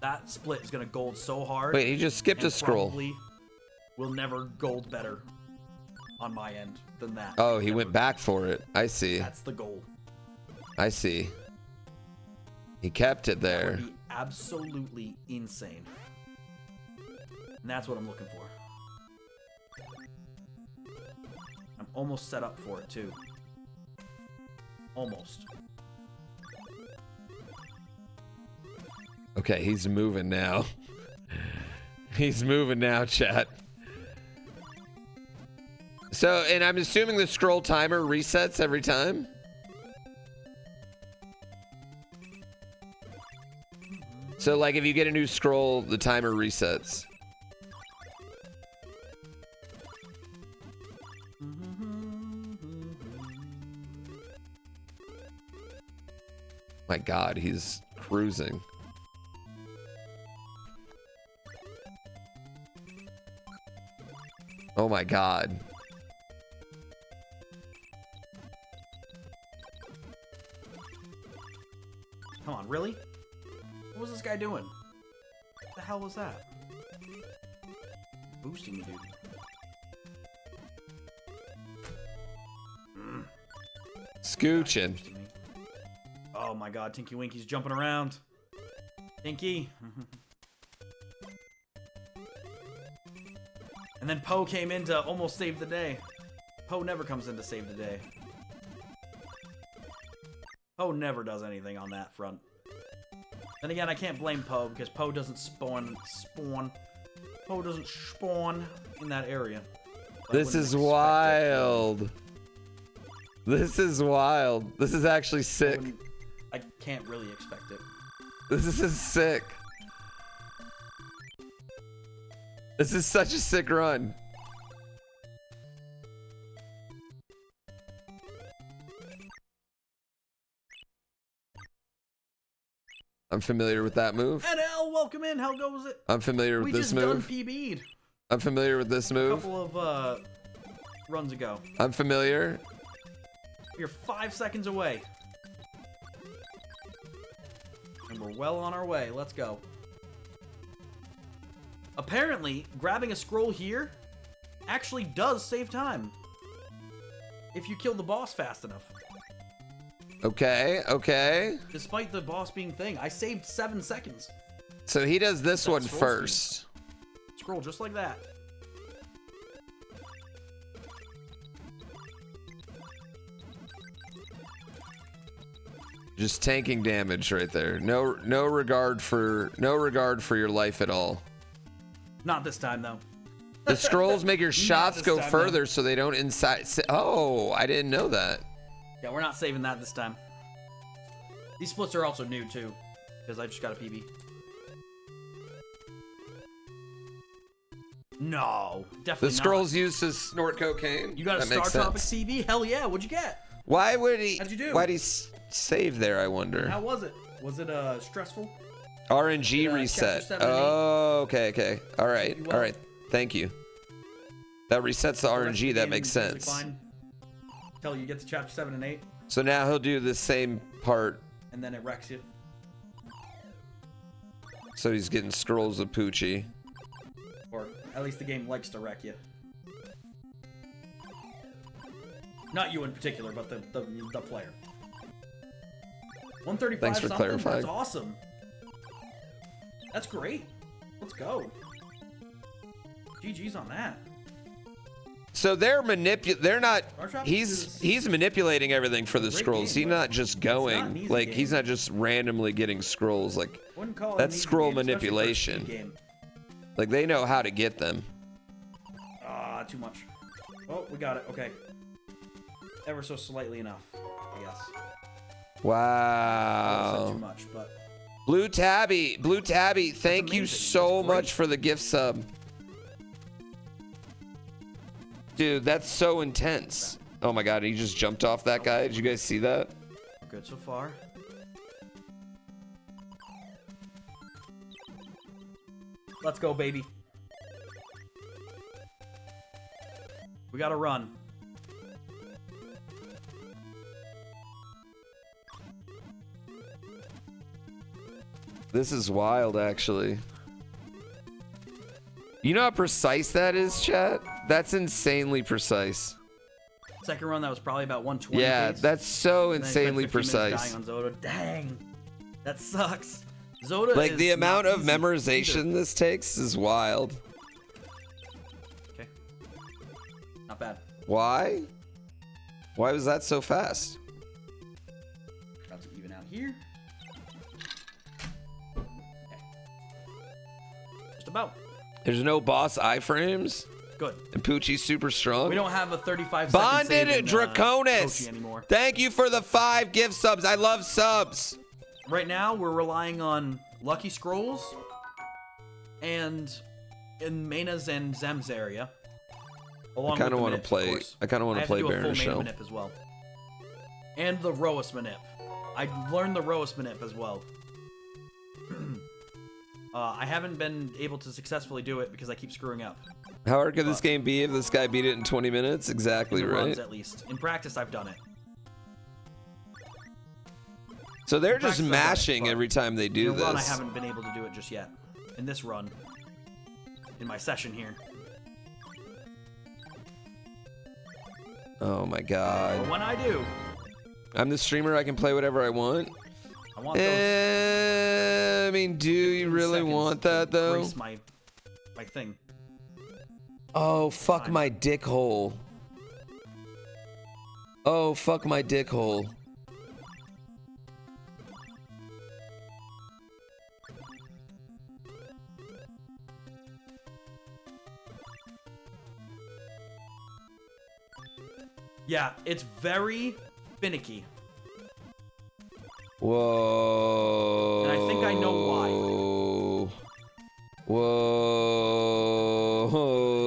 Speaker 5: that split is gonna gold so hard.
Speaker 1: Wait, he just skipped a scroll.
Speaker 5: Probably will never gold better on my end than that.
Speaker 1: Oh, he went back for it. I see.
Speaker 5: That's the goal.
Speaker 1: I see. He kept it there.
Speaker 5: That would be absolutely insane. And that's what I'm looking for. I'm almost set up for it too. Almost.
Speaker 1: Okay, he's moving now. He's moving now, chat. So, and I'm assuming the scroll timer resets every time? So, like, if you get a new scroll, the timer resets. My god, he's cruising. Oh my god.
Speaker 5: Come on, really? What was this guy doing? What the hell was that? Boosting me, dude.
Speaker 1: Scooching.
Speaker 5: Boosting me. Oh my god, Tinky Winky's jumping around. Tinky. And then Poe came in to almost save the day. Poe never comes in to save the day. Poe never does anything on that front. Then again, I can't blame Poe because Poe doesn't spawn. Poe doesn't spawn in that area. So
Speaker 1: This is wild. This is wild. This is actually sick.
Speaker 5: I can't really expect it.
Speaker 1: This is sick. This is such a sick run. I'm familiar with that move.
Speaker 5: NL, welcome in. How goes it?
Speaker 1: I'm familiar with this move.
Speaker 5: We just done PB'd.
Speaker 1: I'm familiar with this
Speaker 5: A
Speaker 1: move.
Speaker 5: couple of runs ago.
Speaker 1: I'm familiar.
Speaker 5: You're 5 seconds away. And we're well on our way. Let's go. Apparently, grabbing a scroll here actually does save time. If you kill the boss fast enough.
Speaker 1: Okay, okay.
Speaker 5: Despite the boss being thing, I saved 7 seconds.
Speaker 1: So he does this
Speaker 5: That
Speaker 1: one
Speaker 5: scroll
Speaker 1: first.
Speaker 5: Scroll just like that.
Speaker 1: Just tanking damage right there. No regard for your life at all.
Speaker 5: Not this time, though.
Speaker 1: The scrolls make your shots
Speaker 5: this
Speaker 1: go
Speaker 5: time,
Speaker 1: further so they don't inside. Oh, I didn't know that.
Speaker 5: Yeah, we're not saving that this time. These splits are also new, too. Because I just got a PB. No, definitely
Speaker 1: The scrolls used to snort cocaine.
Speaker 5: You got a
Speaker 1: That
Speaker 5: Star
Speaker 1: makes
Speaker 5: Tropic
Speaker 1: sense.
Speaker 5: CB? Hell yeah, what'd you get?
Speaker 1: Why would he?
Speaker 5: How'd you do?
Speaker 1: Why'd he save there? I wonder.
Speaker 5: How was it? Was it stressful?
Speaker 1: RNG
Speaker 5: Did,
Speaker 1: reset.
Speaker 5: Capture 7 and 8?
Speaker 1: Oh, okay, okay. All right,
Speaker 5: You well?
Speaker 1: all right. Thank you. That resets the
Speaker 5: The rest of
Speaker 1: RNG.
Speaker 5: the
Speaker 1: That
Speaker 5: game
Speaker 1: makes
Speaker 5: is usually
Speaker 1: sense.
Speaker 5: fine. Till you get to chapter 7 and 8,
Speaker 1: So now he'll do the same part.
Speaker 5: and then it wrecks you.
Speaker 1: So he's getting scrolls of Poochie.
Speaker 5: Or at least the game likes to wreck you. Not you in particular, but the player. 135
Speaker 1: Thanks for
Speaker 5: something?
Speaker 1: clarifying.
Speaker 5: That's awesome. That's great. Let's go. GG's on that.
Speaker 1: So they're not.
Speaker 5: Barbershop
Speaker 1: He's manipulating everything for the
Speaker 5: great
Speaker 1: scrolls.
Speaker 5: game,
Speaker 1: He's not just
Speaker 5: not an
Speaker 1: going
Speaker 5: easy
Speaker 1: like
Speaker 5: game.
Speaker 1: he's not just randomly getting scrolls. Like
Speaker 5: Wouldn't call it
Speaker 1: that's
Speaker 5: an easy
Speaker 1: scroll
Speaker 5: game, especially for a
Speaker 1: manipulation.
Speaker 5: speed game.
Speaker 1: Like they know how to get them.
Speaker 5: Ah, too much. Oh, we got it. Okay. Ever so slightly enough, I guess.
Speaker 1: Wow.
Speaker 5: Too much, but
Speaker 1: Blue Tabby, thank you
Speaker 5: amazing.
Speaker 1: so
Speaker 5: That's great.
Speaker 1: much for the gift sub. Dude, that's so intense. Oh my god, he just jumped off that guy. Did you guys see that?
Speaker 5: we're good so far. Let's go, baby. We gotta run.
Speaker 1: This is wild, actually. You know how precise that is, chat? That's insanely precise.
Speaker 5: Second run, that was probably about 120.
Speaker 1: Yeah,
Speaker 5: pace.
Speaker 1: that's so
Speaker 5: And then I spent
Speaker 1: insanely
Speaker 5: 15 minutes
Speaker 1: precise.
Speaker 5: dying on Zoda. Dang, that sucks. Zoda
Speaker 1: Like
Speaker 5: is
Speaker 1: the amount
Speaker 5: not
Speaker 1: of
Speaker 5: easy
Speaker 1: memorization
Speaker 5: either.
Speaker 1: this takes is wild.
Speaker 5: Okay, not bad.
Speaker 1: Why? Why was that so fast?
Speaker 5: About to even out here. Okay. Just about.
Speaker 1: There's no boss iframes,
Speaker 5: Good.
Speaker 1: and Poochie's super strong.
Speaker 5: We don't have a 35
Speaker 1: Bonded
Speaker 5: second save in,
Speaker 1: Draconis.
Speaker 5: Kochi anymore.
Speaker 1: Thank you for the 5 gift subs. I love subs.
Speaker 5: Right now, we're relying on Lucky Scrolls and in Mayna's and Zem's area.
Speaker 1: I kind of want to play. I kind of want to play
Speaker 5: do a
Speaker 1: Baron
Speaker 5: full
Speaker 1: Show.
Speaker 5: Mana Manip as well. And the Roas Manip. I learned the Roas Manip as well. I haven't been able to successfully do it because I keep screwing up.
Speaker 1: How hard could this game be if this guy beat it in 20 minutes? Exactly,
Speaker 5: In the
Speaker 1: right?
Speaker 5: runs, at least. In practice, I've done it.
Speaker 1: So they're
Speaker 5: In
Speaker 1: just
Speaker 5: practice, I've done it,
Speaker 1: mashing
Speaker 5: but
Speaker 1: every time they do
Speaker 5: in a run, I
Speaker 1: this.
Speaker 5: haven't been able to do it just yet. In this run. In my session here.
Speaker 1: Oh my
Speaker 5: But
Speaker 1: god.
Speaker 5: when I do,
Speaker 1: I'm the streamer, I can play whatever I want.
Speaker 5: I want those
Speaker 1: I mean, do you
Speaker 5: 15
Speaker 1: really
Speaker 5: seconds
Speaker 1: want
Speaker 5: to
Speaker 1: that though?
Speaker 5: grace my thing.
Speaker 1: Oh, fuck
Speaker 5: Fine.
Speaker 1: my dick hole. Oh, fuck my dick hole.
Speaker 5: Yeah, it's very finicky.
Speaker 1: Whoa.
Speaker 5: And I think I know why.
Speaker 1: Whoa.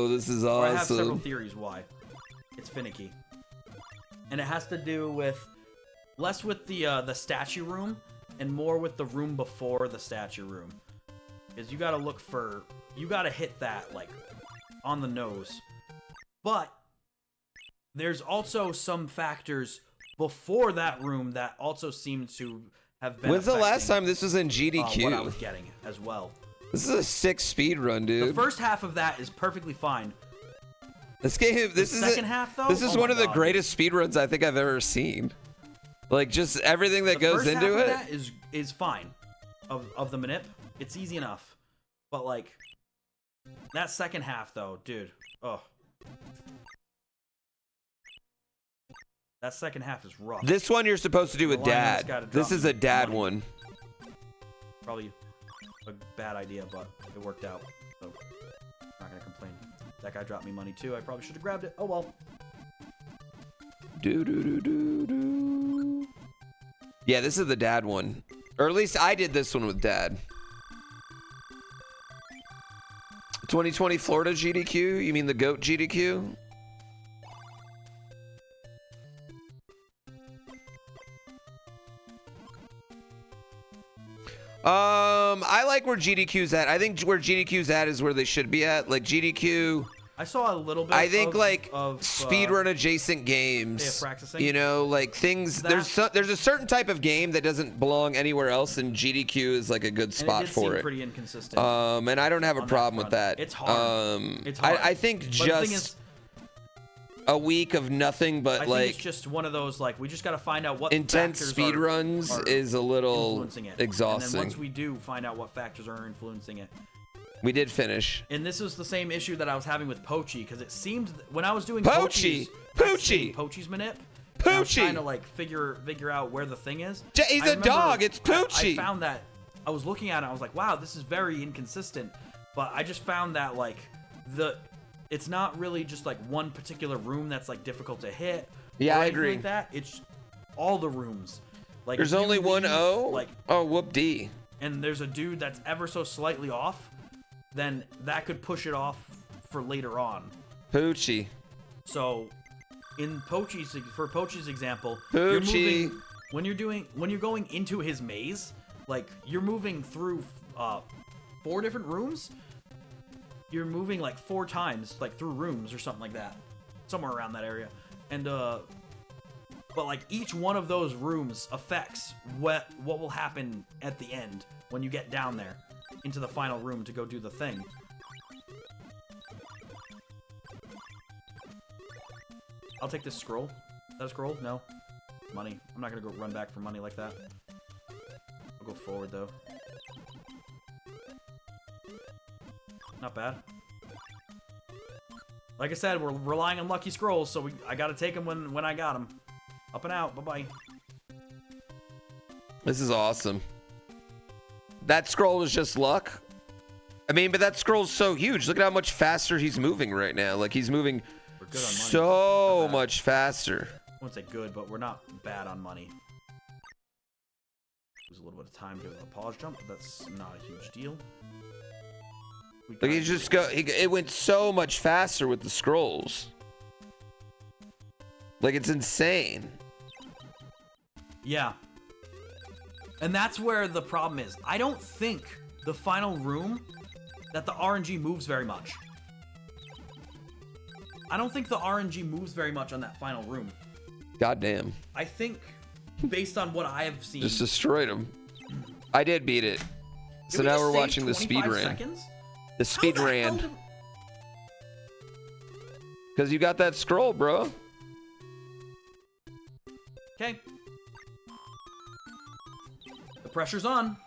Speaker 1: This is
Speaker 5: Or I have several
Speaker 1: awesome.
Speaker 5: theories why. It's finicky. And it has to do with less with the statue room and more with the room before the statue room. Because you gotta look for, you gotta hit that like on the nose. But there's also some factors before that room that also seem to have been.
Speaker 1: When's the last
Speaker 5: affecting,
Speaker 1: time this was in GDQ?
Speaker 5: what I was getting as well.
Speaker 1: This is a sick speed run, dude.
Speaker 5: The first half of that is perfectly fine.
Speaker 1: This game, this is
Speaker 5: second half, though?
Speaker 1: This is
Speaker 5: Oh
Speaker 1: one
Speaker 5: my
Speaker 1: of the
Speaker 5: God.
Speaker 1: greatest speed runs I think I've ever seen. Like just everything that
Speaker 5: The
Speaker 1: goes
Speaker 5: first
Speaker 1: into
Speaker 5: half
Speaker 1: it.
Speaker 5: of that is fine. Of the manip, it's easy enough. But like that second half, though, dude. Oh, that second half is rough.
Speaker 1: This one you're supposed to do with
Speaker 5: Relying on this guy
Speaker 1: dad.
Speaker 5: to
Speaker 1: This
Speaker 5: drop
Speaker 1: is a dad
Speaker 5: money.
Speaker 1: one.
Speaker 5: Probably a bad idea, but it worked out. So not gonna complain. That guy dropped me money too. I probably should have grabbed it. Oh well.
Speaker 1: Do do do do do. Yeah, this is the dad one. Or at least I did this one with dad. 2020 Florida GDQ? You mean the GOAT GDQ? I like where GDQ's at. I think where GDQ's at is where they should be at. Like GDQ,
Speaker 5: I saw a little bit.
Speaker 1: I think
Speaker 5: of
Speaker 1: speedrun adjacent games.
Speaker 5: practicing.
Speaker 1: You know, like things. There's a certain type of game that doesn't belong anywhere else, and GDQ is like a good
Speaker 5: and
Speaker 1: spot
Speaker 5: it did
Speaker 1: for
Speaker 5: seem
Speaker 1: it.
Speaker 5: pretty inconsistent.
Speaker 1: And I don't have a
Speaker 5: on that
Speaker 1: problem with
Speaker 5: front.
Speaker 1: that.
Speaker 5: It's hard. It's hard.
Speaker 1: I think
Speaker 5: But the thing
Speaker 1: just
Speaker 5: is,
Speaker 1: a week of nothing but
Speaker 5: I think
Speaker 1: like
Speaker 5: it's just one of those like we just got to find out what
Speaker 1: intense
Speaker 5: factors
Speaker 1: speed
Speaker 5: are
Speaker 1: runs is a little
Speaker 5: influencing it.
Speaker 1: exhausting.
Speaker 5: And then once we do find out what factors are influencing it,
Speaker 1: We did finish.
Speaker 5: And this was the same issue that I was having with Pochi, because it seemed when I was doing
Speaker 1: Pochi's
Speaker 5: manip, I was trying to like figure out where the thing is.
Speaker 1: He's a dog. It's Poochie.
Speaker 5: I found that I was looking at it. I was like, wow, this is very inconsistent. But I just found that like it's not really just like one particular room that's like difficult to hit.
Speaker 1: Yeah,
Speaker 5: or
Speaker 1: I agree.
Speaker 5: Like that. It's all the rooms. Like
Speaker 1: there's only one O.
Speaker 5: Like,
Speaker 1: oh, whoop D.
Speaker 5: And there's a dude that's ever so slightly off, then that could push it off for later on.
Speaker 1: Poochie.
Speaker 5: So, for Pochi's example,
Speaker 1: Poochie.
Speaker 5: when you're going into his maze, like you're moving through 4 different rooms. You're moving like 4 times, like through rooms or something like that, somewhere around that area, and but like each one of those rooms affects what will happen at the end when you get down there into the final room to go do the thing. I'll take this scroll. Is that a scroll? No. Money. I'm not gonna go run back for money like that. I'll go forward though. Not bad. Like I said, we're relying on lucky scrolls, so I gotta take them when I got them. Up and out. Bye-bye.
Speaker 1: This is awesome. That scroll is just luck. I mean, but that scroll's so huge. Look at how much faster he's moving right now. Like, he's moving so much faster.
Speaker 5: I won't say good, but we're not bad on money. Lose a little bit of time doing a pause jump, but that's not a huge deal.
Speaker 1: Like, it went so much faster with the scrolls. Like, it's insane.
Speaker 5: Yeah. And that's where the problem is. I don't think the final room that the RNG moves very much. I don't think the RNG moves very much on that final room.
Speaker 1: Goddamn.
Speaker 5: I think, based on what I have seen...
Speaker 1: Just destroyed him. I did beat it. So now we're watching the speedrun.
Speaker 5: Seconds?
Speaker 1: The speedrun. Because you got that scroll, bro.
Speaker 5: Okay. The pressure's on.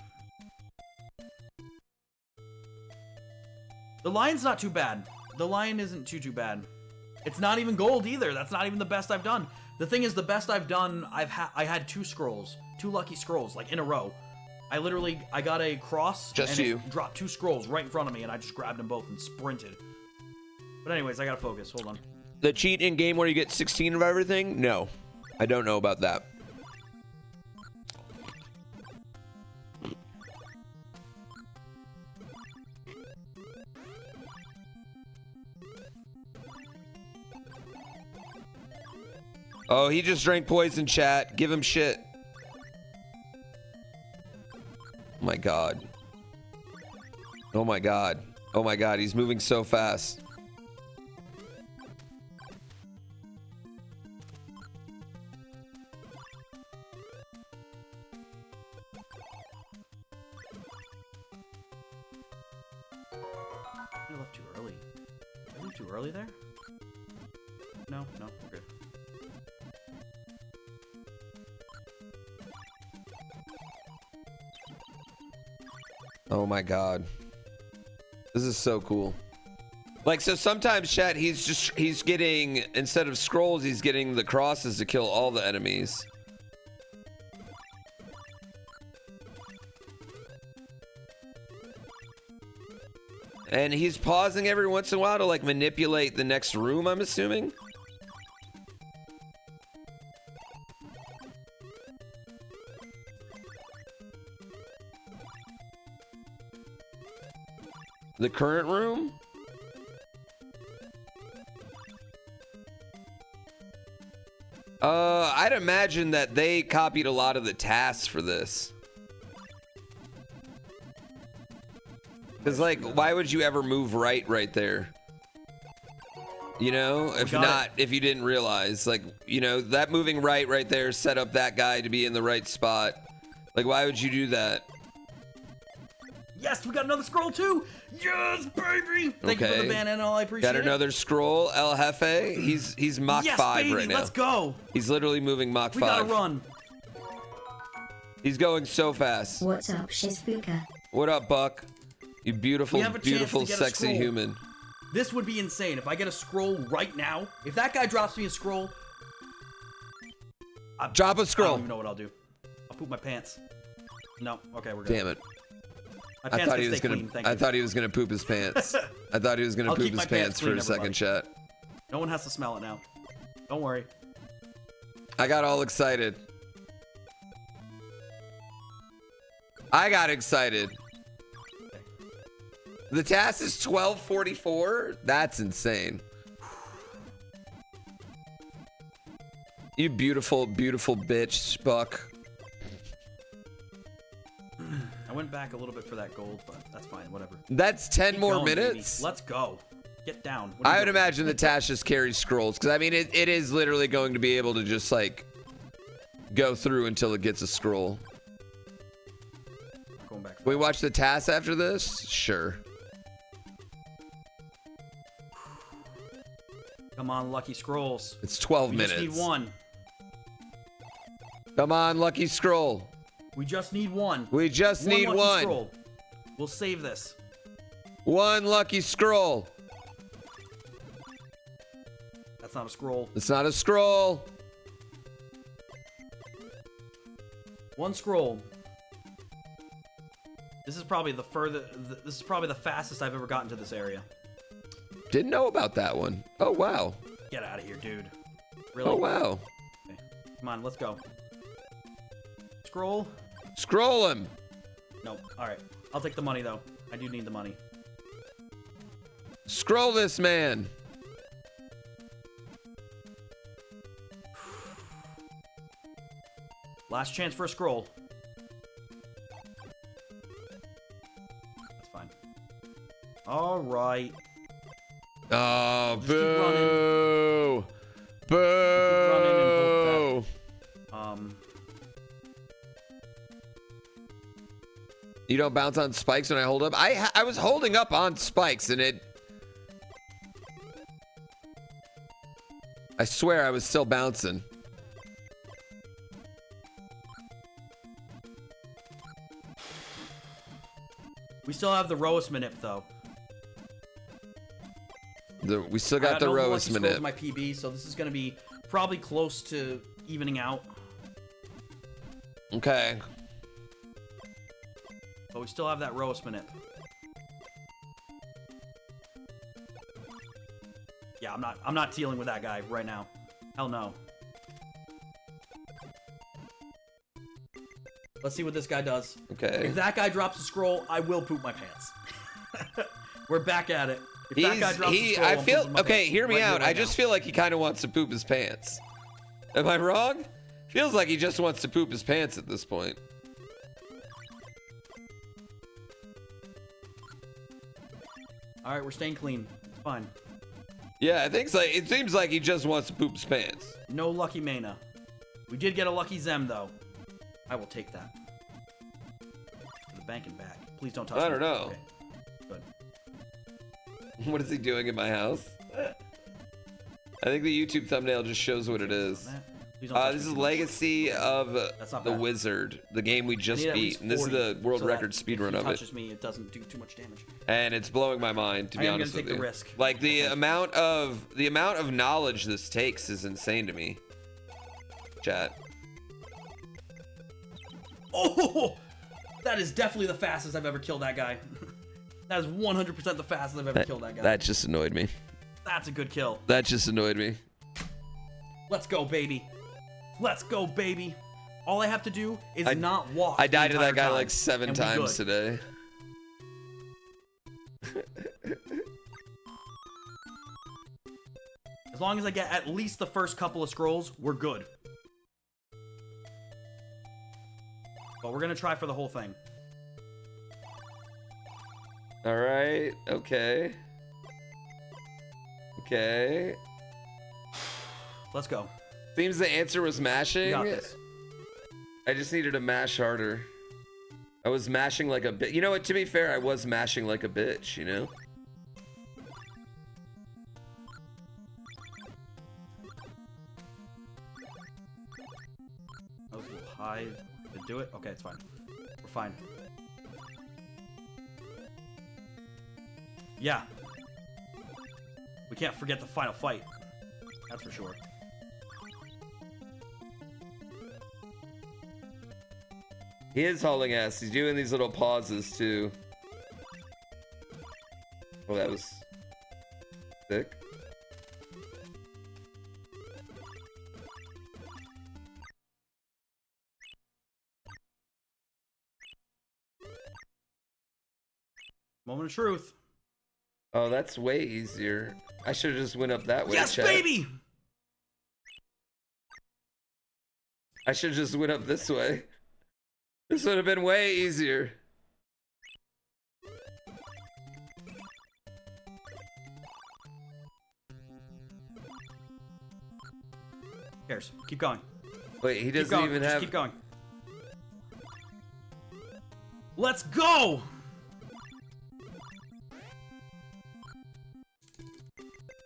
Speaker 5: The lion's not too bad. The lion isn't too bad. It's not even gold either. That's not even the best I've done. The thing is, the best I've done, I had 2 scrolls. 2 lucky scrolls, like in a row. I got a cross and it dropped 2 scrolls right in front of me, and I just grabbed them both and sprinted. But anyways, I gotta focus. Hold on.
Speaker 1: The cheat in game where you get 16 of everything? No. I don't know about that. Oh, he just drank poison, chat. Give him shit. Oh my god. Oh my god. Oh my god, he's moving so fast.
Speaker 5: I left too early. Did I leave too early there? No, we're good.
Speaker 1: Oh my god. This is so cool. Like, so sometimes, chat, he's getting, instead of scrolls, he's getting the crosses to kill all the enemies. And he's pausing every once in a while to, like, manipulate the next room, I'm assuming. The current room? I'd imagine that they copied a lot of the tasks for this. Because, like, why would you ever move right there? You know, if you didn't realize, like, you know, that moving right there set up that guy to be in the right spot. Like, why would you do that?
Speaker 5: Yes, we got another scroll too. Yes, baby. Thank you for the ban, and all. I appreciate it.
Speaker 1: Got another scroll, El Jefe. He's Mach 5 right now.
Speaker 5: Let's go.
Speaker 1: He's literally moving Mach 5.
Speaker 5: We gotta run.
Speaker 1: He's going so fast.
Speaker 6: What's up, Shizfuka?
Speaker 1: What up, Buck? You beautiful,
Speaker 5: We have a chance
Speaker 1: beautiful,
Speaker 5: to get a
Speaker 1: sexy
Speaker 5: scroll.
Speaker 1: human.
Speaker 5: This would be insane if I get a scroll right now. If that guy drops me a scroll,
Speaker 1: Drop a
Speaker 5: I
Speaker 1: scroll.
Speaker 5: don't even know what I'll do. I'll poop my pants. No, okay, we're good.
Speaker 1: Damn it.
Speaker 5: My
Speaker 1: I
Speaker 5: pants
Speaker 1: thought
Speaker 5: can
Speaker 1: he was
Speaker 5: stay
Speaker 1: gonna.
Speaker 5: clean, thank
Speaker 1: I
Speaker 5: you.
Speaker 1: thought he was gonna poop his pants. I thought he was gonna
Speaker 5: I'll
Speaker 1: poop
Speaker 5: keep
Speaker 1: his
Speaker 5: my pants
Speaker 1: pants for
Speaker 5: clean,
Speaker 1: a second,
Speaker 5: everybody.
Speaker 1: chat.
Speaker 5: No one has to smell it now. Don't worry.
Speaker 1: I got all excited. I got excited. The task is 12:44. That's insane. You beautiful, beautiful bitch, Spuck.
Speaker 5: I went back a little bit for that gold, but that's fine. Whatever.
Speaker 1: That's 10
Speaker 5: Keep
Speaker 1: more
Speaker 5: going, baby.
Speaker 1: minutes.
Speaker 5: Let's go. Get down. What are
Speaker 1: I
Speaker 5: you
Speaker 1: would
Speaker 5: doing?
Speaker 1: imagine the task just carries scrolls, because I mean it is literally going to be able to just like go through until it gets a scroll.
Speaker 5: Going back.
Speaker 1: Can we watch the task after this? Sure.
Speaker 5: Come on, lucky scrolls.
Speaker 1: It's 12
Speaker 5: We
Speaker 1: minutes.
Speaker 5: just need one.
Speaker 1: Come on, lucky scroll.
Speaker 5: We just need one.
Speaker 1: We just need
Speaker 5: lucky
Speaker 1: one.
Speaker 5: Scroll. We'll save this.
Speaker 1: One lucky scroll.
Speaker 5: That's not a scroll.
Speaker 1: It's not a scroll.
Speaker 5: One scroll. This is probably this is probably the fastest I've ever gotten to this area.
Speaker 1: Didn't know about that one. Oh, wow.
Speaker 5: Get out of here, dude. Really?
Speaker 1: Oh, wow.
Speaker 5: Okay. Come on, let's go. Scroll.
Speaker 1: Scroll him.
Speaker 5: No. All right. I'll take the money though. I do need the money.
Speaker 1: Scroll this man.
Speaker 5: Last chance for a scroll. That's fine. All right.
Speaker 1: Oh,
Speaker 5: Just keep running.
Speaker 1: boo.
Speaker 5: running and
Speaker 1: Boo.
Speaker 5: hope
Speaker 1: You don't bounce on spikes when I hold up? I was holding up on spikes and it... I swear I was still bouncing.
Speaker 5: We still have the Roas Manip though.
Speaker 1: We still got the
Speaker 5: no lucky
Speaker 1: Roas
Speaker 5: scrolls in
Speaker 1: minute.
Speaker 5: my PB, so this is gonna be probably close to evening out.
Speaker 1: Okay.
Speaker 5: But we still have that Roas Manip. Yeah, I'm not dealing with that guy right now. Hell no. Let's see what this guy does.
Speaker 1: Okay.
Speaker 5: If that guy drops a scroll, I will poop my pants. We're back at it. If that guy drops a scroll,
Speaker 1: I
Speaker 5: I'm
Speaker 1: feel
Speaker 5: pooping my
Speaker 1: okay.
Speaker 5: pants
Speaker 1: Hear me
Speaker 5: right here,
Speaker 1: out.
Speaker 5: right
Speaker 1: I just
Speaker 5: now.
Speaker 1: feel like he kind of wants to poop his pants. Am I wrong? Feels like he just wants to poop his pants at this point.
Speaker 5: All right, we're staying clean. It's fine.
Speaker 1: Yeah, I think so. It seems like he just wants to poop his pants.
Speaker 5: No lucky mana. We did get a lucky Zem though. I will take that. To the bank and back. Please don't touch me.
Speaker 1: I don't know.
Speaker 5: Okay. Good.
Speaker 1: What is he doing in my house? I think the YouTube thumbnail just shows what it is.
Speaker 5: Please don't touch
Speaker 1: This
Speaker 5: me
Speaker 1: is
Speaker 5: too much.
Speaker 1: Legacy of
Speaker 5: That's not
Speaker 1: the
Speaker 5: bad.
Speaker 1: Wizard, the game we
Speaker 5: I
Speaker 1: just
Speaker 5: need at
Speaker 1: beat,
Speaker 5: least
Speaker 1: and this is
Speaker 5: 40
Speaker 1: the world
Speaker 5: so that
Speaker 1: record
Speaker 5: if
Speaker 1: speedrun
Speaker 5: he
Speaker 1: of it.
Speaker 5: touches me, it doesn't do too much damage.
Speaker 1: And it's blowing my mind, to be
Speaker 5: I am
Speaker 1: honest
Speaker 5: gonna
Speaker 1: with
Speaker 5: take
Speaker 1: you.
Speaker 5: the risk.
Speaker 1: Like the amount of knowledge this takes is insane to me. Chat.
Speaker 5: Oh, that is definitely the fastest I've ever killed that guy. That is 100% the fastest I've ever killed that guy.
Speaker 1: That just annoyed me.
Speaker 5: That's a good kill.
Speaker 1: That just annoyed me.
Speaker 5: Let's go, baby. Let's go, baby. All I have to do is not walk.
Speaker 1: I died
Speaker 5: the
Speaker 1: to that
Speaker 5: entire
Speaker 1: guy
Speaker 5: time,
Speaker 1: like 7
Speaker 5: and we
Speaker 1: times
Speaker 5: good.
Speaker 1: today.
Speaker 5: As long as I get at least the first couple of scrolls, we're good. But we're gonna try for the whole thing.
Speaker 1: All right. Okay. Okay.
Speaker 5: Let's go.
Speaker 1: Seems the answer was
Speaker 5: We
Speaker 1: mashing.
Speaker 5: got this.
Speaker 1: I just needed to mash harder. I was mashing like a bitch. You know what? To be fair, I was mashing like a bitch, you know?
Speaker 5: That was a little high to do it. Okay, it's fine. We're fine. Yeah. We can't forget the final fight. That's for sure.
Speaker 1: He is hauling ass. He's doing these little pauses too. Oh, that was sick.
Speaker 5: Moment of truth.
Speaker 1: Oh, that's way easier. I should have just went up that way.
Speaker 5: Yes,
Speaker 1: chat.
Speaker 5: baby!
Speaker 1: I should have just went up this way. This would have been way easier.
Speaker 5: Who cares? Keep going.
Speaker 1: Wait, he
Speaker 5: Keep
Speaker 1: doesn't
Speaker 5: going.
Speaker 1: even
Speaker 5: Just
Speaker 1: have.
Speaker 5: keep going. Let's go!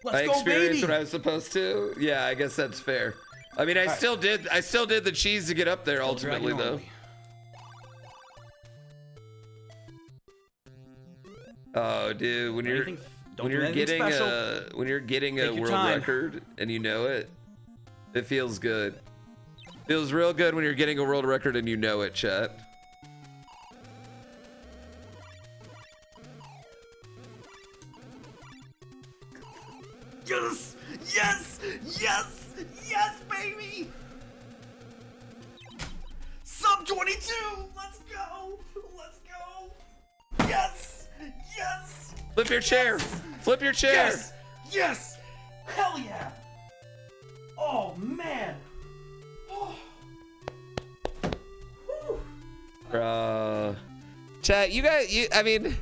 Speaker 5: Let's
Speaker 1: I
Speaker 5: go,
Speaker 1: experienced
Speaker 5: baby!
Speaker 1: what I was supposed to. Yeah, I guess that's fair. I mean, I still did the cheese to get up there ultimately, though. Oh, dude, when you're getting a world record and you know it, it feels good. Feels real good when you're getting a world record and you know it, chat.
Speaker 5: Yes! Yes! Yes! Yes, baby! Sub 22! Let's go! Let's go! Yes! Yes!
Speaker 1: Flip your chair! Flip your chair!
Speaker 5: Yes! Yes! Hell yeah! Oh, man! Oh.
Speaker 1: Chat, I mean,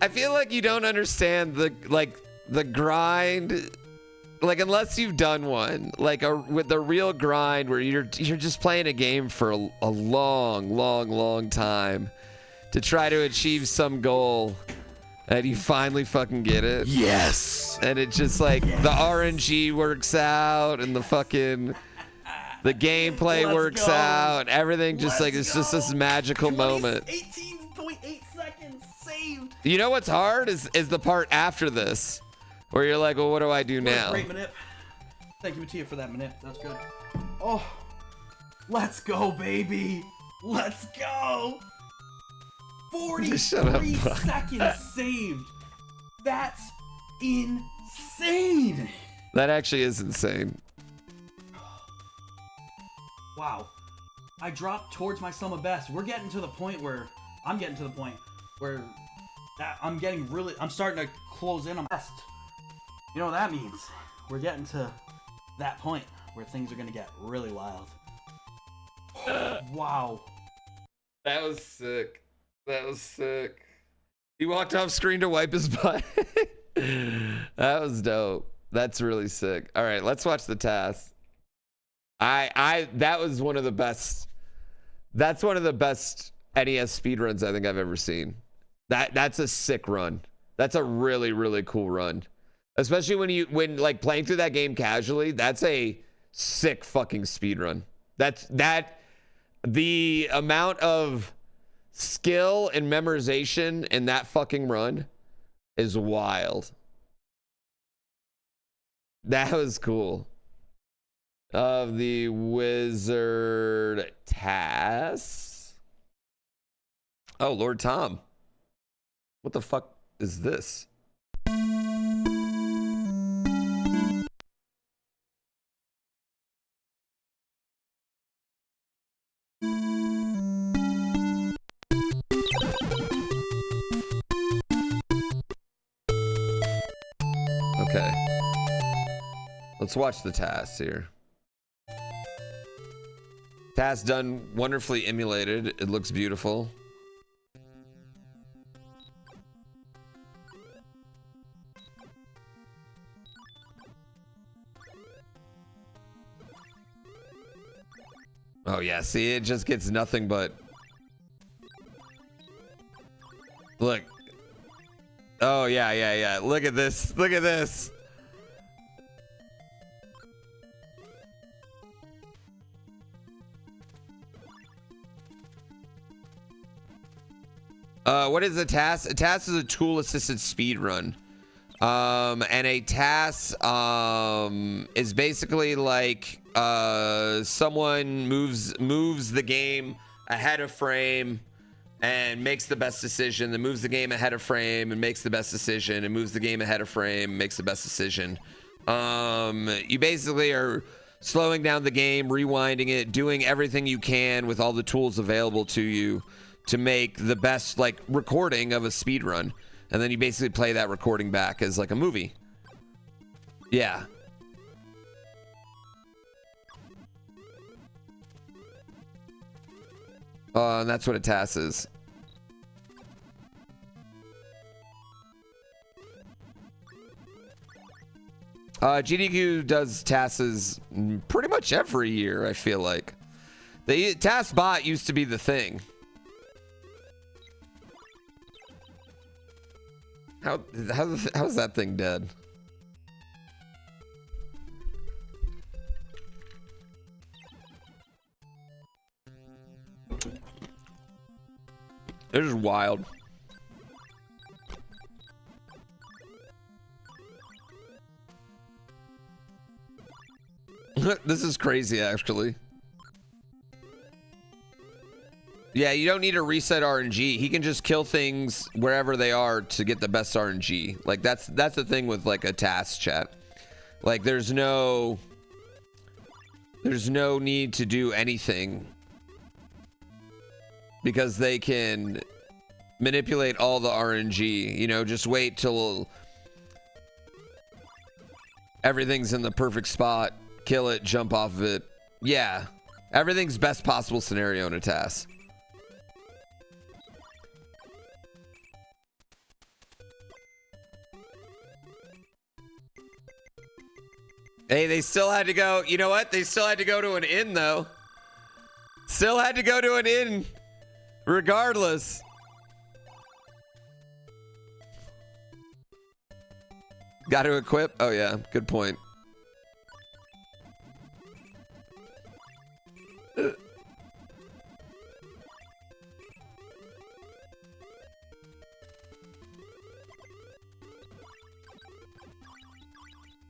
Speaker 1: I feel like you don't understand the grind, like unless you've done one, like with the real grind where you're just playing a game for a long time to try to achieve some goal and you finally fucking get it.
Speaker 5: Yes!
Speaker 1: And it just like the RNG works out and the gameplay works out. Everything just it's just this magical moment.
Speaker 5: 18.8 seconds saved.
Speaker 1: You know what's hard is the part after this, where you're like, well, what do I do now?
Speaker 5: Great manip. Thank you, Mattia, for that manip. That's good. Oh, let's go, baby. Let's go. 43 seconds saved. That's insane.
Speaker 1: That actually is insane.
Speaker 5: Wow. I dropped towards my sum of best. We're getting to the point where I'm starting to close in on best. You know what that means? We're getting to that point where things are gonna get really wild. Wow.
Speaker 1: That was sick. That was sick. He walked off screen to wipe his butt. That was dope. That's really sick. All right, let's watch the task. That was one of the best. That's one of the best NES speedruns I think I've ever seen. That's a sick run. That's a really cool run. Especially when like playing through that game casually, that's a sick fucking speedrun. The amount of skill and memorization in that fucking run is wild. That was cool. Of the wizard tasks. Oh, Lord Tom. What the fuck is this? Okay. Let's watch the tasks here. Task done wonderfully emulated. It looks beautiful. Oh yeah, see, it just gets nothing but. Look. Oh yeah. Look at this. Look at this. What is a task? A task is a tool-assisted speedrun. And a task is basically like someone moves the game ahead of frame and makes the best decision, then moves the game ahead of frame and makes the best decision, and moves the game ahead of frame, makes the best decision. You basically are slowing down the game, rewinding it, doing everything you can with all the tools available to you to make the best like recording of a speed run. And then you basically play that recording back as like a movie. Yeah. And that's what a task is. GDQ does tasks pretty much every year, I feel like. The task bot used to be the thing. How's that thing dead? It is wild. This is crazy, actually. Yeah, you don't need to reset RNG. He can just kill things wherever they are to get the best RNG. Like that's the thing with like a task chat. Like there's no need to do anything because they can manipulate all the RNG. You know, just wait till everything's in the perfect spot, kill it, jump off of it. Yeah, everything's best possible scenario in a task. Hey, they still had to go. You know what? They still had to go to an inn, though. Still had to go to an inn. Regardless. Got to equip? Oh, yeah. Good point.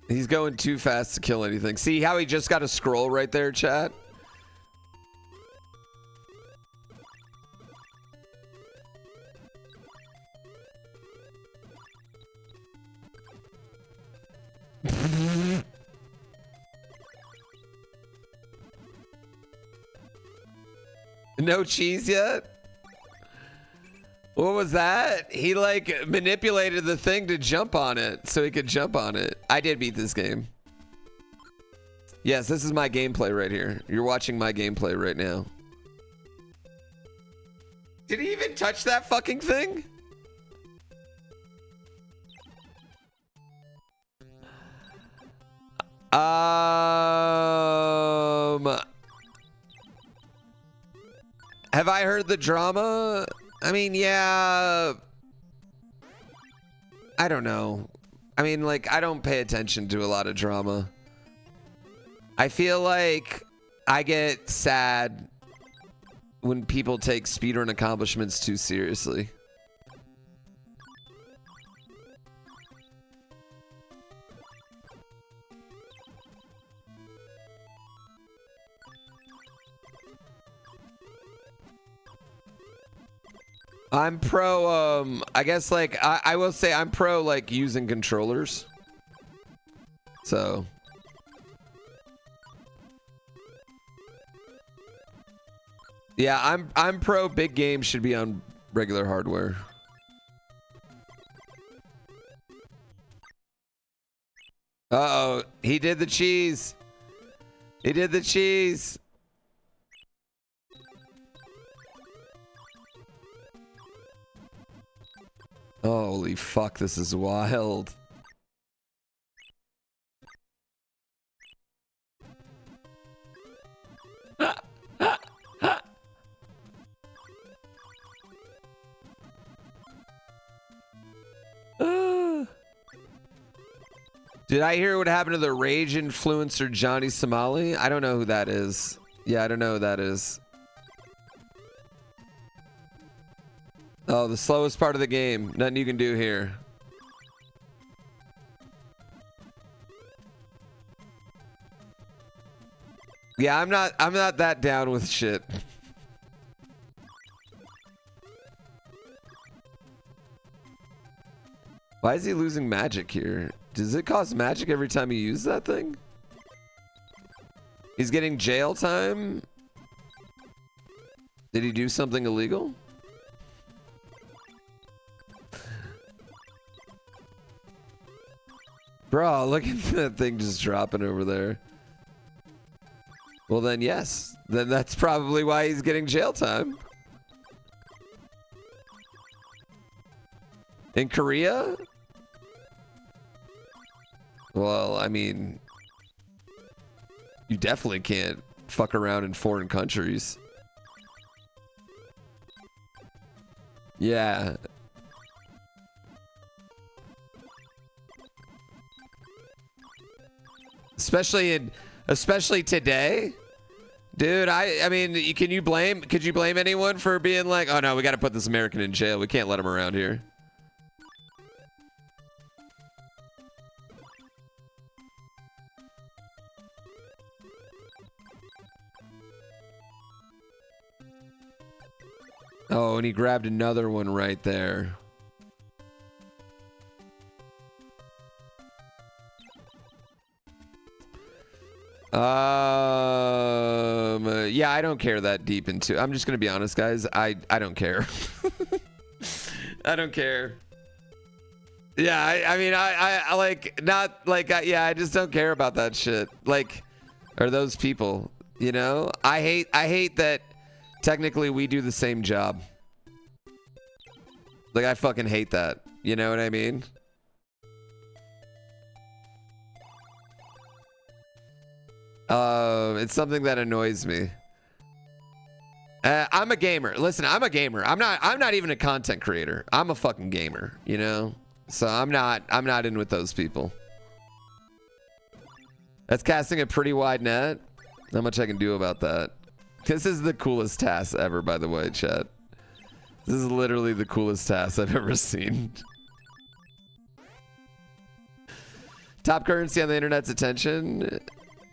Speaker 1: He's going too fast to kill anything. See how he just got a scroll right there, chat? No cheese yet? What was that? He like manipulated the thing to jump on it so he could jump on it. I did beat this game. Yes, this is my gameplay right here. You're watching my gameplay right now. Did he even touch that fucking thing? Have I heard the drama? I mean, yeah. I don't know. I mean, like, I don't pay attention to a lot of drama. I feel like I get sad when people take speedrun accomplishments too seriously. I'm pro, I guess, like, I will say I'm pro, like, using controllers. So. Yeah, I'm pro big games should be on regular hardware. Uh-oh, he did the cheese. He did the cheese. Holy fuck, this is wild. Did I hear what happened to the rage influencer Johnny Somali? I don't know who that is. Yeah, I don't know who that is. Oh, the slowest part of the game. Nothing you can do here. Yeah, I'm not that down with shit. Why is he losing magic here? Does it cost magic every time you use that thing? He's getting jail time? Did he do something illegal? Bro, look at that thing just dropping over there. Well then, yes. Then that's probably why he's getting jail time. In Korea? Well, I mean, you definitely can't fuck around in foreign countries. Yeah. Especially today. Dude, I mean, could you blame anyone for being like, oh no, we got to put this American in jail. We can't let him around here. Oh, and he grabbed another one right there. Yeah, I don't care that deep into. I'm just gonna be honest, guys. I don't care. I don't care. Yeah, I mean, I like not like yeah. I just don't care about that shit. Like, or those people. You know, I hate that. Technically, we do the same job. Like, I fucking hate that. You know what I mean? It's something that annoys me. I'm a gamer. Listen, I'm a gamer. I'm not even a content creator. I'm a fucking gamer, you know? So I'm not in with those people. That's casting a pretty wide net. Not much I can do about that. This is the coolest task ever, by the way, chat. This is literally the coolest task I've ever seen. Top currency on the internet's attention.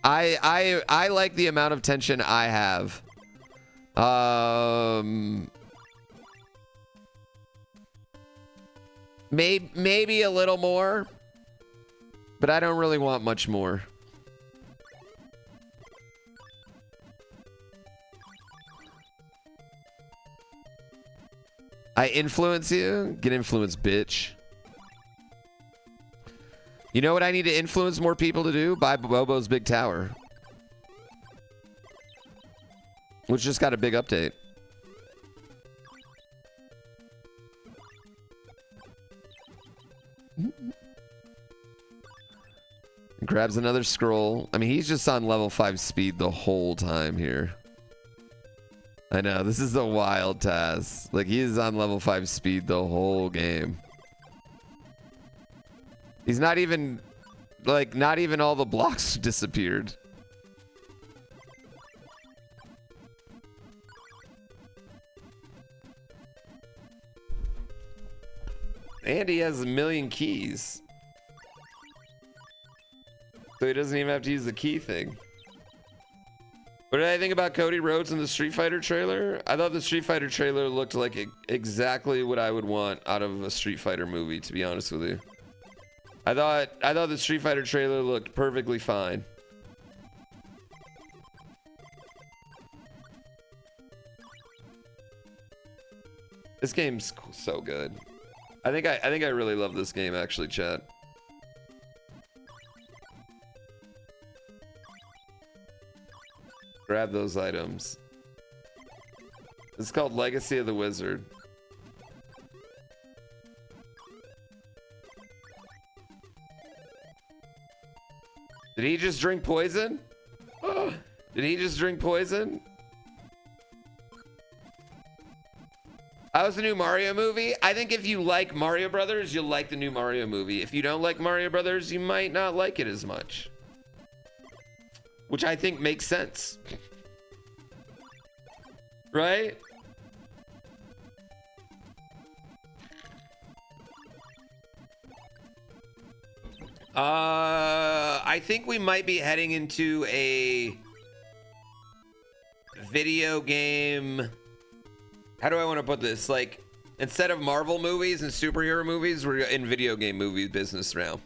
Speaker 1: I like the amount of tension I have. Maybe a little more, but I don't really want much more. I influence you? Get influenced, bitch. You know what I need to influence more people to do? Buy Bobo's Big Tower. Which just got a big update. Grabs another scroll. I mean, he's just on level 5 speed the whole time here. I know, this is a wild task. Like, he is on level 5 speed the whole game. He's not even, like, not even all the blocks disappeared. And he has a million keys. So he doesn't even have to use the key thing. What did I think about Cody Rhodes in the Street Fighter trailer? I thought the Street Fighter trailer looked like exactly what I would want out of a Street Fighter movie, to be honest with you. I thought the Street Fighter trailer looked perfectly fine. This game's so good. I think I really love this game, actually, chat. Grab those items. It's called Legacy of the Wizard. Did he just drink poison? Oh, did he just drink poison? That was the new Mario movie. I think if you like Mario Brothers, you'll like the new Mario movie. If you don't like Mario Brothers, you might not like it as much. Which I think makes sense. Right? I think we might be heading into a video game. How do I want to put this? Like, instead of Marvel movies and superhero movies, we're in video game movie business now.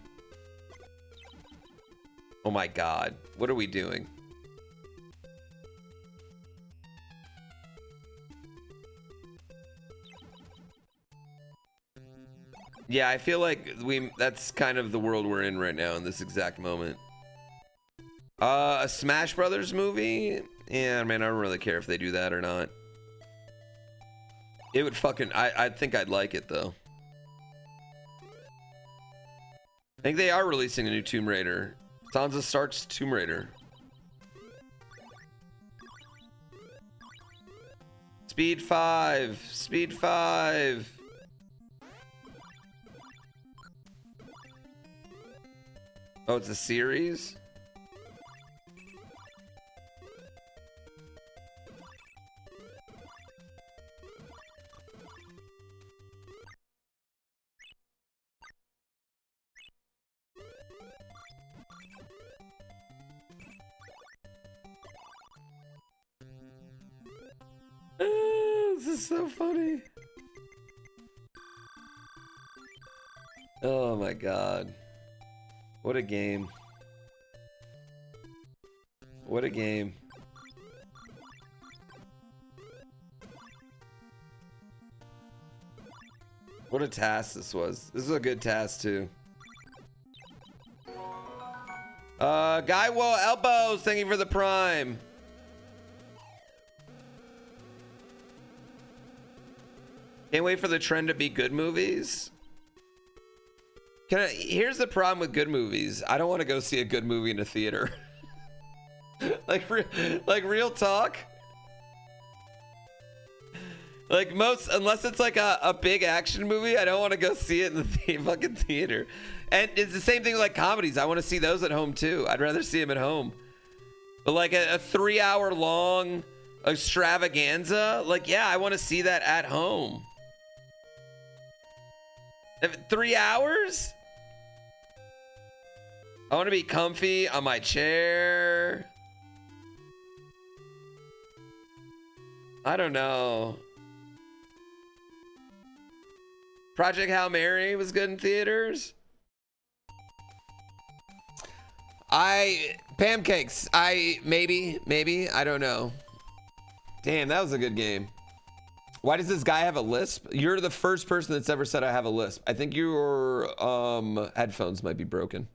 Speaker 1: Oh my God. What are we doing? Yeah, I feel like that's kind of the world we're in right now in this exact moment. A Smash Brothers movie? Yeah, man, I don't really care if they do that or not. It would fucking... I think I'd like it, though. I think they are releasing a new Tomb Raider. Sansa Stark's Tomb Raider. Speed 5. Speed 5. Oh, it's a series? This is so funny. Oh my God. What a game. What a game. What a task this was. This is a good task too. Guy Whoa Elbows, thank you for the prime. Can't wait for the trend to be good movies. Here's the problem with good movies. I don't want to go see a good movie in a theater. like real talk. Like unless it's like a big action movie, I don't want to go see it in the fucking theater. And it's the same thing with like comedies. I want to see those at home too. I'd rather see them at home. But like a 3-hour long extravaganza, like yeah, I want to see that at home. 3 hours? I want to be comfy on my chair. I don't know. Project Hail Mary was good in theaters. Pancakes. Maybe. I don't know. Damn, that was a good game. Why does this guy have a lisp? You're the first person that's ever said I have a lisp. I think your headphones might be broken.